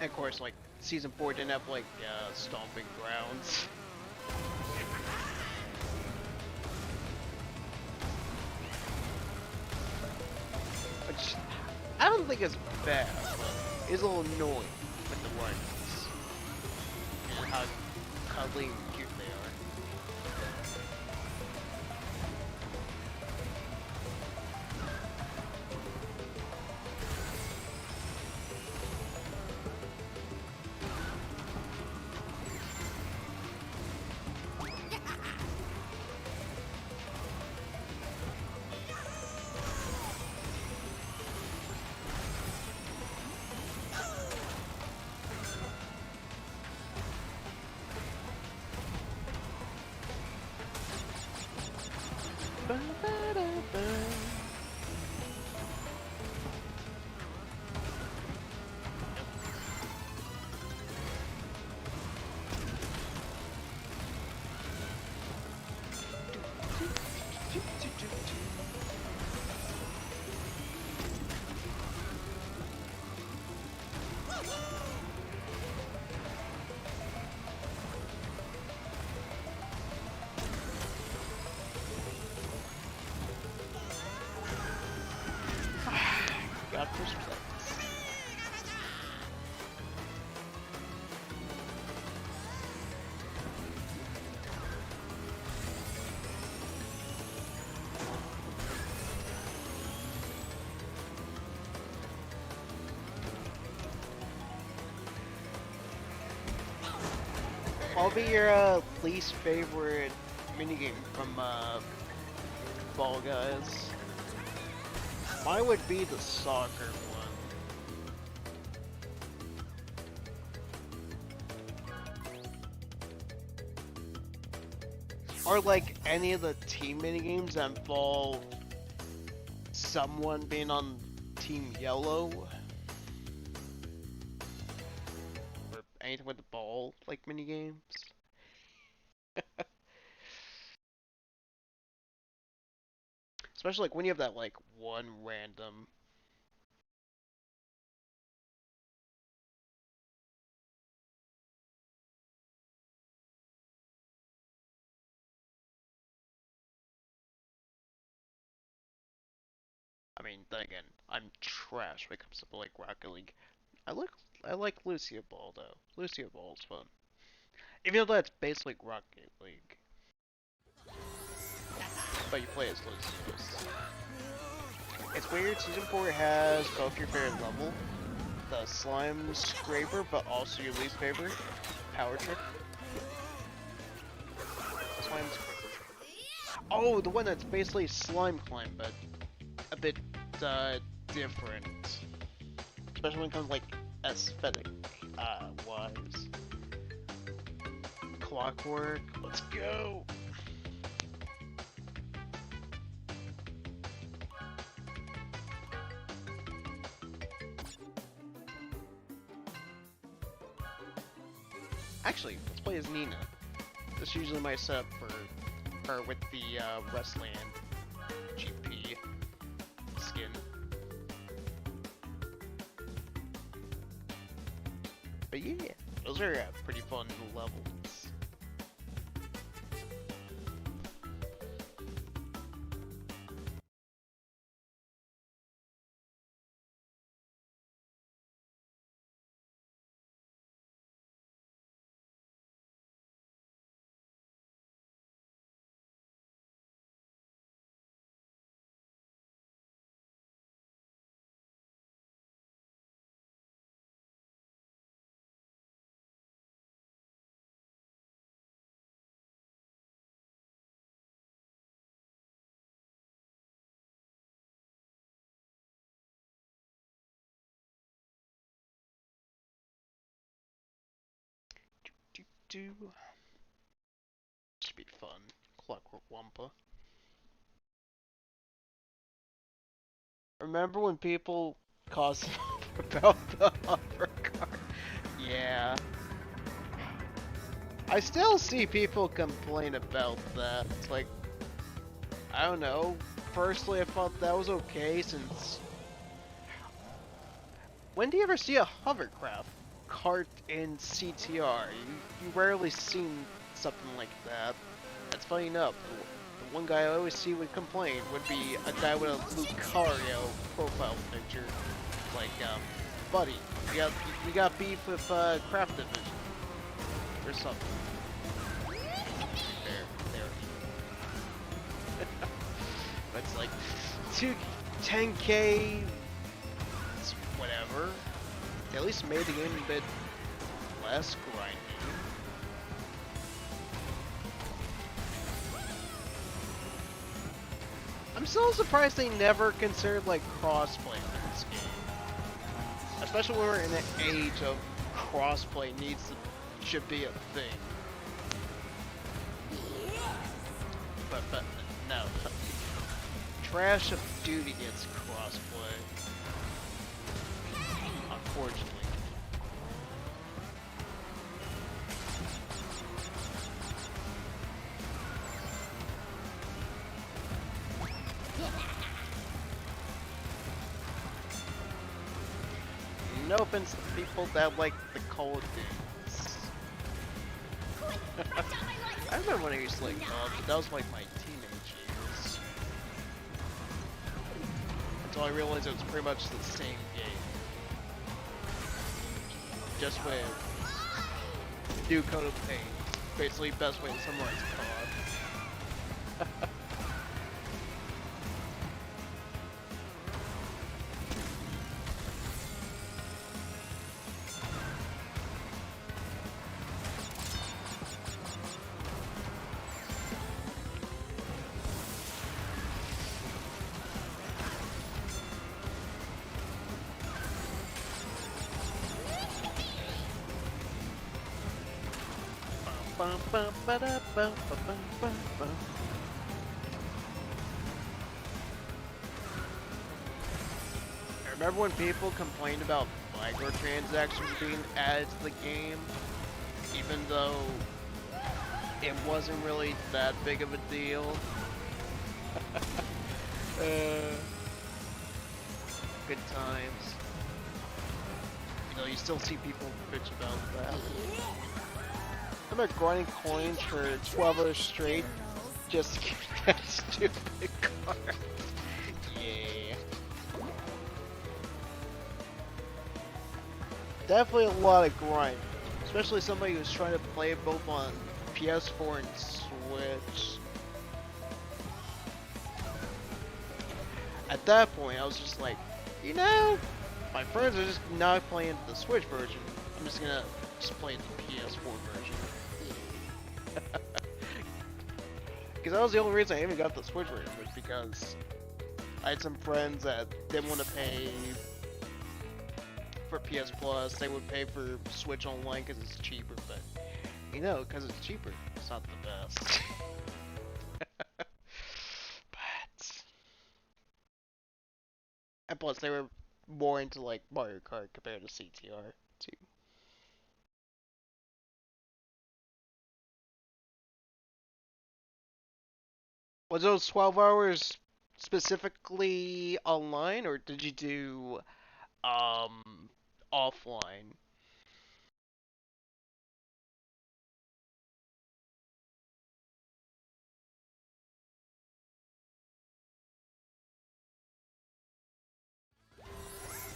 And of course, like, Season 4 didn't have, like, stomping grounds. Which, I don't think it's bad, but it's a little annoying with the runs. And how cuddly and cute they are. Got first place. What will be your least favorite minigame from Fall Guys? Mine would be the soccer one. Or like any of the team minigames that involve someone being on Team Yellow. Or anything with the ball, like minigames. Especially like when you have that like one random. I mean, then again, I'm trash when it comes to like Rocket League. I like Lucia Ball though. Lucia Ball's fun. Even though that's basically Rocket League. But you play as Lucius. It's weird, Season 4 has both your favorite level, the Slime Scraper, but also your least favorite, Power Trip. Slime Scraper. Oh, the one that's basically Slime Climb, but a bit different. Especially when it comes like aesthetic wise. Clockwork, let's go! Actually, let's play as Nina. That's usually my setup for her with the Westland GP skin. But yeah, those are pretty fun levels. Should be fun. Clockwork Wumpa. Remember when people caused about the hover car? Yeah. I still see people complain about that. It's like, I don't know. Personally, I thought that was okay since... When do you ever see a hovercraft cart in CTR? You rarely seen something like that. That's funny enough. The one guy I always see would complain would be a guy with a Lucario profile picture. Like, buddy, we got beef with Craft Division or something. There. It's like 10K, it's whatever. They at least made the game a bit less grindy. I'm still surprised they never considered like crossplay in this game. Especially when we're in an age of crossplay should be a thing. But no. Trash of Duty gets crossplay. Unfortunately. No offense to people that like the cold dudes. I remember when I used to like COD, but that was like my teenage years. Until I realized it was pretty much the same game. Just with new coat of paint. Basically best way to summarize COD. I remember when people complained about microtransactions being added to the game, even though it wasn't really that big of a deal. Good times. You know, you still see people bitch about that. I'm not grinding coins for 12 hours straight just to get that stupid card. Yeah. Definitely a lot of grind. Especially somebody who's trying to play it both on PS4 and Switch. At that point, I was just like, you know, my friends are just not playing the Switch version. I'm just gonna play the PS4 version. Because that was the only reason I even got the Switch version, was because I had some friends that didn't want to pay for PS Plus. They would pay for Switch Online because it's cheaper, but you know, because it's cheaper, it's not the best. And plus, they were more into like Mario Kart compared to CTR too. Was those 12 hours specifically online, or did you do offline?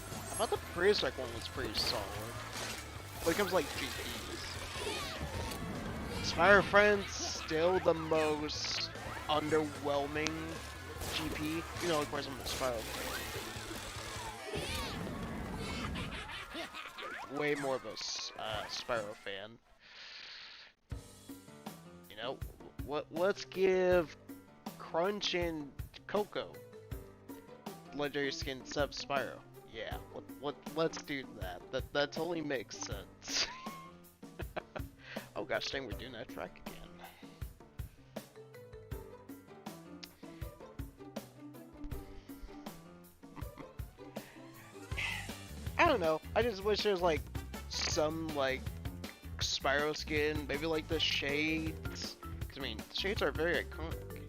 I thought the prehistoric one was pretty solid. When it comes to like GPs. Spyro Friends still the most underwhelming GP. You know, of course I'm a Spyro fan. Way more of a Spyro fan. You know, let's give Crunch and Coco legendary skin sub Spyro. Yeah, let's do that. That totally makes sense. Oh gosh, dang, we're doing that track again. I don't know. I just wish there was like some like Spyro skin, maybe like the shades. Cause I mean, the shades are very iconic.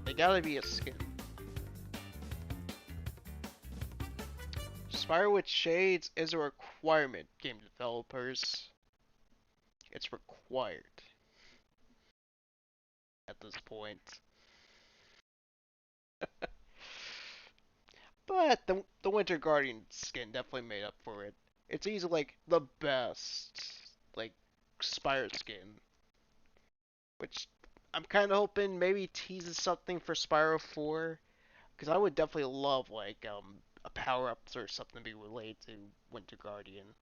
They gotta be a skin. Spyro with shades is a requirement, game developers. It's required at this point. But the Winter Guardian skin definitely made up for it. It's easily like the best like Spyro skin, which I'm kind of hoping maybe teases something for Spyro 4, because I would definitely love like a power ups or something to be related to Winter Guardian.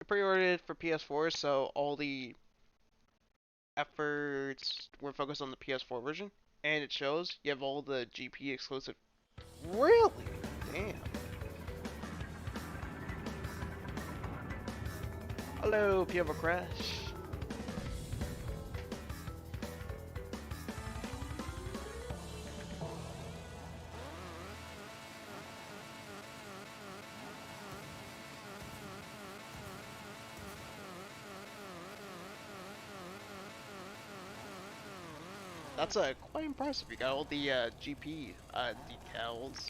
I pre-ordered it for PS4, so all the efforts were focused on the PS4 version, and it shows you have all the GP exclusive. Really? Damn. Hello, Piova Crash. That's quite impressive. You got all the GP decals.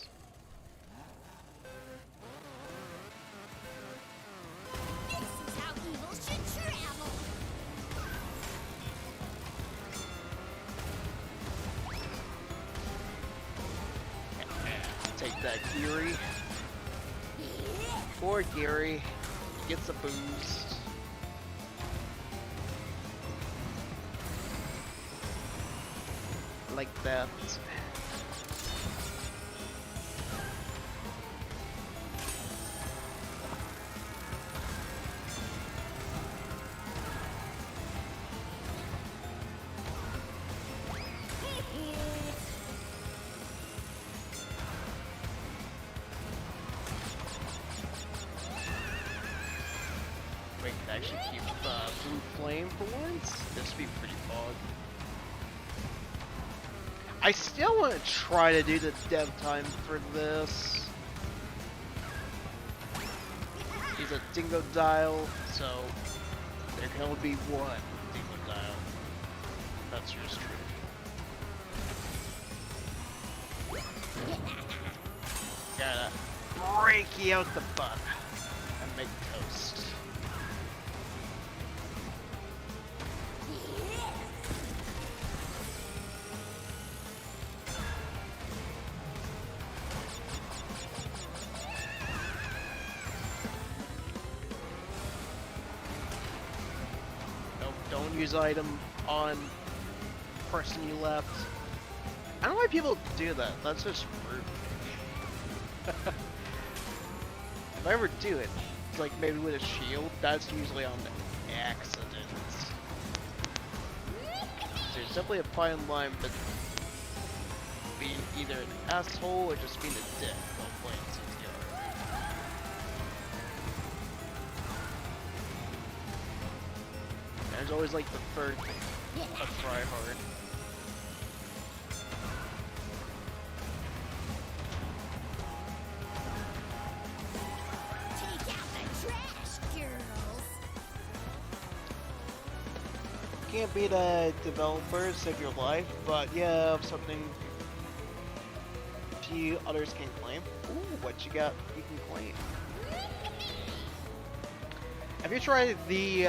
This is how evil should travel.
Take that, Geary. Poor Geary. Gets a boost. Like that. Wait, can I actually keep Blue Flame for once? This would be pretty fun. I still want to try to do the dev time for this. He's a dingo dial, so there can only be one That's just true. Gotta break you out the butt and make toast. Don't use item on person you left. I don't know why people do that. That's just rude. If I ever do it, like maybe with a shield, that's usually on accident. There's definitely a fine line between being either an asshole or just being a dick while playing CTR. There's always like the third thing, a try hard.
Take out the trash, girls.
Can't beat a developer, save your life, but yeah, something few others can claim. Ooh, what you got you can claim. Have you tried the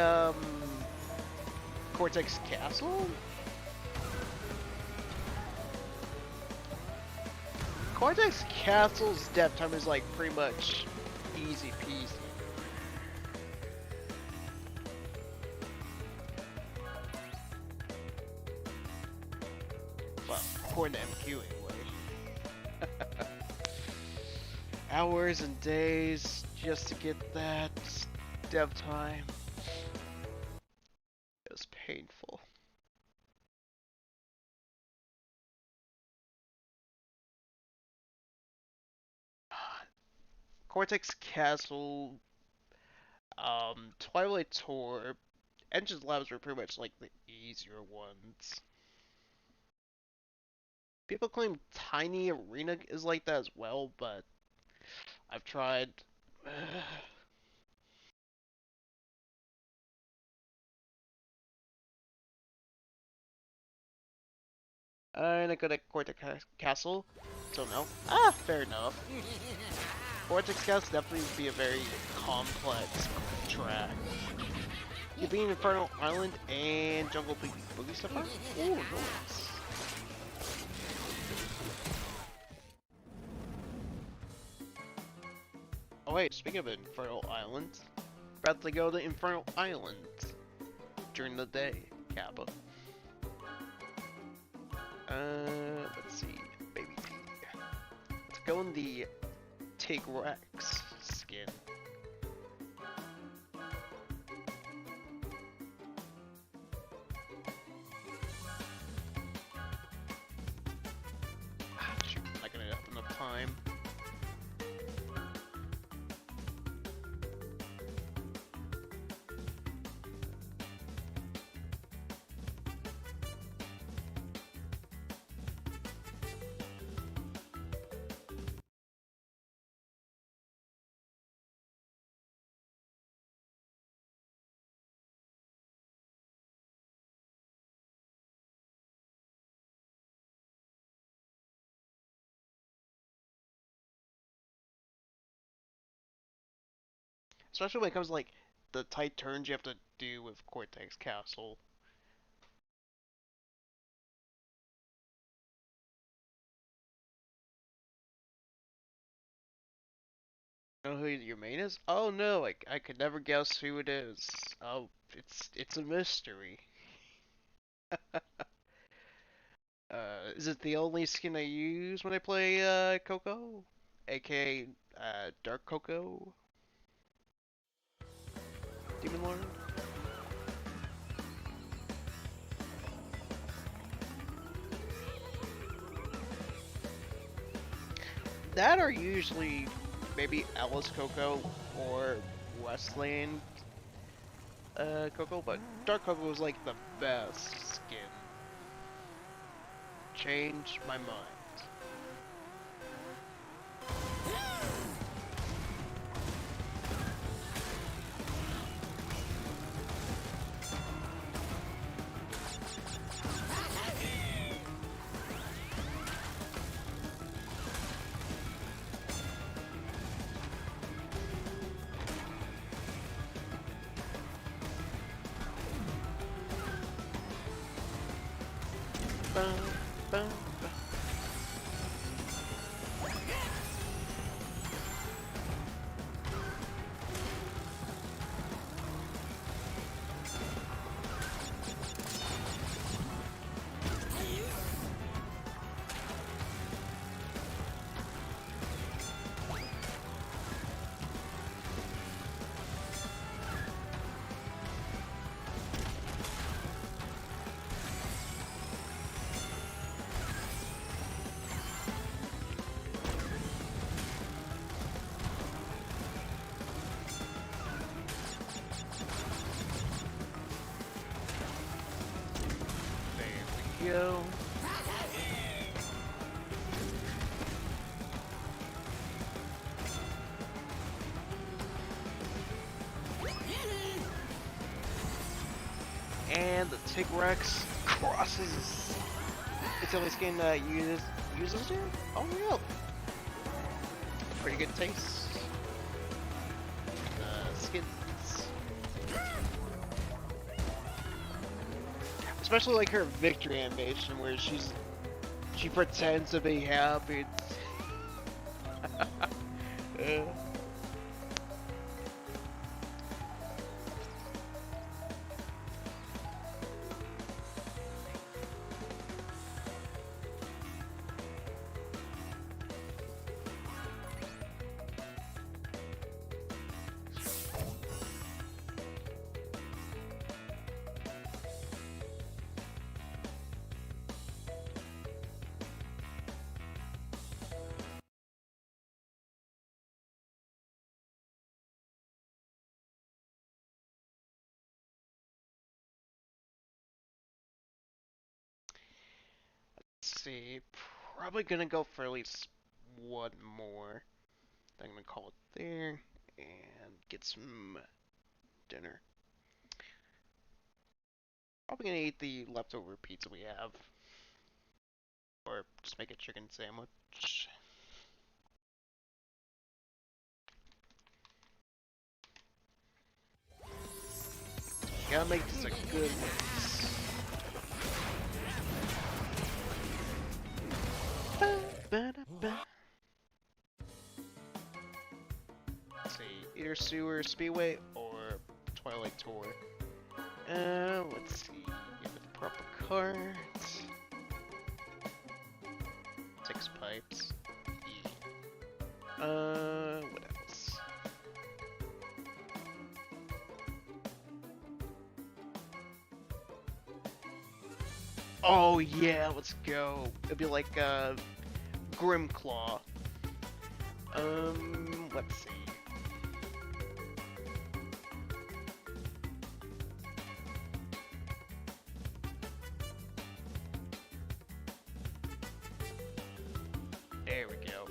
Cortex Castle? Cortex Castle's dev time is like pretty much easy peasy. Well, according to MQ anyway. Hours and days just to get that dev time. It was painful. Cortex Castle, Twilight Tour, Engines Labs were pretty much like the easier ones. People claim Tiny Arena is like that as well, but I've tried. I'm not good at Cortex Castle, so no. Ah, fair enough. Cortex Castle definitely would be a very complex track. You being Infernal Island and Jungle Boogie stuff on? Ooh, nice. Oh wait, speaking of Infernal Island, about to go to Infernal Island during the day, Kappa. Let's see, baby D. Let's go in the Tigrex skin. Ah, shoot, not gonna have enough time. Especially when it comes to like the tight turns you have to do with Cortex Castle. You know who your main is? Oh no, I could never guess who it is. Oh, it's a mystery. Is it the only skin I use when I play Coco? AKA Dark Coco? Demon Lord? That are usually maybe Alice Coco or Westland Coco, but Dark Coco was like the best skin. Changed my mind. bum, bum, bum. Go. And the Tigrex crosses. It's the only skin that uses it? Oh, really? Pretty good taste. Skins. Especially like her victory animation where she pretends to be happy. See, probably gonna go for at least one more. I'm gonna call it there and get some dinner. Probably gonna eat the leftover pizza we have, or just make a chicken sandwich. Gotta make this a good mix. Let's see, either Sewer Speedway or Twilight Tour. Let's see, get the proper cards. 6 pipes. Yeah. What else? Oh yeah, let's go. It'd be like Grimclaw. Let's see. There we go.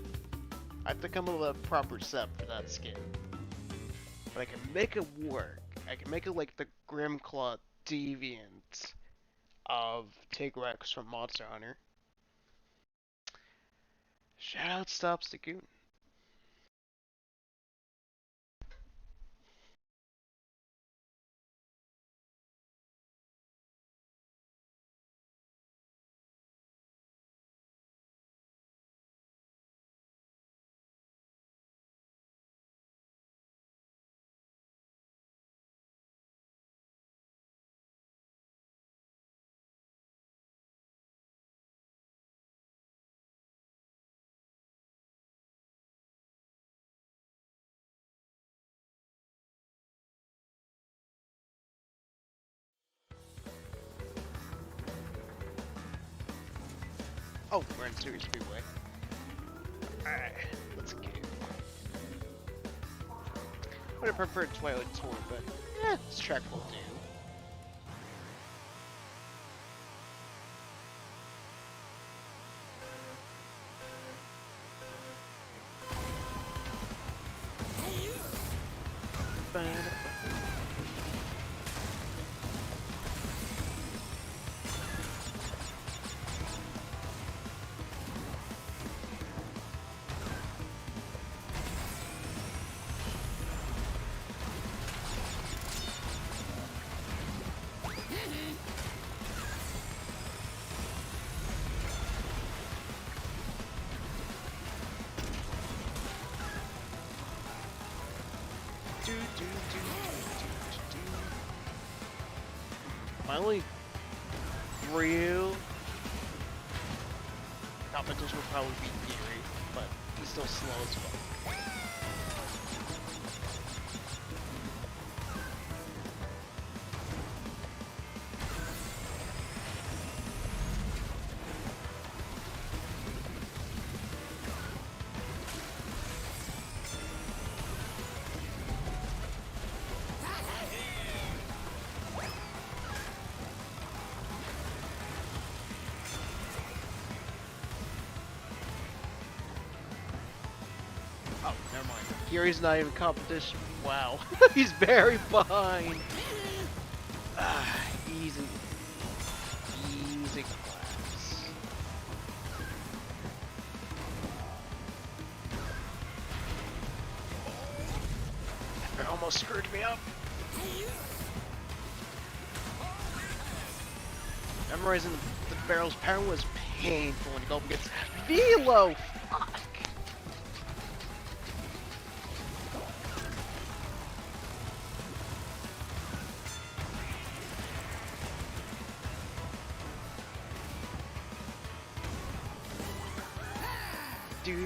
I have to come up with a proper set for that skin. But I can make it work. I can make it like the Grimclaw Deviant of Tigrex from Monster Hunter. Shout out Stops the Goon. Oh, we're in Series Speedway. Alright, let's go. I would have preferred Twilight Tour, but this track will do. My only real competition would probably be Geary, but he's still slow as fuck. Oh, never mind. Geary's not even competition. Wow. He's very behind. Ah, easy. Easy class. That almost screwed me up. Memorizing the barrel's power was painful when you go up against Velo. Fuck. Do.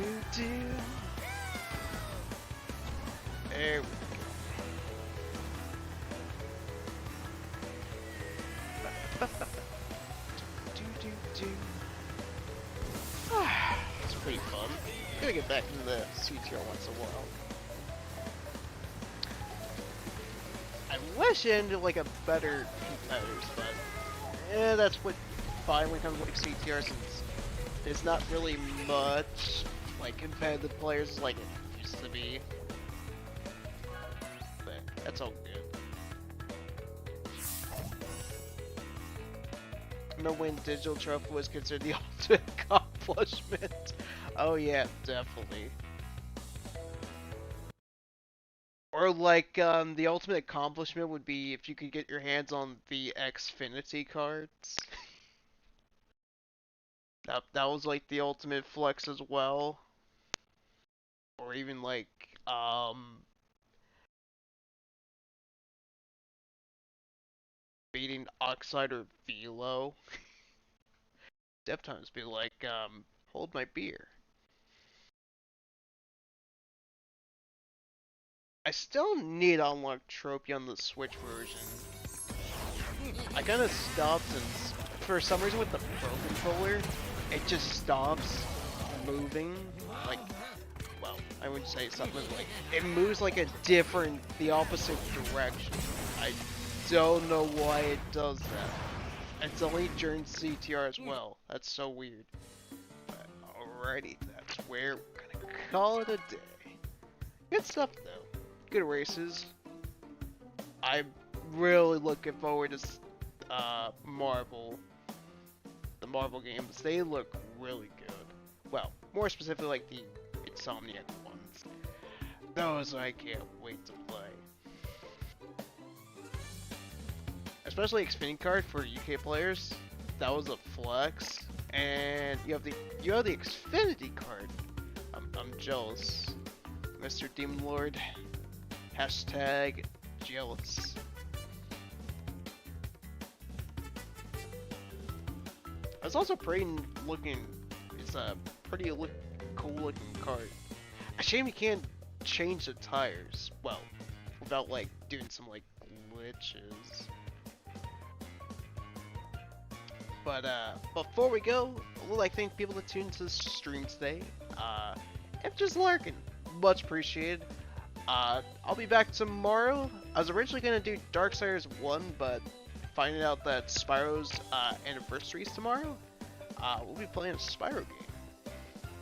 There we go. Do. It's pretty fun. Gotta get back into the CTR once in a while. I wish it ended like a better competitors, but that's what fine when it comes to like CTR, since there's not really much like competitive players like it used to be. But that's all good. Remember when Digital Trophy was considered the ultimate accomplishment? Oh yeah, definitely. Or like the ultimate accomplishment would be if you could get your hands on the Xfinity cards. That was like the ultimate flex as well. Or even like beating Oxide or Velo. Dev times be like, hold my beer. I still need to unlock Trophy on the Switch version. I kinda stopped since, for some reason with the Pro Controller, it just stops moving. Like, well, I would say something like, it moves like the opposite direction. I don't know why it does that. It's only during CTR as well. That's so weird. But alrighty, that's where we're gonna call it a day. Good stuff though. Good races. I'm really looking forward to the Marvel games. They look really good. Well, more specifically like the Insomniac ones. Those I can't wait to play. Especially Xfinity card for UK players. That was a flex. And you have the Xfinity card. I'm jealous. Mr. Demon Lord. Hashtag jealous. It's also pretty looking. It's a pretty cool looking card. A shame you can't change the tires. Well, without like doing some like glitches. But before we go, I would like to thank people that tuned to the stream today. If just lurking, much appreciated. I'll be back tomorrow. I was originally gonna do Darksiders 1, but finding out that Spyro's anniversary is tomorrow, we'll be playing a Spyro game.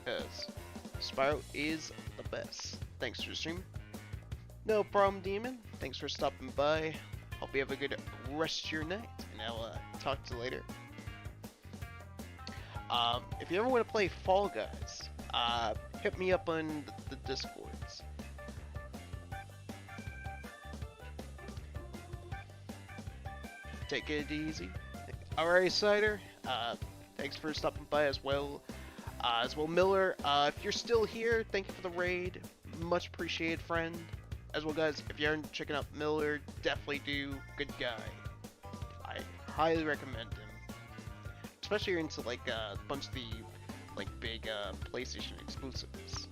Because Spyro is the best. Thanks for the stream. No problem, Demon. Thanks for stopping by. Hope you have a good rest of your night, and I'll talk to you later. If you ever want to play Fall Guys, hit me up on the Discords. Take it easy. Alright, Cider. Thanks for stopping by as well. Miller. If you're still here, thank you for the raid. Much appreciated, friend. As well, guys, if you aren't checking out Miller, definitely do. Good guy. I highly recommend him. Especially if you're into like a bunch of the like big PlayStation exclusives.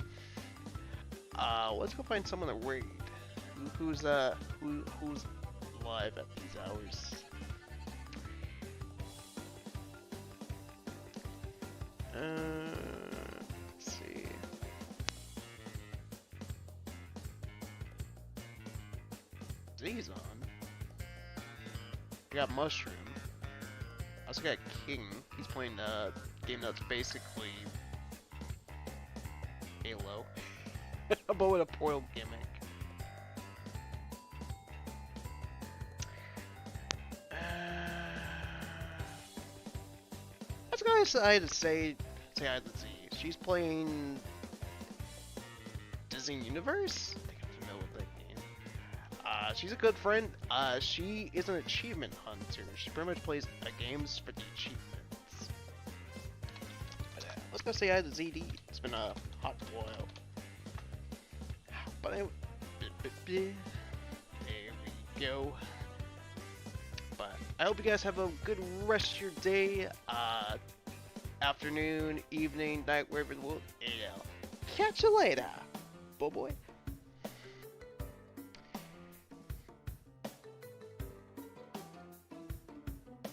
Let's go find someone to raid. Who's live at these hours? Let's see. Z's on. I got Mushroom. I also got King. He's playing a game that's basically Halo, but with a foiled gimmick. Let's go ahead and say hi to Z. She's playing Disney Universe? I think I'm familiar with that game. She's a good friend. She is an achievement hunter. She pretty much plays games for the achievements. But, let's go say hi to ZD. It's been a hot while. But anyway, there we go. But I hope you guys have a good rest of your day, afternoon, evening, night, wherever the world. Catch you later, boy.